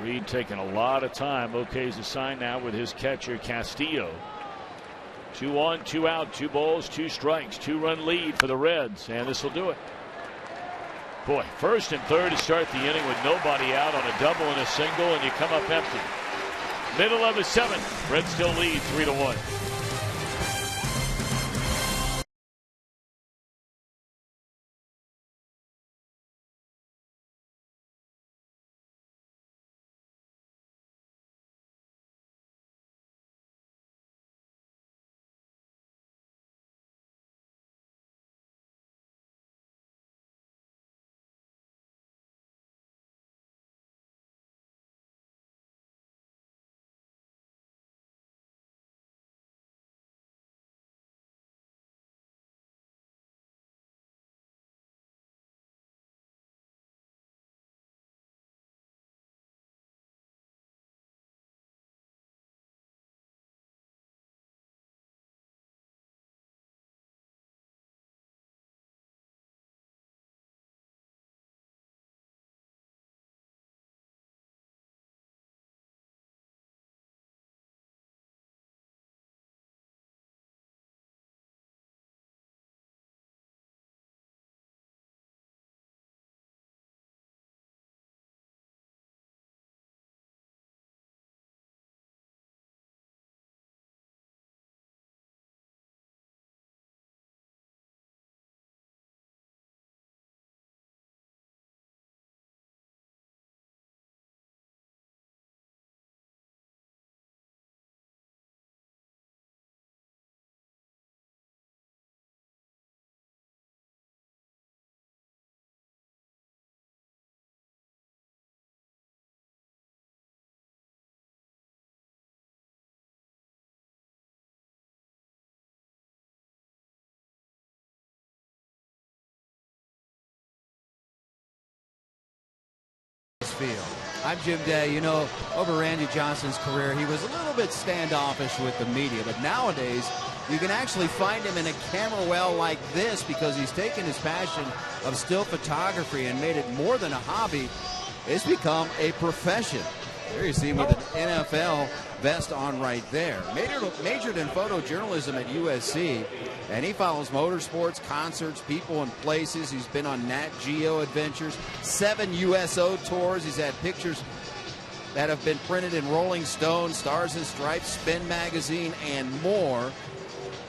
Reed taking a lot of time. OK's assigned now with his catcher Castillo. 2 on, 2 out, 2 balls, 2 strikes, 2-run lead for the Reds, and this will do it. Boy, first and third to start the inning with nobody out on a double and a single, and you come up empty. Middle of the 7th, Reds still lead 3-1. Field. I'm Jim Day. You know, over Randy Johnson's career, he was a little bit standoffish with the media, but nowadays you can actually find him in a camera well like this because he's taken his passion of still photography and made it more than a hobby. It's become a profession. There you see him with an NFL vest on right there. Majored in photojournalism at USC, and he follows motorsports, concerts, people, and places. He's been on Nat Geo adventures, 7 USO tours. He's had pictures that have been printed in Rolling Stone, Stars and Stripes, Spin Magazine, and more.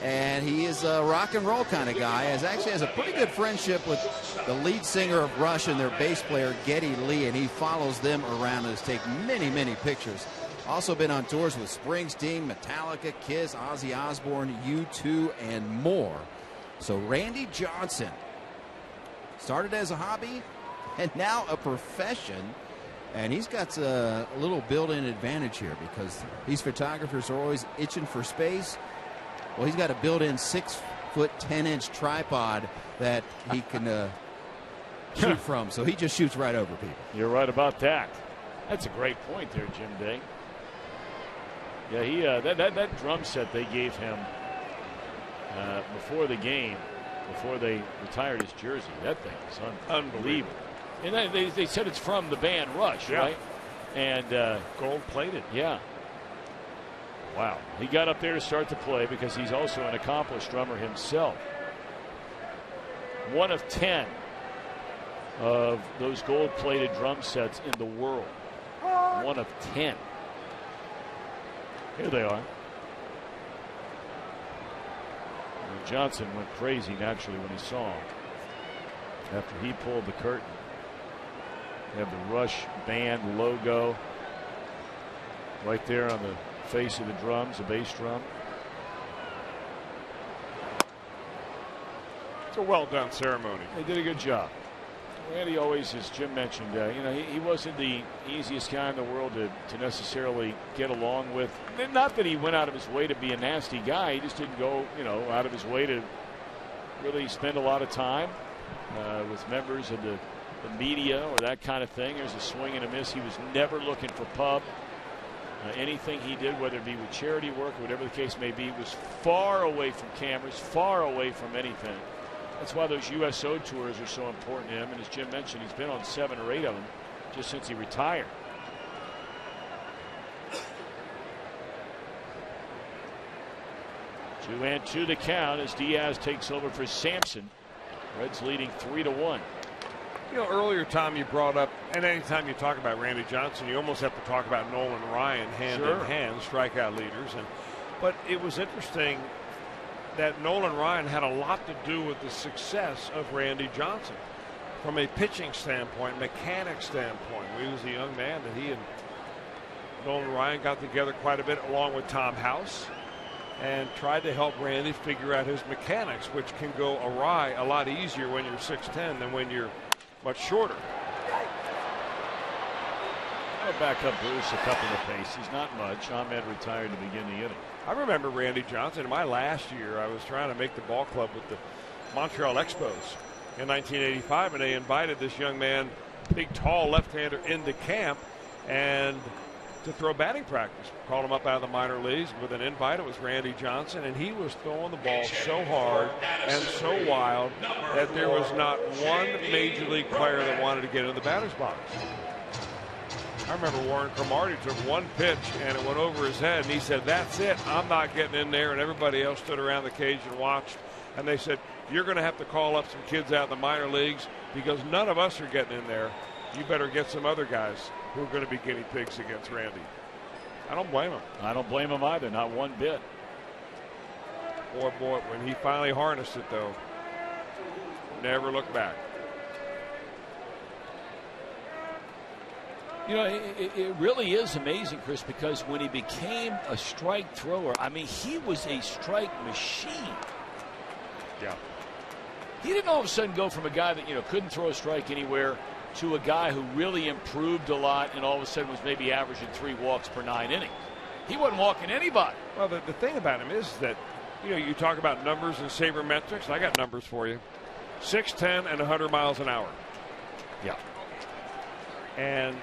And he is a rock and roll kind of guy. Actually has a pretty good friendship with the lead singer of Rush and their bass player Geddy Lee, and he follows them around and has taken many, many pictures. Also been on tours with Springsteen, Metallica, Kiss, Ozzy Osbourne, U2, and more. So Randy Johnson started as a hobby and now a profession. And he's got a little built-in advantage here because these photographers are always itching for space. Well, he's got a built-in 6-foot 10-inch tripod that he can shoot from. So he just shoots right over people. You're right about that. That's a great point there, Jim Day. Yeah, he that drum set they gave him before the game, before they retired his jersey, that thing is unbelievable. And they said it's from the band Rush, right? And gold-plated. Yeah. Wow. He got up there to start to play because he's also an accomplished drummer himself. One of 10 of those gold-plated drum sets in the world. One of 10. Here they are. And Johnson went crazy naturally when he saw him. After he pulled the curtain. They have the Rush band logo right there on the face of the drums, the bass drum. It's a well done ceremony. They did a good job. Randy always, as Jim mentioned, he wasn't the easiest guy in the world to necessarily get along with. Not that he went out of his way to be a nasty guy. He just didn't go, out of his way to really spend a lot of time with members of the media or that kind of thing. There's a swing and a miss. He was never looking for pub. Anything he did, whether it be with charity work or whatever the case may be, was far away from cameras, far away from anything. That's why those USO tours are so important to him. And as Jim mentioned, he's been on 7 or 8 of them just since he retired. Two and two the count as Diaz takes over for Sampson. Reds leading 3-1. Earlier, Tom, you brought up, and anytime you talk about Randy Johnson, you almost have to talk about Nolan Ryan hand in hand, strikeout leaders. But it was interesting that Nolan Ryan had a lot to do with the success of Randy Johnson from a pitching standpoint, mechanic standpoint. He was a young man that he and Nolan Ryan got together quite a bit along with Tom House and tried to help Randy figure out his mechanics, which can go awry a lot easier when you're 6'10" than when you're much shorter. I'll back up Bruce a couple of paces, not much. Ahmed retired to begin the inning. I remember Randy Johnson. In my last year, I was trying to make the ball club with the Montreal Expos in 1985, and they invited this young man, big, tall left-hander, into camp and to throw batting practice. Called him up out of the minor leagues with an invite. It was Randy Johnson, and he was throwing the ball so hard and so wild that there was not one major league player that wanted to get in the batter's box. I remember Warren Cromartie took one pitch and it went over his head, and he said, "That's it, I'm not getting in there." And everybody else stood around the cage and watched, and they said, "You're going to have to call up some kids out in the minor leagues because none of us are getting in there. You better get some other guys who are going to be guinea pigs against Randy." I don't blame him. I don't blame him either, not one bit. Boy, when he finally harnessed it, though, never looked back. It really is amazing, Chris, because when he became a strike thrower, I mean, he was a strike machine. Yeah. He didn't all of a sudden go from a guy that, couldn't throw a strike anywhere to a guy who really improved a lot and all of a sudden was maybe averaging 3 walks per 9 innings. He wasn't walking anybody. Well, the thing about him is that, you talk about numbers and sabermetrics. I got numbers for you. 6'10" and 100 miles an hour. Yeah. And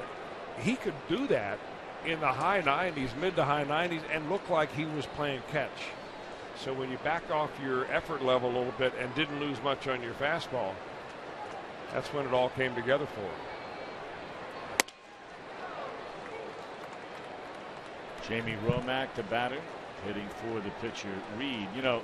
he could do that in the high 90s, mid to high 90s, and look like he was playing catch. So when you backed off your effort level a little bit and didn't lose much on your fastball, that's when it all came together for him. Jamie Romack, the batter, hitting for the pitcher, Reed. You know,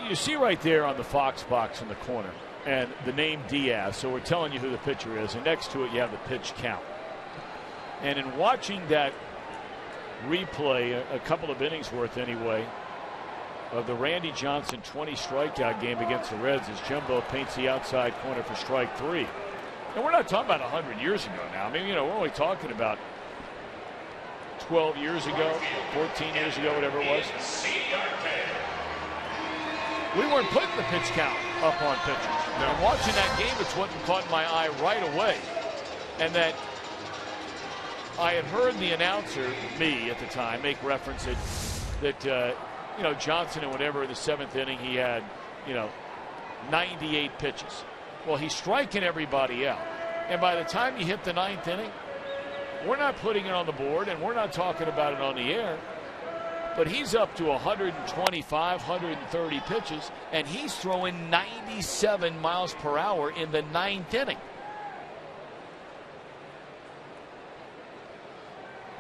you see right there on the Fox box in the corner, and the name Diaz, so we're telling you who the pitcher is, and next to it you have the pitch count. And in watching that replay, a couple of innings worth anyway, of the Randy Johnson 20 strikeout game against the Reds, as Jumbo paints the outside corner for strike 3. And we're not talking about 100 years ago now. I mean, you know, we're only talking about 12 years ago, 14 years ago, whatever it was. We weren't putting the pitch count up on pitchers. No. And watching that game, it's what caught my eye right away. And that I had heard the announcer, me at the time, make reference that you know, Johnson and whatever in the 7th inning, he had, you know, 98 pitches. Well, he's striking everybody out. And by the time you hit the 9th inning, we're not putting it on the board and we're not talking about it on the air. But he's up to 125, 130 pitches, and he's throwing 97 miles per hour in the 9th inning.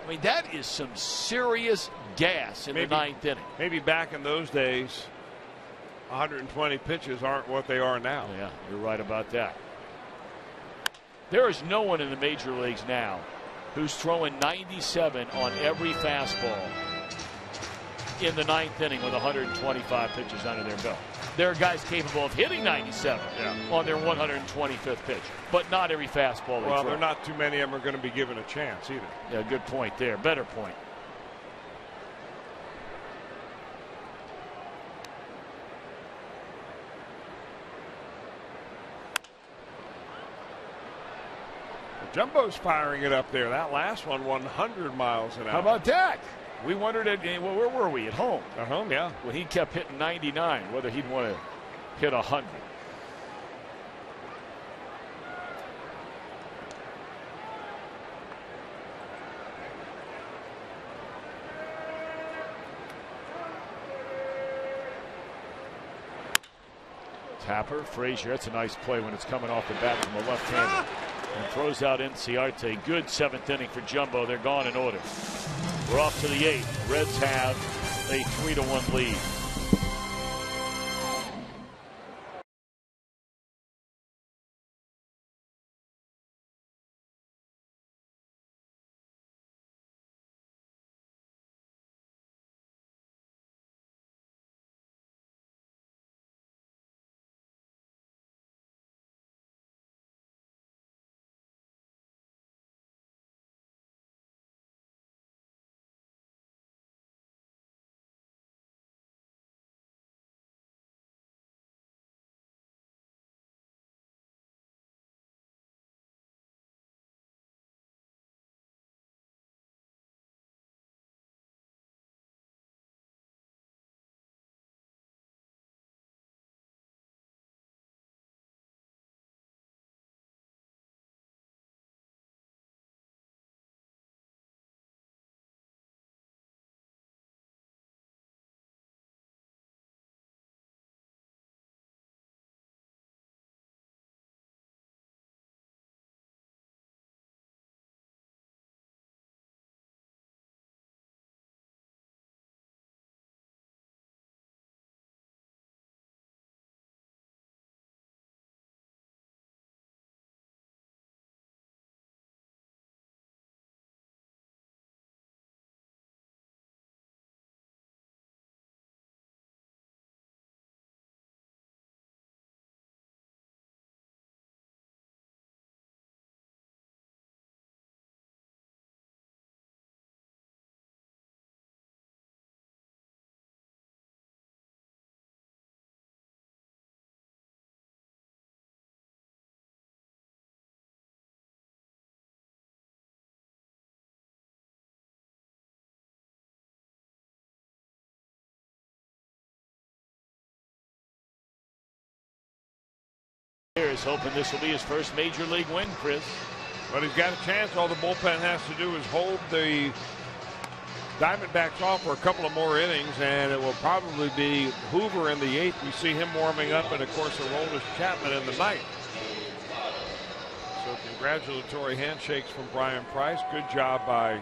I mean, that is some serious gas in the 9th inning. Maybe back in those days, 120 pitches aren't what they are now. Yeah, you're right about that. There is no one in the major leagues now who's throwing 97 on every fastball in the 9th inning with 125 pitches under their belt. There are guys capable of hitting 97 on their 125th pitch, but not every fastball they throw. Well, there are not too many of them are going to be given a chance either. Yeah, good point there. Better point. Jumbo's firing it up there. That last one, 100 miles an hour. How about that? We wondered, well, where were we? At home. At home, yeah. Well, he kept hitting 99, whether he'd want to hit 100. Tapper, Frazier, that's a nice play when it's coming off the bat from a left-hander. And throws out Inciarte. Good 7th inning for Jumbo. They're gone in order. We're off to the 8th. Reds have a 3-1 lead. Here's hoping this will be his first major league win, Chris. But he's got a chance. All the bullpen has to do is hold the Diamondbacks off for a couple of more innings, and it will probably be Hoover in the 8th. We see him warming up, and of course, Aroldis Chapman in the 9th. So congratulatory handshakes from Brian Price. Good job by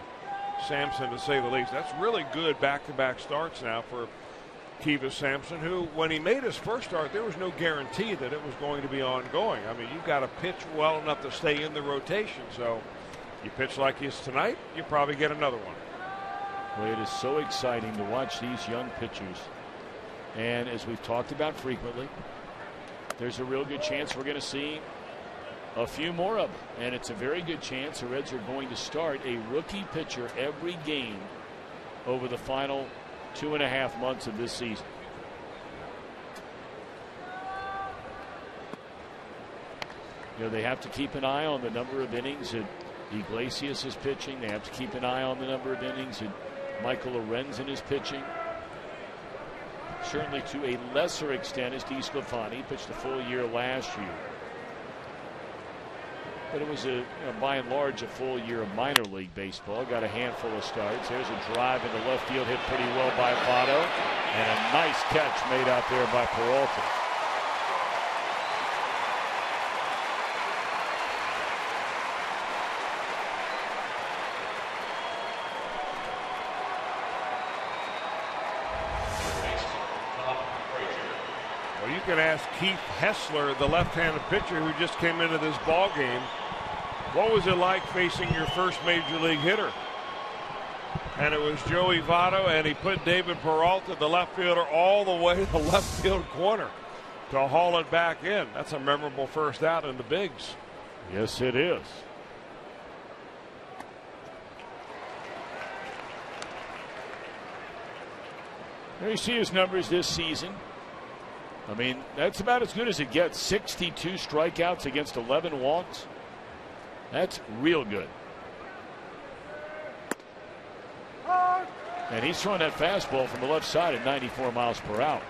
Sampson, to say the least. That's really good back-to-back starts now for Kivas Sampson, who, when he made his first start, there was no guarantee that it was going to be ongoing. I mean, you've got to pitch well enough to stay in the rotation. So you pitch like he is tonight, you probably get another one. Well, it is so exciting to watch these young pitchers. And as we've talked about frequently, there's a real good chance we're going to see a few more of them. And it's a very good chance the Reds are going to start a rookie pitcher every game over the final 2.5 months of this season. You know, they have to keep an eye on the number of innings that Iglesias is pitching. They have to keep an eye on the number of innings that Michael Lorenzen is pitching. Certainly to a lesser extent as DeSclafani pitched a full year last year. But it was by and large a full year of minor league baseball. Got a handful of starts. There's a drive into left field, hit pretty well by Votto, and a nice catch made out there by Peralta. Well, you can ask Keith Hessler, the left-handed pitcher who just came into this ball game, what was it like facing your first major league hitter? And it was Joey Votto, and he put David Peralta, the left fielder, all the way to the left field corner to haul it back in. That's a memorable first out in the bigs. Yes, it is. There you see his numbers this season. I mean, that's about as good as it gets. 62 strikeouts against 11 walks. That's real good. And he's throwing that fastball from the left side at 94 miles per hour.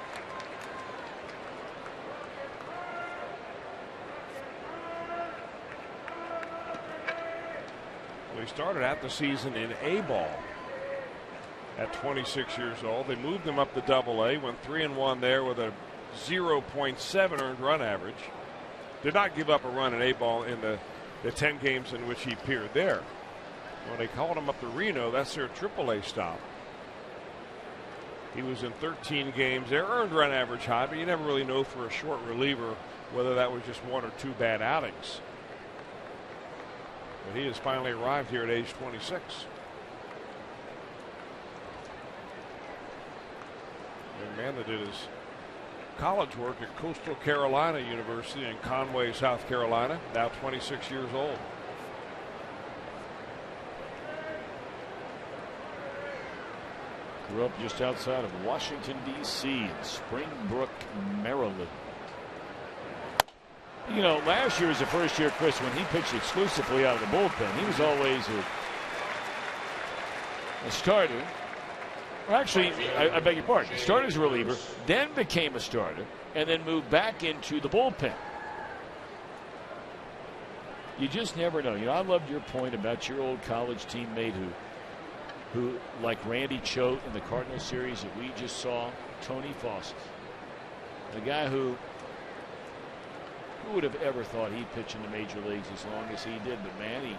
Well, he started out the season in A ball at 26 years old. They moved him up to Double-A, went 3-1 there with a 0.7 earned run average. Did not give up a run in A ball in the 10 games in which he appeared there. When they called him up to Reno, that's their AAA stop. He was in 13 games. Their earned run average high, but you never really know for a short reliever whether that was just one or two bad outings. But he has finally arrived here at age 26. Young man that did his college work at Coastal Carolina University in Conway, South Carolina, now 26 years old. Grew up just outside of Washington, D.C. in Springbrook, Maryland. You know, last year was the first year, Chris, when he pitched exclusively out of the bullpen. He was always a starter. Well, actually, I beg your pardon. Started as a reliever, then became a starter, and then moved back into the bullpen. You just never know. You know, I loved your point about your old college teammate who like Randy Choate in the Cardinals series that we just saw, Tony Fawcett. The guy who would have ever thought he'd pitch in the major leagues as long as he did, but man, he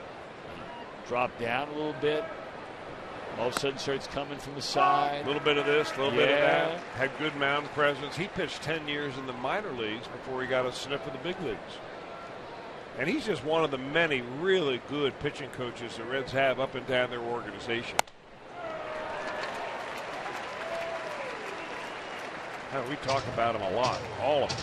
dropped down a little bit. All of a sudden starts coming from the side. A little bit of this, a little bit of that. Had good mound presence. He pitched 10 years in the minor leagues before he got a sniff of the big leagues. And he's just one of the many really good pitching coaches the Reds have up and down their organization. We talk about him a lot, all of them.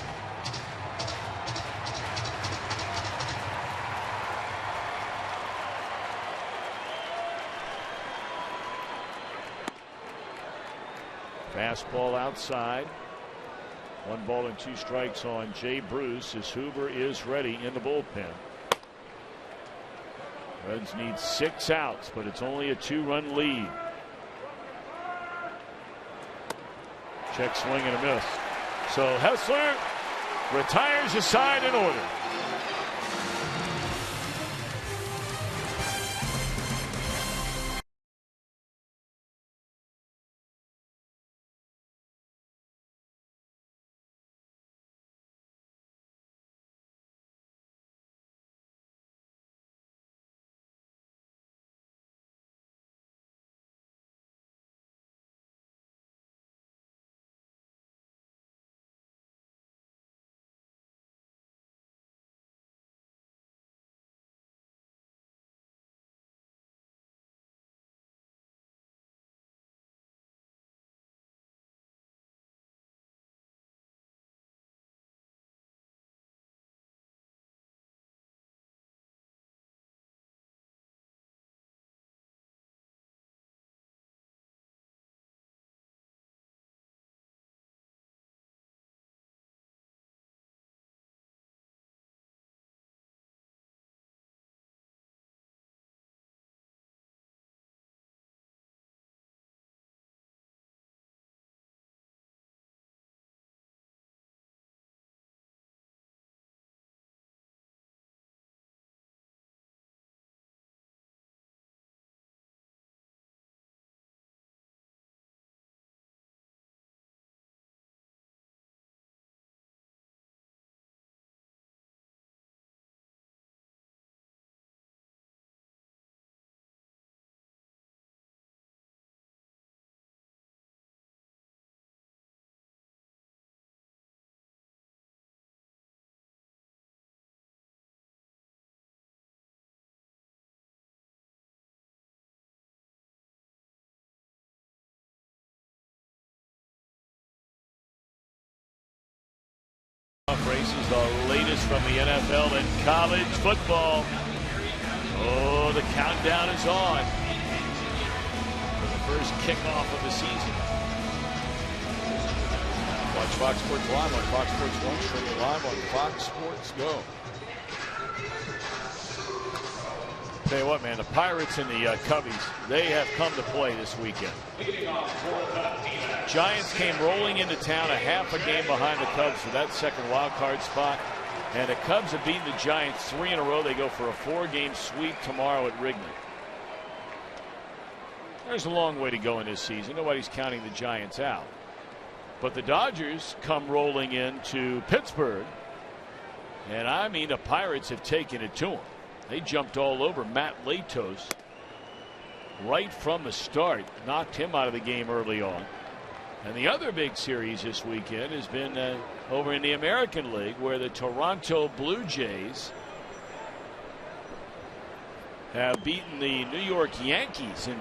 Fastball outside. 1 ball and 2 strikes on Jay Bruce as Hoover is ready in the bullpen. Reds need 6 outs, but it's only a 2-run lead. Check swing and a miss. So Hessler retires a side in order. Races, the latest from the NFL and college football. Oh, the countdown is on for the first kickoff of the season. Watch Fox Sports Live on Fox Sports 1, streaming live on Fox Sports Go. Tell you what, man, the Pirates and the Cubbies, they have come to play this weekend. Giants came rolling into town a half a game behind the Cubs for that second wild card spot. And the Cubs have beaten the Giants 3 in a row. They go for a 4-game sweep tomorrow at Wrigley. There's a long way to go in this season. Nobody's counting the Giants out. But the Dodgers come rolling into Pittsburgh. And I mean, the Pirates have taken it to them. They jumped all over Matt Latos right from the start, knocked him out of the game early on. And the other big series this weekend has been over in the American League, where the Toronto Blue Jays have beaten the New York Yankees in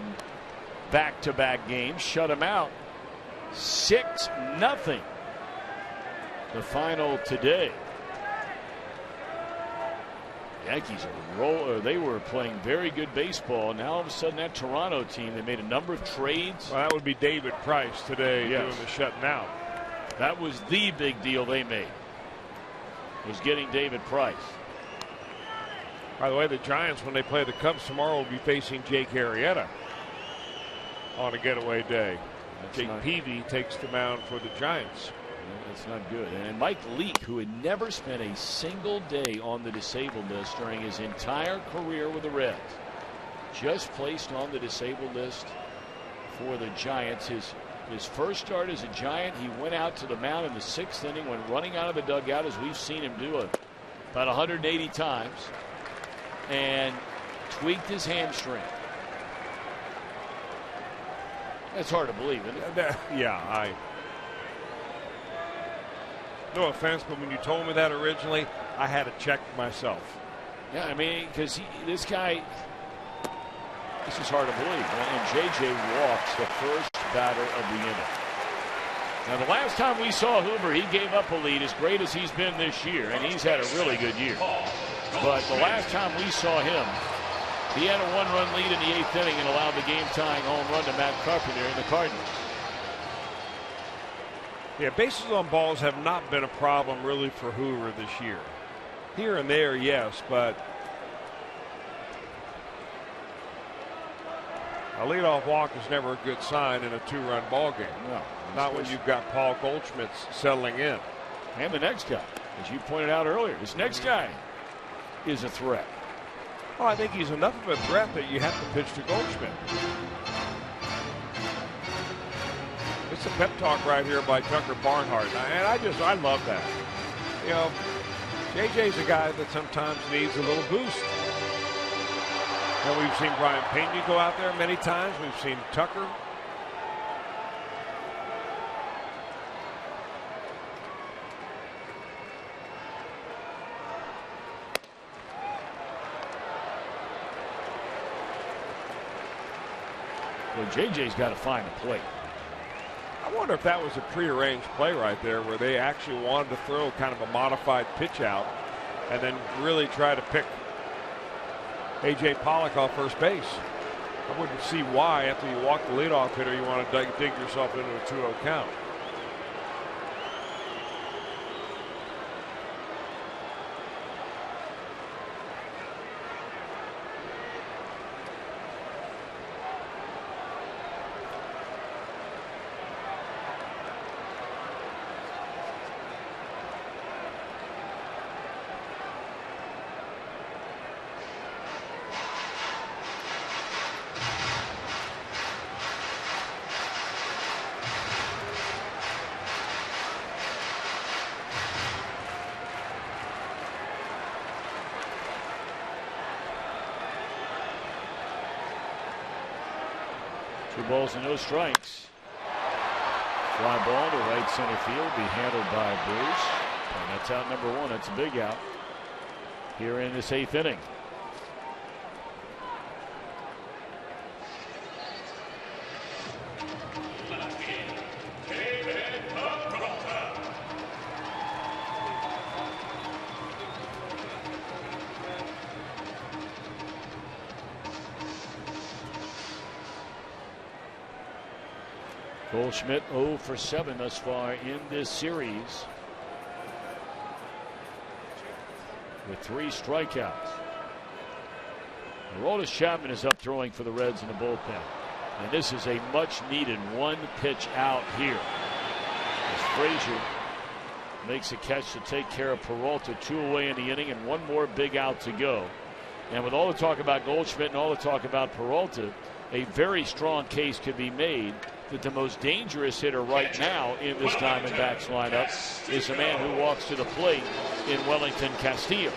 back-to-back games, shut them out 6-0. The final today. Yankees they were playing very good baseball. Now all of a sudden that Toronto team, they made a number of trades. Well, that would be David Price today doing the shutting out. That was the big deal they made, was getting David Price. By the way, the Giants, when they play the Cubs tomorrow, will be facing Jake Arrieta on a getaway day. Jake Peavy takes the mound for the Giants. That's not good. And Mike Leake, who had never spent a single day on the disabled list during his entire career with the Reds, just placed on the disabled list for the Giants. His first start as a Giant, he went out to the mound in the 6th inning, went running out of the dugout, as we've seen him do about 180 times, and tweaked his hamstring. That's hard to believe, isn't it? Yeah, no offense, but when you told me that originally, I had to check myself. Yeah, I mean, because this guy, this is hard to believe. And J.J. walks the first batter of the inning. Now, the last time we saw Hoover, he gave up a lead as great as he's been this year, and he's had a really good year. But the last time we saw him, he had a 1-run lead in the 8th inning and allowed the game-tying home run to Matt Carpenter and the Cardinals. Yeah, bases on balls have not been a problem really for Hoover this year. Here and there, yes, but a leadoff walk is never a good sign in a 2-run ball game. No, not when you've got Paul Goldschmidt settling in. And the next guy. As you pointed out earlier, this next guy is a threat. Well, I think he's enough of a threat that you have to pitch to Goldschmidt. It's a pep talk right here by Tucker Barnhart, and I love that. You know, JJ's a guy that sometimes needs a little boost. And we've seen Brian Pena go out there many times. We've seen Tucker. Well, JJ's got to find a plate. I wonder if that was a prearranged play right there where they actually wanted to throw kind of a modified pitch out and then really try to pick A.J. Pollock off first base. I wouldn't see why after you walk the leadoff hitter you want to dig yourself into a 2-0 count. Two balls and no strikes. Fly ball to right center field, be handled by Bruce. And that's out number one. That's a big out here in this 8th inning. Goldschmidt 0 for 7 thus far in this series with 3 strikeouts. Aroldis Chapman is up throwing for the Reds in the bullpen. And this is a much needed 1 pitch out here. As Frazier makes a catch to take care of Peralta, 2 away in the inning and 1 more big out to go. And with all the talk about Goldschmidt and all the talk about Peralta, a very strong case could be made that the most dangerous hitter right now in this Diamondbacks lineup is a man who walks to the plate in Wellington Castillo.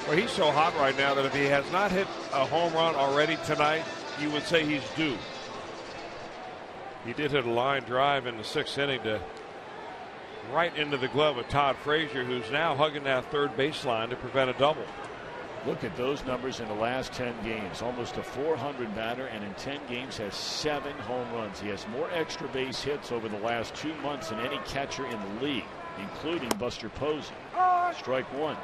Well, he's so hot right now that if he has not hit a home run already tonight, you would say he's due. He did hit a line drive in the 6th inning to right into the glove of Todd Frazier, who's now hugging that third baseline to prevent a double. Look at those numbers in the last 10 games. Almost a .400 batter, and in 10 games has 7 home runs. He has more extra base hits over the last 2 months than any catcher in the league, including Buster Posey. Strike 1.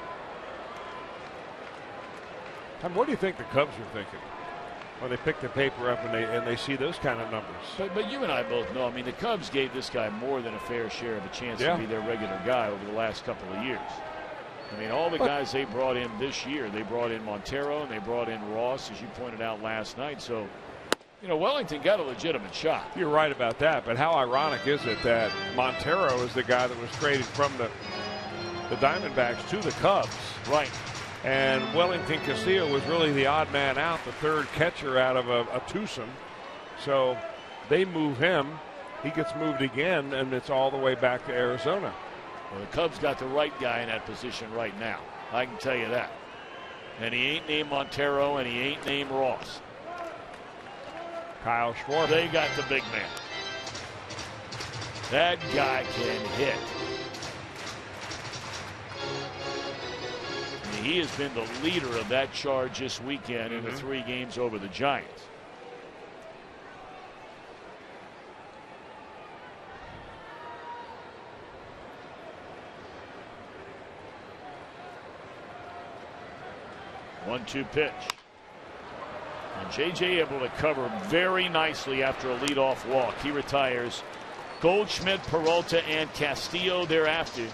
Tom, what do you think the Cubs are thinking when they pick the paper up and they see those kind of numbers? But you and I both know, I mean, the Cubs gave this guy more than a fair share of a chance to be their regular guy over the last couple of years. I mean, all the guys they brought in this year, they brought in Montero and they brought in Ross, as you pointed out last night. So, you know, Wellington got a legitimate shot. You're right about that. But how ironic is it that Montero is the guy that was traded from the Diamondbacks to the Cubs? Right. And Wellington Castillo was really the odd man out, the third catcher out of a twosome. So they move him. He gets moved again, and it's all the way back to Arizona. Well, the Cubs got the right guy in that position right now. I can tell you that. And he ain't named Montero, and he ain't named Ross. Kyle Schwarber. They got the big man. That guy can hit. And he has been the leader of that charge this weekend in the 3 games over the Giants. One-two pitch. And J.J. able to cover very nicely after a leadoff walk. He retires Goldschmidt, Peralta, and Castillo thereafter,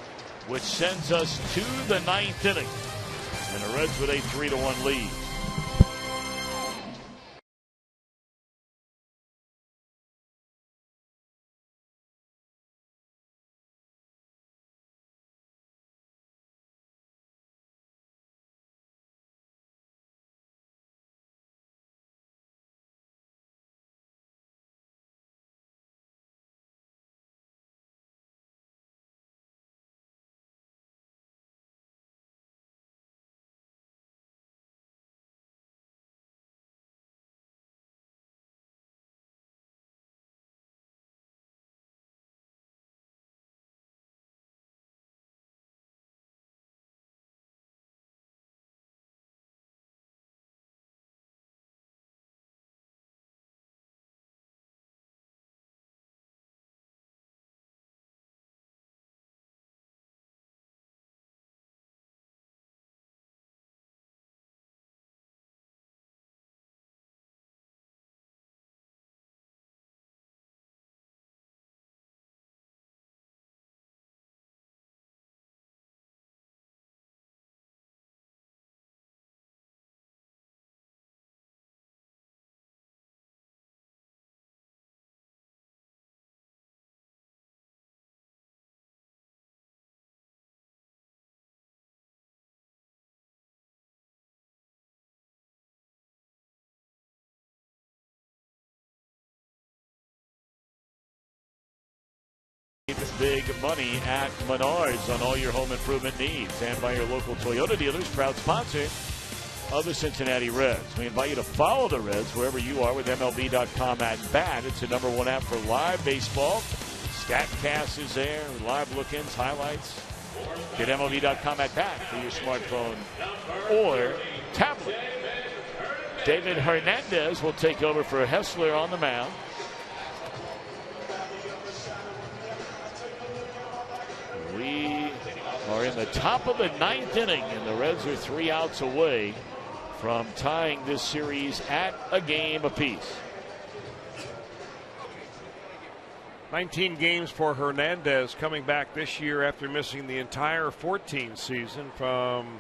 which sends us to the 9th inning. And the Reds with a 3-1 lead. big money at Menards on all your home improvement needs, and by your local Toyota dealers, proud sponsor of the Cincinnati Reds. We invite you to follow the Reds wherever you are with MLB.com at bat. It's the #1 app for live baseball. StatCast is there, live look-ins, highlights. Get MLB.com at bat for your smartphone or tablet. David Hernandez will take over for Hessler on the mound. We are in the top of the 9th inning, and the Reds are 3 outs away from tying this series at a game apiece. 19 games for Hernandez, coming back this year after missing the entire 14 season from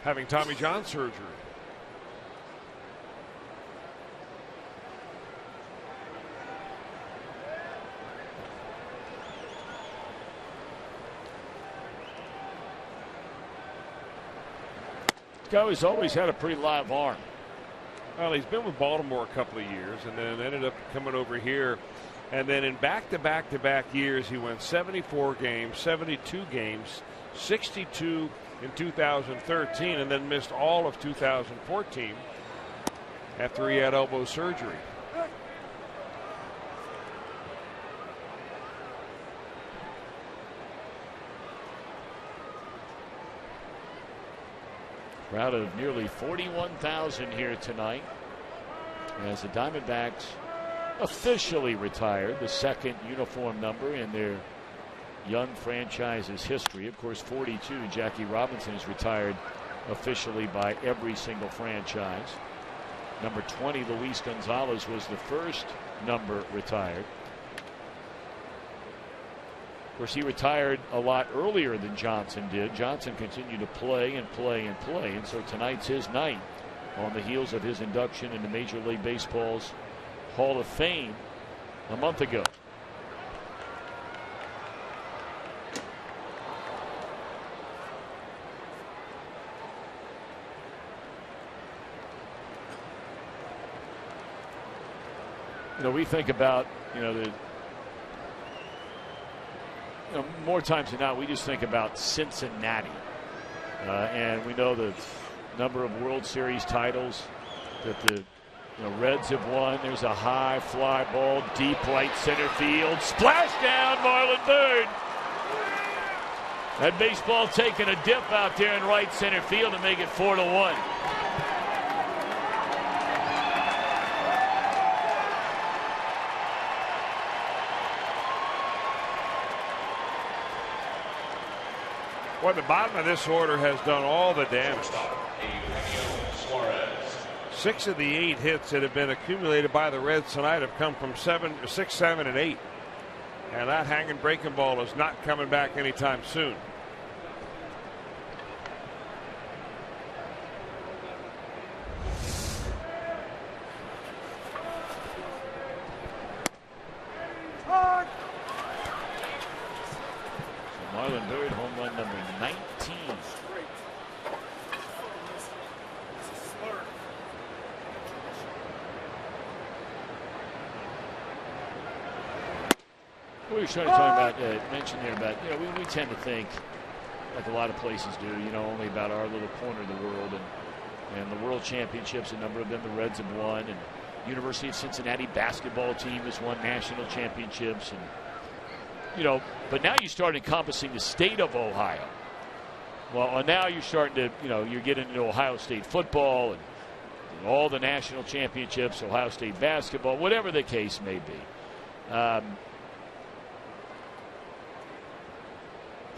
having Tommy John surgery. This guy has always had a pretty live arm. Well, he's been with Baltimore a couple of years and then ended up coming over here. And then in back-to-back years, he went 74 games, 72 games, 62 in 2013, and then missed all of 2014 after he had elbow surgery. Crowd of nearly 41,000 here tonight as the Diamondbacks officially retired the second uniform number in their young franchise's history. Of course, 42, Jackie Robinson, is retired officially by every single franchise. Number 20, Luis Gonzalez, was the first number retired. Of course, he retired a lot earlier than Johnson did. Johnson continued to play and play and play, and so tonight's his night on the heels of his induction into Major League Baseball's Hall of Fame a month ago. You know, we think about, more times than not, we just think about Cincinnati. And we know the number of World Series titles that the Reds have won. There's a high fly ball, deep right center field. Splash down, Marlon Byrd. That baseball taking a dip out there in right center field to make it 4-1. Well, the bottom of this order has done all the damage. 6 of the 8 hits that have been accumulated by the Reds tonight have come from 6, 7, and 8. And that hanging breaking ball is not coming back anytime soon. Marlon Byrd, home run number 19. We were trying to talk about, mention there about, we tend to think, like a lot of places do, only about our little corner of the world, and the World Championships, a number of them the Reds have won, and University of Cincinnati basketball team has won national championships, and but now you start encompassing the state of Ohio. Well, now you're starting to, you're getting into Ohio State football and all the national championships, Ohio State basketball, whatever the case may be.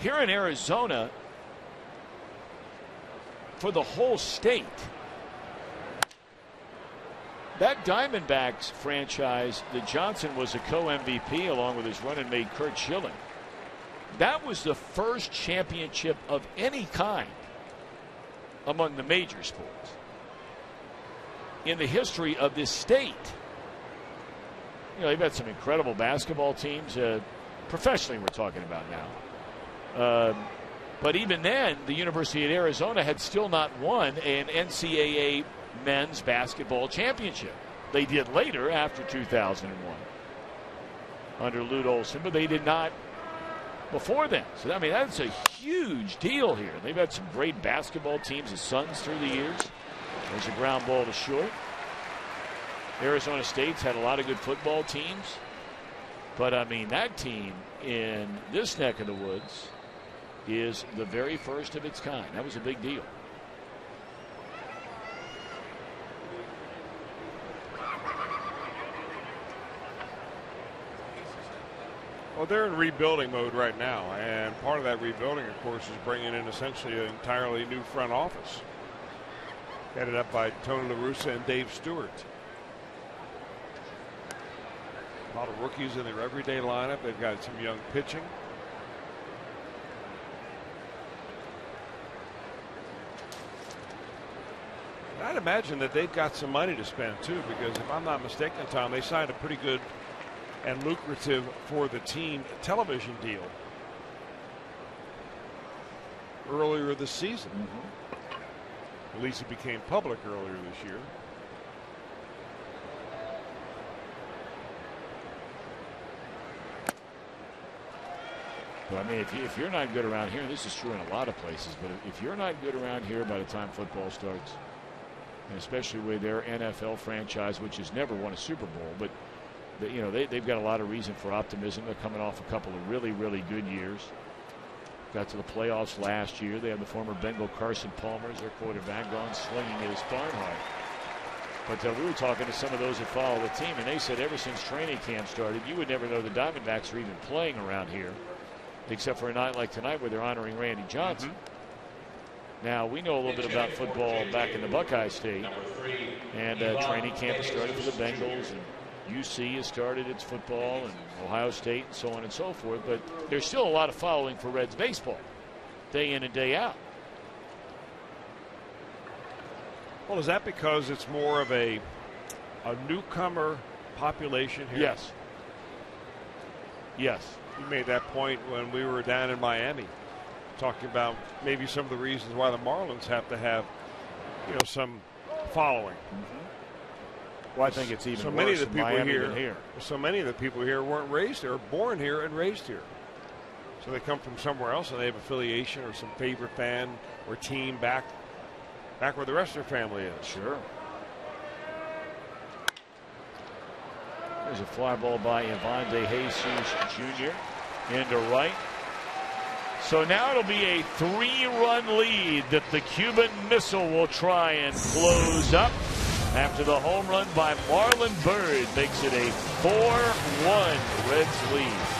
Here in Arizona, for the whole state, that Diamondbacks franchise that Johnson was a co-MVP along with his running mate Curt Schilling, that was the first championship of any kind among the major sports in the history of this state. They've had some incredible basketball teams, professionally we're talking about now. But even then, the University of Arizona had still not won an NCAA men's basketball championship. They did later after 2001 under Lute Olson, but they did not before then. So, I mean, that's a huge deal here. They've had some great basketball teams, the Suns, through the years. There's a ground ball to short. Arizona State's had a lot of good football teams. But, I mean, that team in this neck of the woods is the very first of its kind. That was a big deal. Well, they're in rebuilding mode right now, and part of that rebuilding, of course, is bringing in essentially an entirely new front office, headed up by Tony La Russa and Dave Stewart. A lot of rookies in their everyday lineup. They've got some young pitching. And I'd imagine that they've got some money to spend too, because if I'm not mistaken, Tom, they signed a pretty good and lucrative for the team television deal earlier this season. At least it became public earlier this year. But, I mean, if you're not good around here, and this is true in a lot of places, but if you're not good around here by the time football starts, and especially with their NFL franchise, which has never won a Super Bowl, but you know, they've got a lot of reason for optimism. They're coming off a couple of really, really good years. Got to the playoffs last year. They have the former Bengal Carson Palmer as their quarterback, gone slinging at his Barnhart. But we were talking to some of those that follow the team, and they said ever since training camp started, you would never know the Diamondbacks are even playing around here, except for a night like tonight where they're honoring Randy Johnson. Now, we know a little bit about football back in the Buckeye State, and training camp has started for the Bengals, and UC has started its football, and Ohio State, and so on and so forth. But there's still a lot of following for Reds baseball, day in and day out. Well, is that because it's more of a newcomer population here? Yes. Yes. You made that point when we were down in Miami, talking about maybe some of the reasons why the Marlins have to have, you know, some following. Well, I think it's even so worse many of the in people Miami here, than here. So many of the people here weren't raised here, born here and raised here. So they come from somewhere else and they have affiliation or some favorite fan or team back where the rest of their family is. Sure. There's a fly ball by Ivan De Jesus Jr. into right. So now it'll be a 3-run lead that the Cuban Missile will try and close up after the home run by Marlon Byrd makes it a 4-1 Reds lead.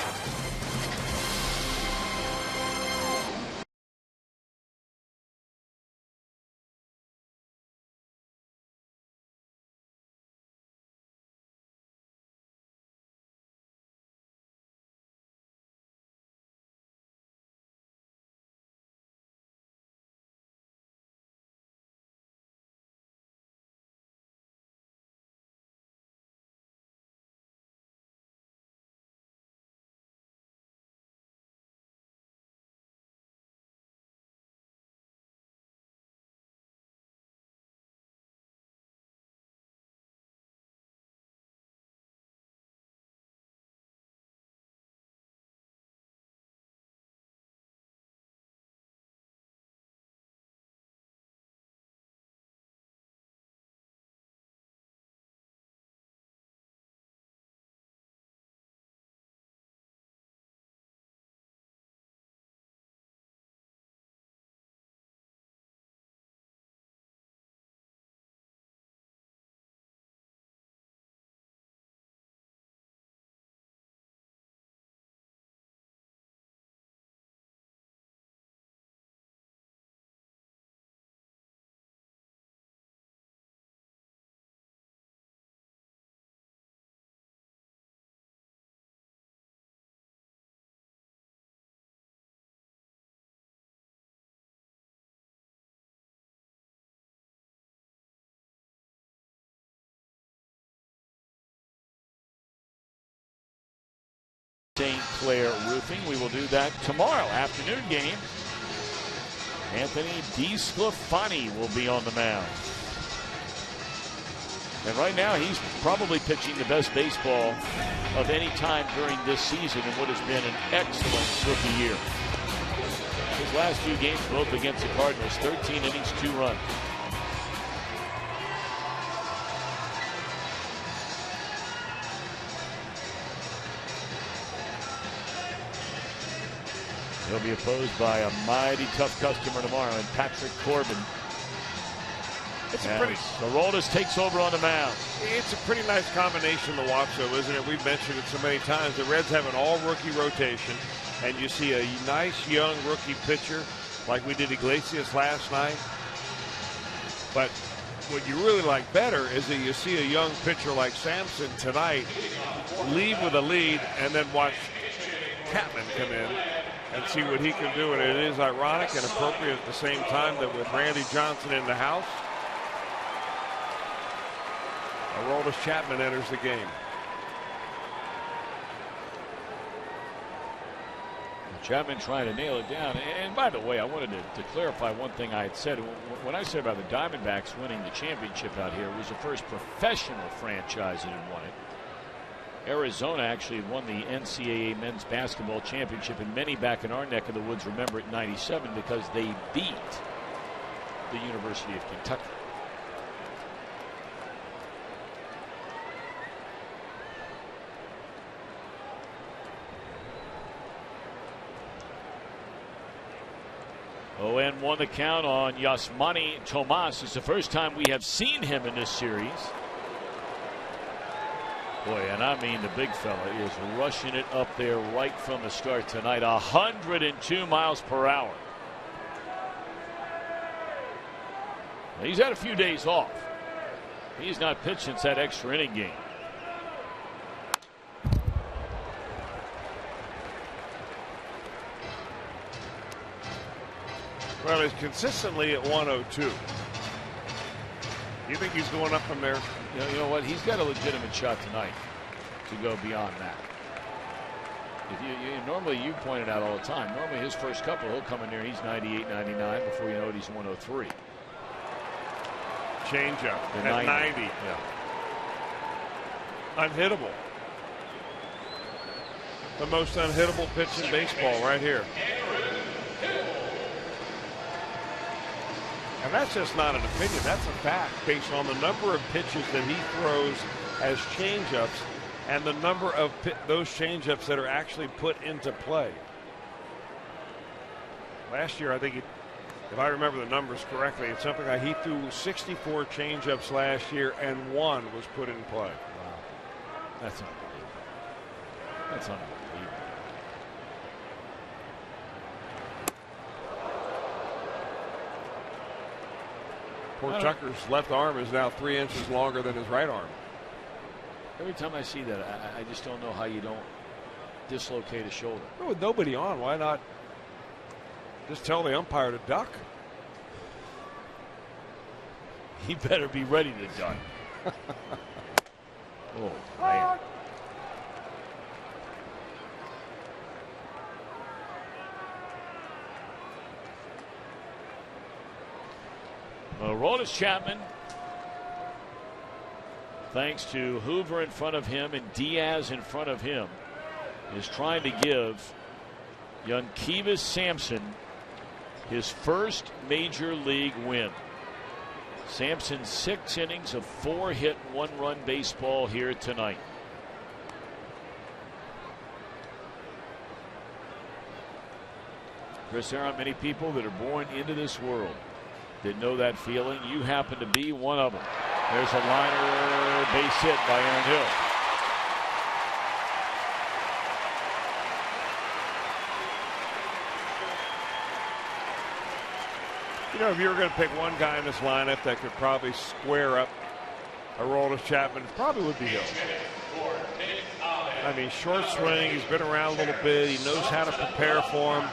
St. Clair Roofing. We will do that tomorrow afternoon game. Anthony DeSclafani will be on the mound. And right now, he's probably pitching the best baseball of any time during this season in what has been an excellent rookie year. His last few games, both against the Cardinals, 13 innings, 2 runs. He'll be opposed by a mighty tough customer tomorrow in Patrick Corbin. It's a pretty. Aroldis takes over on the mound. It's a pretty nice combination to watch, though, isn't it? We've mentioned it so many times. The Reds have an all-rookie rotation, and you see a nice young rookie pitcher like we did Iglesias last night. But what you really like better is that you see a young pitcher like Sampson tonight leave with a lead, and then watch Chapman come in and see what he can do. And it is ironic and appropriate at the same time that with Randy Johnson in the house, Aroldis Chapman enters the game. Chapman trying to nail it down. And by the way, I wanted to clarify one thing I had said. When I said about the Diamondbacks winning the championship out here, it was the first professional franchise that had won it. Arizona actually won the NCAA men's basketball championship, and many back in our neck of the woods remember it in '97 because they beat the University of Kentucky. Oh, and 1 the count on Yasmani Tomas. It's the first time we have seen him in this series. Boy, and I mean the big fella is rushing it up there right from the start tonight. 102 miles per hour. He's had a few days off. He's not pitched since that extra inning game. Well, he's consistently at 102. You think he's going up from there? You know what? He's got a legitimate shot tonight to go beyond that. If normally you pointed out all the time. Normally his first couple, he'll come in there. He's 98, 99. Before you know it, he's 103. Changeup at 90. Yeah. Unhittable. The most unhittable pitch in baseball right here. And that's just not an opinion. That's a fact based on the number of pitches that he throws as changeups and the number of those changeups that are actually put into play. Last year, I think, if I remember the numbers correctly, it's something like he threw 64 changeups last year and 1 was put in play. Wow. That's unbelievable. That's unbelievable. Poor Tucker's left arm is now 3 inches longer than his right arm. Every time I see that, I just don't know how you don't dislocate a shoulder. Well, with nobody on, why not just tell the umpire to duck? He better be ready to duck. Oh, man. Aroldis Chapman, thanks to Hoover in front of him and Diaz in front of him, is trying to give Yankees Sampson his first major league win. Sampson 6 innings of 4-hit, 1-run baseball here tonight. Chris, there aren't many people that are born into this world that know that feeling. You happen to be one of them. There's a liner, base hit by Aaron Hill. You know, if you were going to pick one guy in this lineup that could probably square up Aroldis Chapman, it probably would be Hill. I mean, short swing, he's been around a little bit, he knows how to prepare for him.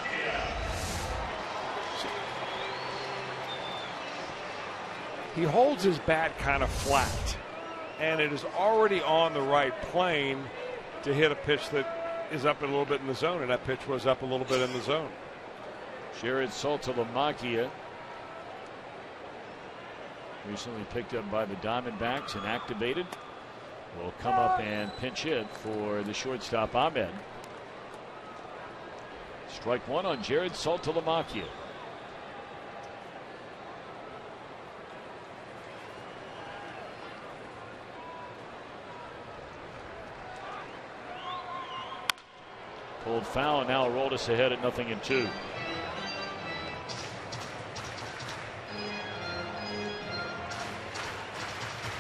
He holds his bat kind of flat, and it is already on the right plane to hit a pitch that is up a little bit in the zone, and that pitch was up a little bit in the zone. Jared Saltalamacchia recently picked up by the Diamondbacks and activated, will come up and pinch hit for the shortstop Ahmed. Strike one on Jared Saltalamacchia. Pulled foul, and now rolled us ahead at 0-2.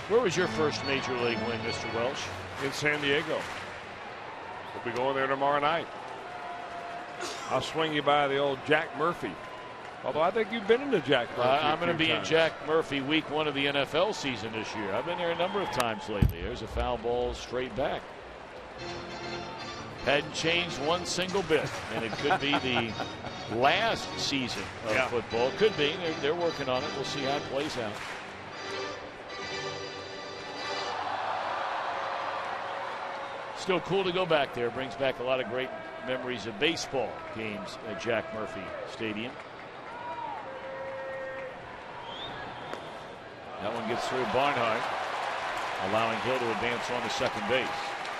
Where was your first major league win, Mr. Welsh? In San Diego. We'll be going there tomorrow night. I'll swing you by the old Jack Murphy. Although I think you've been into Jack Murphy. I'm going to be in Jack Murphy week 1 of the NFL season this year. I've been there a number of times lately. There's a foul ball straight back. Hadn't changed one single bit, and it could be the last season of football. It could be. They're working on it. We'll see how it plays out. Still cool to go back there. Brings back a lot of great memories of baseball games at Jack Murphy Stadium. That one gets through Barnhart, allowing Hill to advance on to second base.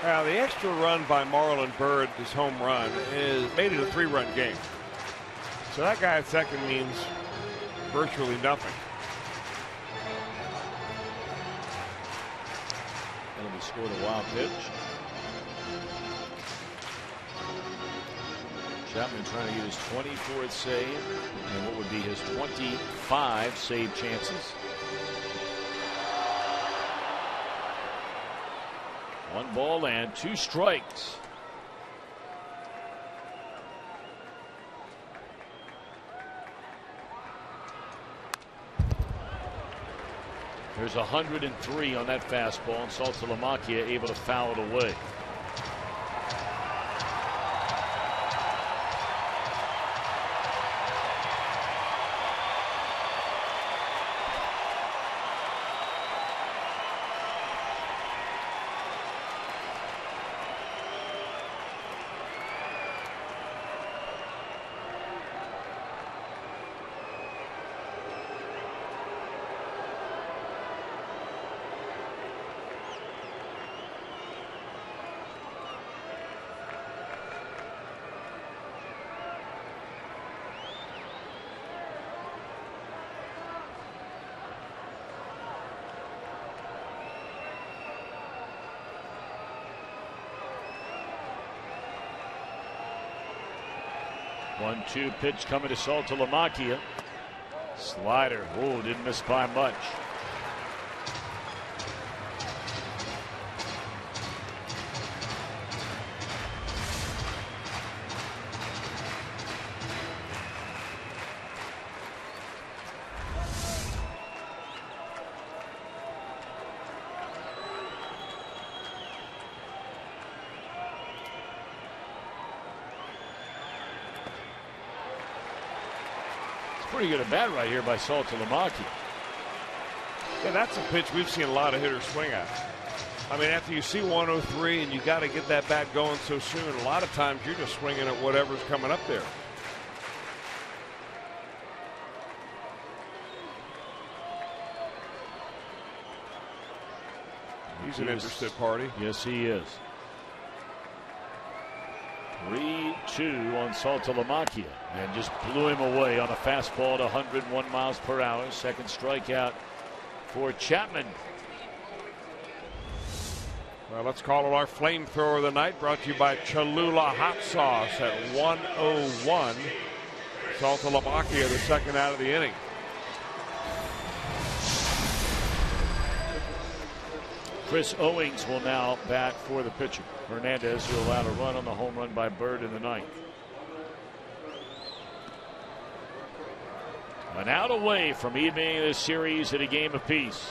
Now, the extra run by Marlon Byrd, his home run, made it a 3-run game. So that guy at second means virtually nothing. That'll be scored a wild pitch. Chapman trying to get his 24th save and what would be his 25 save chances. 1 ball and 2 strikes. There's 103 on that fastball, and Saltalamacchia able to foul it away. One-two pitch coming to Saltalamacchia. Slider. Oh, didn't miss by much. Pretty good at bat right here by Saltalamacchia. Yeah, that's a pitch we've seen a lot of hitters swing at. I mean, after you see 103 and you got to get that bat going so soon, a lot of times you're just swinging at whatever's coming up there. He's an interested party. Yes, he is. 3-2 on Saltalamacchia, and just blew him away on a fastball at 101 miles per hour. Second strikeout for Chapman. Well, let's call it our flamethrower of the night, brought to you by Cholula Hot Sauce at 101. Saltalamacchia, the second out of the inning. Chris Owings will now bat for the pitcher. Hernandez, who allowed a run on the home run by Bird in the ninth. An out away from evening this series at a game apiece.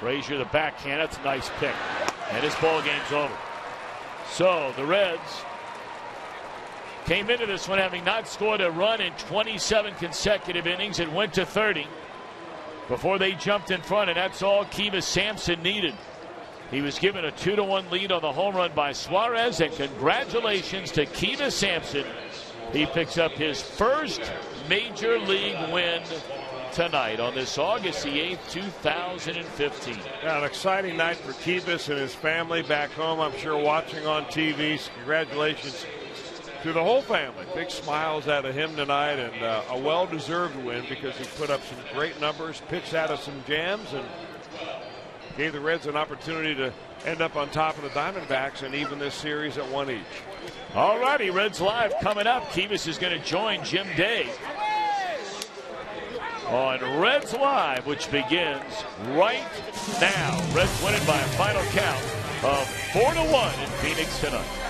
Frazier the backhand. That's a nice pick. And this ball game's over. So the Reds came into this one having not scored a run in 27 consecutive innings. It went to 30 before they jumped in front, and that's all Kivas Sampson needed. He was given a 2-1 lead on the home run by Suarez, and congratulations to Kivas Sampson. He picks up his first major league win tonight on this August the 8th, 2015. Yeah, an exciting night for Kivas and his family back home, I'm sure, watching on TV. Congratulations to the whole family. Big smiles out of him tonight, and a well-deserved win because he put up some great numbers, pitched out of some jams, and gave the Reds an opportunity to end up on top of the Diamondbacks and even this series at 1 each. All righty, Reds Live coming up. Kivas is going to join Jim Day on Reds Live, which begins right now. Reds winning by a final count of 4-1 in Phoenix tonight.